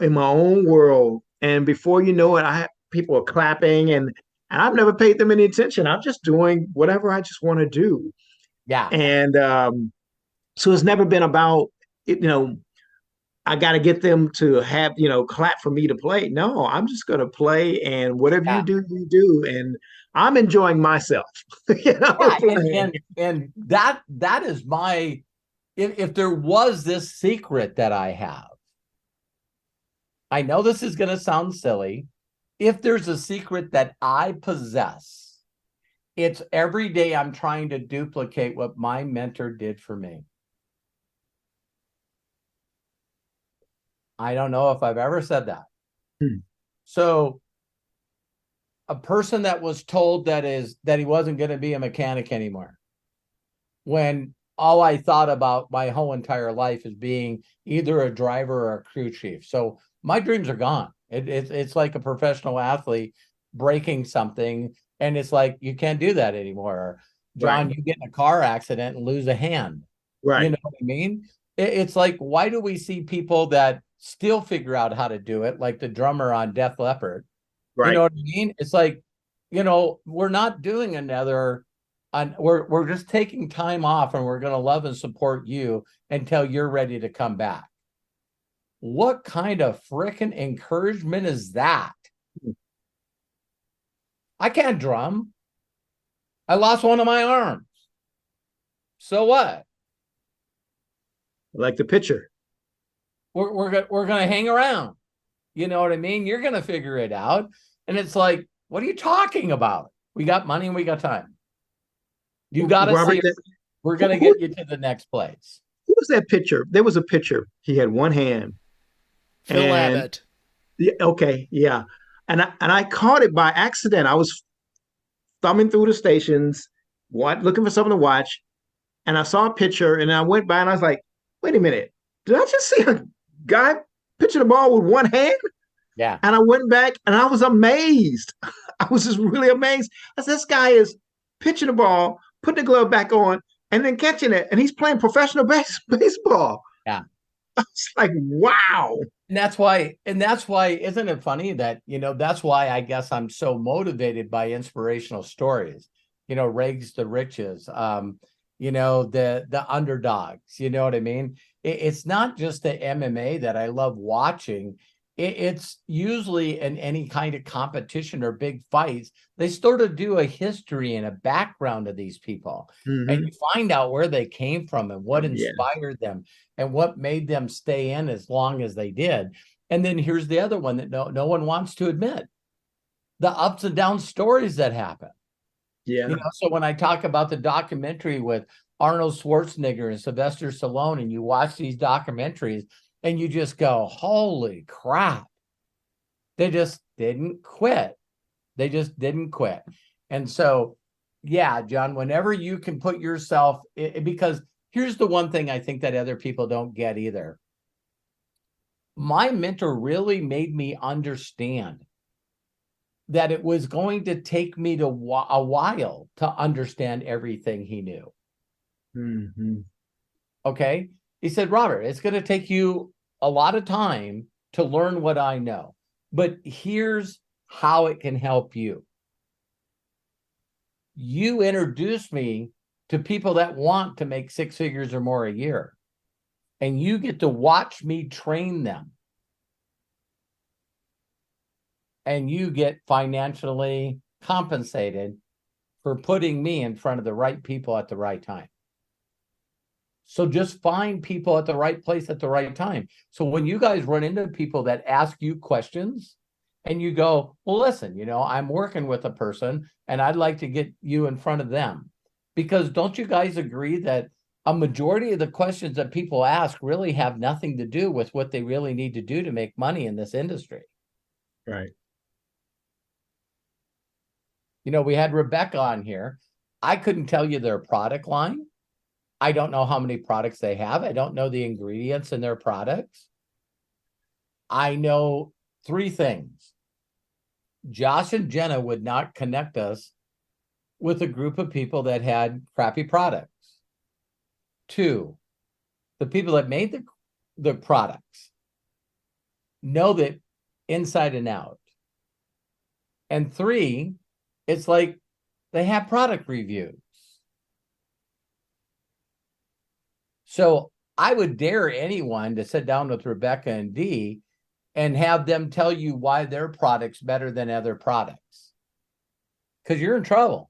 in my own world. And before you know it, people are clapping, and I've never paid them any attention. I'm just doing whatever I just want to do. Yeah. And so it's never been about, I got to get them to have, clap for me to play. No, I'm just going to play, and whatever you do, you do. And I'm enjoying myself. And that is my, if there was this secret that I have, I know this is going to sound silly. If there's a secret that I possess, it's every day I'm trying to duplicate what my mentor did for me. I don't know if I've ever said that. So a person that was told that he wasn't going to be a mechanic anymore, when all I thought about my whole entire life is being either a driver or a crew chief. So my dreams are gone. It's like a professional athlete breaking something, and it's like, you can't do that anymore. John, you get in a car accident and lose a hand. Right. You know what I mean? It's like, why do we see people that still figure out how to do it, like the drummer on Def Leppard? Right. You know what I mean? It's like, we're not doing another, we're just taking time off, and we're going to love and support you until you're ready to come back. What kind of frickin' encouragement is that? I can't drum. I lost one of my arms. So what? Like the pitcher. We're going to hang around. You know what I mean? You're going to figure it out. And it's like, what are you talking about? We got money and we got time. You got to see, we're going to get you to the next place. Who was that pitcher? There was a pitcher. He had one hand. Phil Abbott. Yeah, okay, yeah. And I caught it by accident. I was thumbing through the stations, looking for something to watch, and I saw a pitcher, and I went by and I was like, wait a minute, did I just see a guy pitching the ball with one hand? Yeah. And I went back and I was amazed. I was just really amazed. I said, this guy is pitching the ball, putting the glove back on, and then catching it, and he's playing professional baseball. Yeah. It's like, wow. And that's why, isn't it funny that, that's why I guess I'm so motivated by inspirational stories, rags to riches, the underdogs, you know what I mean? It's not just the MMA that I love watching. It's usually in any kind of competition or big fights, they sort of do a history and a background of these people. And you find out where they came from and what inspired them and what made them stay in as long as they did. And then here's the other one that no one wants to admit: the ups and down stories that happen. Yeah. So when I talk about the documentary with Arnold Schwarzenegger and Sylvester Stallone, and you watch these documentaries and you just go, holy crap, they just didn't quit. They just didn't quit. And so, yeah, John, whenever you can put yourself, because here's the one thing I think that other people don't get either. My mentor really made me understand that it was going to take me to a while to understand everything he knew. Okay. He said, Robert, it's going to take you a lot of time to learn what I know, but here's how it can help you. You introduce me to people that want to make 6 figures or more a year, and you get to watch me train them. And you get financially compensated for putting me in front of the right people at the right time. So just find people at the right place at the right time. So when you guys run into people that ask you questions and you go, well, listen, I'm working with a person and I'd like to get you in front of them. Because don't you guys agree that a majority of the questions that people ask really have nothing to do with what they really need to do to make money in this industry? Right. We had Rebecca on here. I couldn't tell you their product line. I don't know how many products they have. I don't know the ingredients in their products. I know 3 things. Josh and Jenna would not connect us with a group of people that had crappy products. 2, the people that made the products know that inside and out. And 3, it's like they have product reviews. So I would dare anyone to sit down with Rebecca and Dee and have them tell you why their product's better than other products. Because you're in trouble.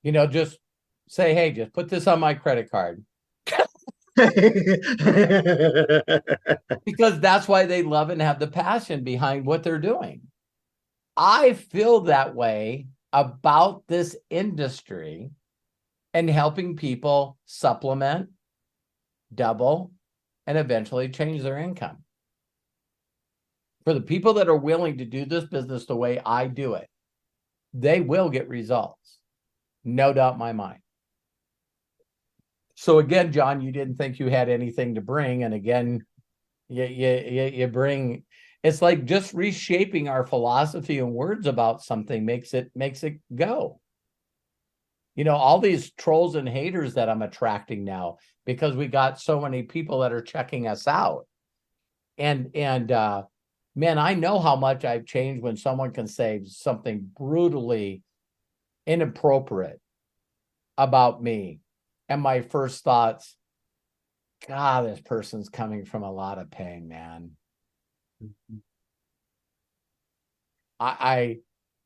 Just say, hey, just put this on my credit card. Because that's why they love and have the passion behind what they're doing. I feel that way about this industry and helping people supplement, double, and eventually change their income. For the people that are willing to do this business the way I do it, they will get results. No doubt in my mind. So again, John, you didn't think you had anything to bring. And again, you bring... It's like just reshaping our philosophy and words about something makes it go. All these trolls and haters that I'm attracting now because we got so many people that are checking us out. And man, I know how much I've changed when someone can say something brutally inappropriate about me. And my first thoughts, God, this person's coming from a lot of pain, man.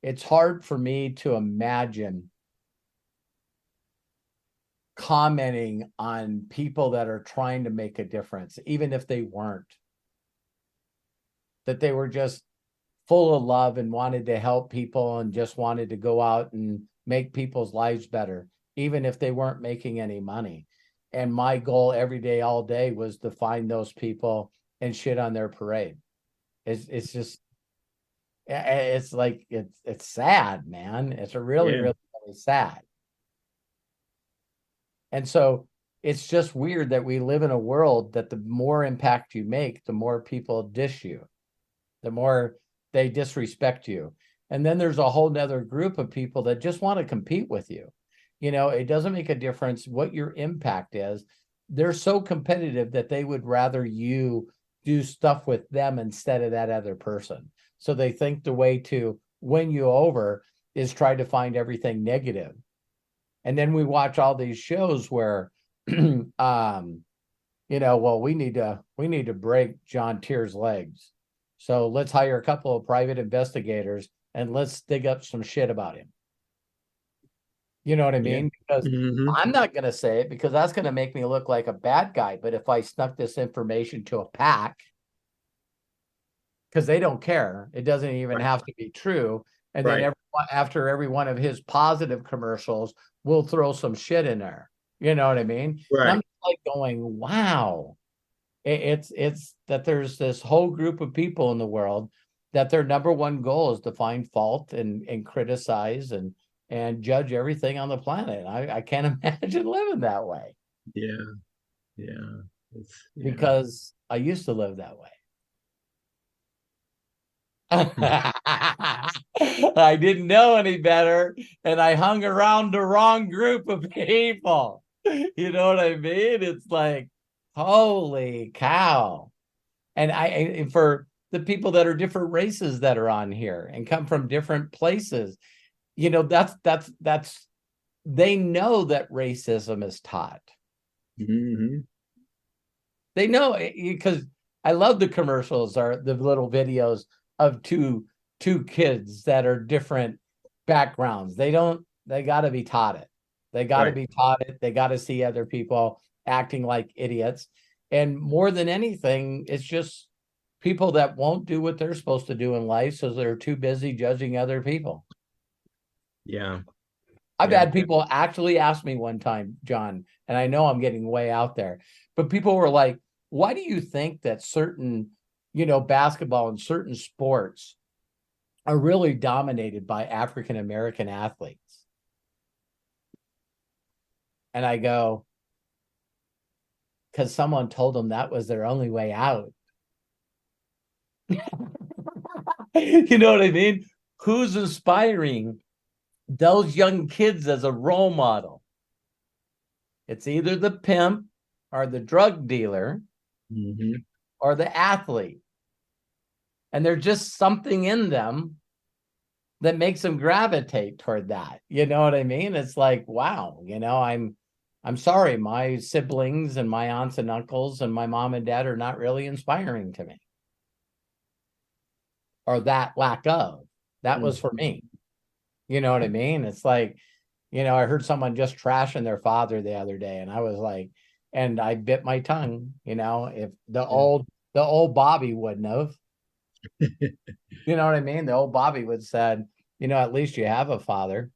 It's hard for me to imagine commenting on people that are trying to make a difference, even if they weren't, that they were just full of love and wanted to help people and just wanted to go out and make people's lives better, even if they weren't making any money. And my goal every day, all day, was to find those people and shit on their parade. It's just, it's like, it's sad, man. It's really, really sad. And so it's just weird that we live in a world that the more impact you make, the more people dish you, the more they disrespect you. And then there's a whole nother group of people that just want to compete with you. It doesn't make a difference what your impact is. they're so competitive that they would rather you do stuff with them instead of that other person. So they think the way to win you over is try to find everything negative. And then we watch all these shows where, well, we need to break John Tier's legs. So let's hire a couple of private investigators and let's dig up some shit about him. You know what I mean? Because I'm not going to say it because that's going to make me look like a bad guy. But if I snuck this information to a pack, because they don't care, it doesn't even have to be true. And then after every one of his positive commercials, we'll throw some shit in there. You know what I mean? And I'm like going, wow. It's that there's this whole group of people in the world that their number one goal is to find fault and criticize and judge everything on the planet. I can't imagine living that way. Yeah. Because I used to live that way. I didn't know any better, and I hung around the wrong group of people. You know what I mean? It's like, holy cow. And for the people that are different races that are on here and come from different places, that's they know that racism is taught. They know because I love the commercials or the little videos of two kids that are different backgrounds. They got to be taught it. They got to be taught it. They got to see other people acting like idiots. And more than anything, it's just people that won't do what they're supposed to do in life, so they're too busy judging other people. Yeah. I've had people actually ask me one time, John, and I know I'm getting way out there, but people were like, why do you think that certain, basketball and certain sports are really dominated by African-American athletes? And I go, because someone told them that was their only way out. You know what I mean? Who's inspiring those young kids as a role model? It's either the pimp or the drug dealer or the athlete. And there's just something in them that makes them gravitate toward that. You know what I mean? It's like, wow, I'm sorry, my siblings and my aunts and uncles and my mom and dad are not really inspiring to me. Or that lack of. That was for me. You know what I mean? It's like, I heard someone just trashing their father the other day, and I was like, and I bit my tongue, if the old Bobby wouldn't have. You know what I mean? The old Bobby would have said, at least you have a father.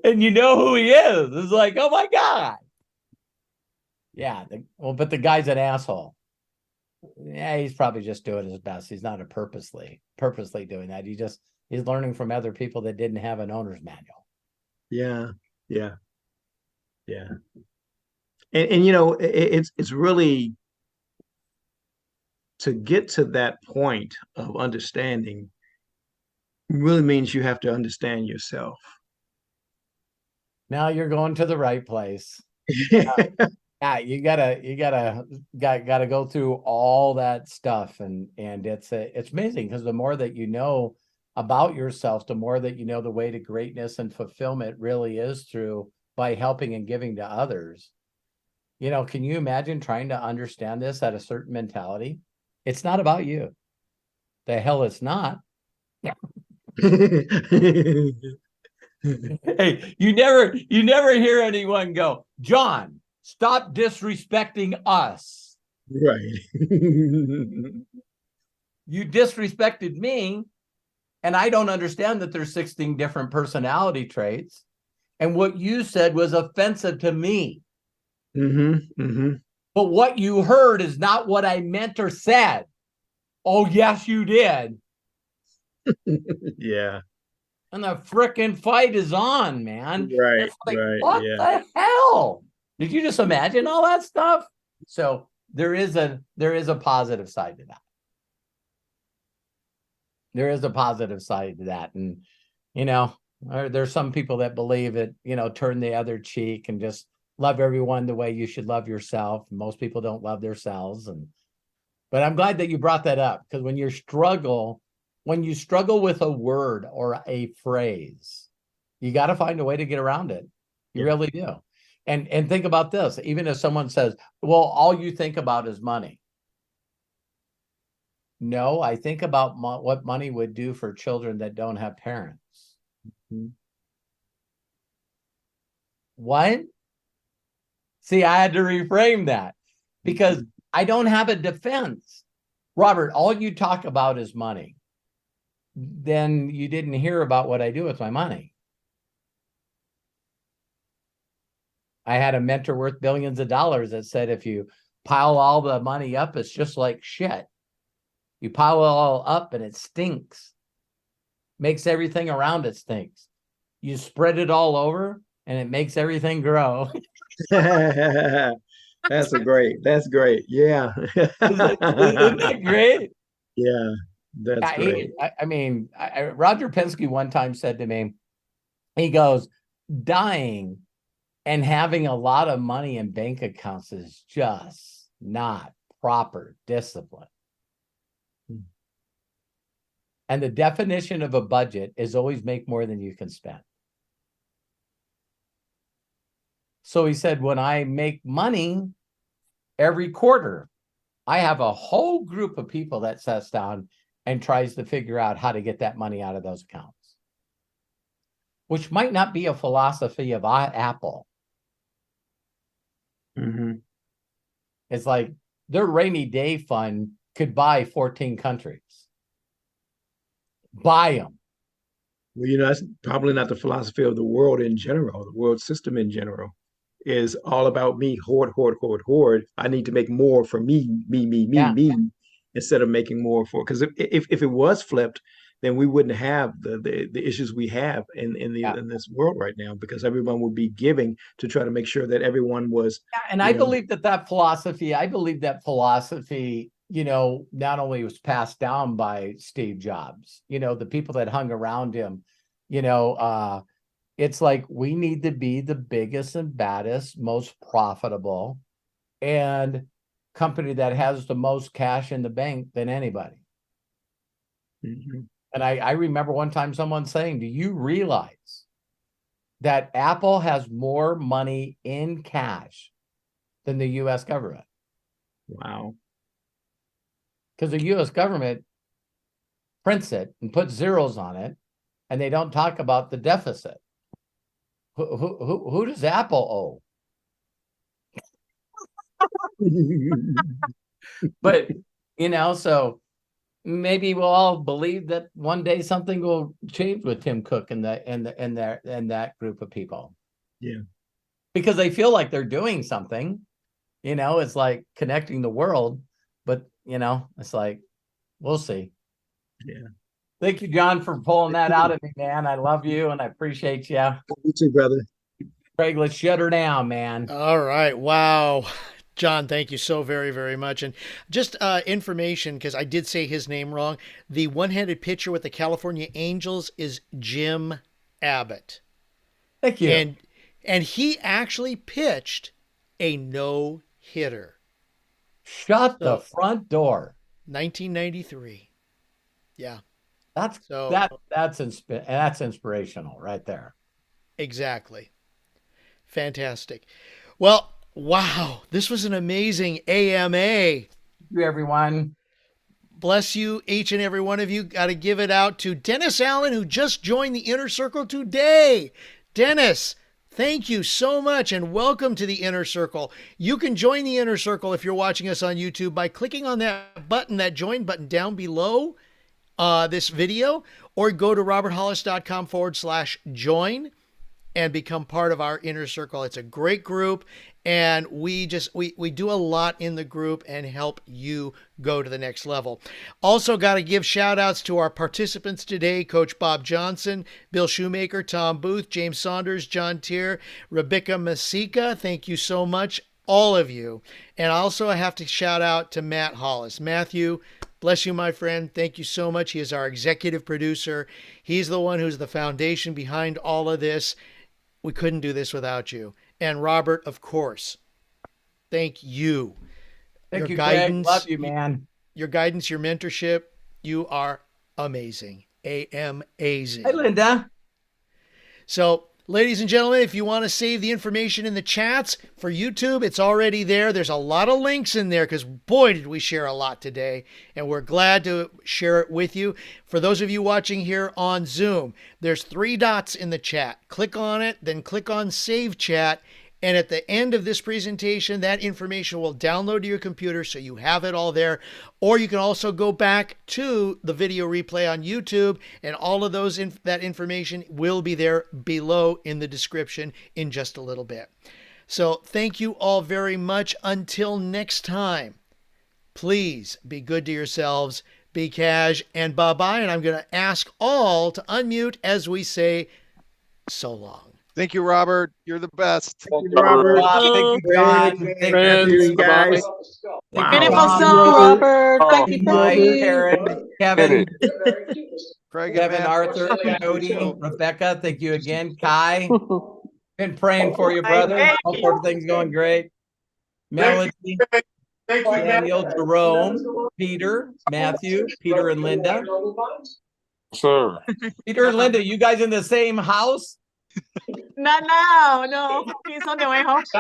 And you know who he is. It's like, oh my God. Yeah. But the guy's an asshole. Yeah, he's probably just doing his best. He's not purposely doing that. He's learning from other people that didn't have an owner's manual. Yeah. And it's really, to get to that point of understanding really means you have to understand yourself. Now you're going to the right place. Yeah, you gotta go through all that stuff, and it's amazing because the more that you know about yourself, the more that you know the way to greatness and fulfillment really is by helping and giving to others. Can you imagine trying to understand this at a certain mentality? It's not about you. The hell it's not. Hey, you never hear anyone go, John, stop disrespecting us. Right. You disrespected me, and I don't understand that there's 16 different personality traits. And what you said was offensive to me. But what you heard is not what I meant or said. Oh, yes, you did. Yeah. And the frickin' fight is on, man. Right. It's like, right. what the hell? Did you just imagine all that stuff? So there is a positive side to that. There is a positive side to that. And, Or there's some people that believe it, turn the other cheek and just love everyone the way you should love yourself. Most people don't love themselves. But I'm glad that you brought that up, because when you struggle with a word or a phrase, you got to find a way to get around it. You really do. And think about this. Even if someone says, well, all you think about is money. No, I think about what money would do for children that don't have parents. Mm-hmm. What? See, I had to reframe that, because I don't have a defense. Robert, all you talk about is money. Then you didn't hear about what I do with my money. I had a mentor worth billions of dollars that said, if you pile all the money up, it's just like shit. You pile it all up and it stinks. Makes everything around it stinks. You spread it all over and it makes everything grow. That's great. Yeah. Isn't that great? Yeah, that's great. Roger Penske one time said to me, he goes, dying and having a lot of money in bank accounts is just not proper discipline. And the definition of a budget is always make more than you can spend. So he said, when I make money every quarter, I have a whole group of people that sits down and tries to figure out how to get that money out of those accounts, which might not be a philosophy of Apple. Mm-hmm. It's like their rainy day fund could buy 14 countries. Buy them. Well, that's probably not the philosophy of the world in general. The world system in general is all about me, hoard. I need to make more for me, instead of making more for, because if it was flipped, then we wouldn't have the issues we have in this world right now, because everyone would be giving to try to make sure that everyone was. Yeah, and I believe that philosophy, not only was passed down by Steve Jobs, the people that hung around him, it's like we need to be the biggest and baddest, most profitable, and company that has the most cash in the bank than anybody. Mm-hmm. And I remember one time someone saying, do you realize that Apple has more money in cash than the U.S. government? Wow. Because the U.S. government prints it and puts zeros on it, and they don't talk about the deficit. Who does Apple owe? But so maybe we'll all believe that one day something will change with Tim Cook and that group of people. Yeah, because they feel like they're doing something. It's like connecting the world. But, it's like, we'll see. Yeah. Thank you, John, for pulling that out of me, man. I love you and I appreciate you. You too, brother. Craig, let's shut her down, man. All right. Wow. John, thank you so very, very much. And just information, because I did say his name wrong. The one-handed pitcher with the California Angels is Jim Abbott. Thank you. And he actually pitched a no-hitter. Shut the front door. 1993. Yeah. That's inspirational right there. Exactly. Fantastic. Well, wow, this was an amazing AMA. Thank you, everyone. Bless you, each and every one of you. Got to give it out to Dennis Allen, who just joined the Inner Circle today. Dennis, thank you so much and welcome to the Inner Circle. You can join the Inner Circle if you're watching us on YouTube by clicking on that button, that join button down below this video, or go to roberthollis.com/join and become part of our Inner Circle. It's a great group, and we do a lot in the group and help you go to the next level. Also got to give shout outs to our participants today: Coach Bob Johnson, Bill Shoemaker, Tom Booth, James Saunders, John Tier, Rebecca Masica. Thank you so much, all of you. And also I have to shout out to Matt Hollis. Matthew, Bless you, my friend. Thank you so much. He is our executive producer. He's the one who's the foundation behind all of this. We couldn't do this without you. And Robert, of course, thank you. Thank you, Craig. Love you, man. Your guidance, your mentorship, you are amazing. Amazing. Hi, Linda. So, ladies and gentlemen, if you want to save the information in the chats for YouTube, it's already there. There's a lot of links in there because, boy, did we share a lot today. And we're glad to share it with you. For those of you watching here on Zoom, there's 3 dots in the chat. Click on it, then click on Save Chat. And at the end of this presentation, that information will download to your computer so you have it all there. Or you can also go back to the video replay on YouTube, and all of that information will be there below in the description in just a little bit. So thank you all very much. Until next time, please be good to yourselves, be cash, and bye-bye. And I'm going to ask all to unmute as we say so long. Thank you, Robert. You're the best. Thank you, Robert. Thank you, John. Thank you, guys. Wow. Beautiful song, Robert. Thank you, Mike, Cody. Karen, Kevin, Craig, Kevin, and Matt, Arthur, Cody, Rebecca. Thank you again. Kai, been praying for you, brother. Hope everything's going great. Melody, Daniel, Jerome, Peter, Matthew, Peter and Linda. Sir. Peter and Linda, you guys in the same house? Not now. No, he's on the way home.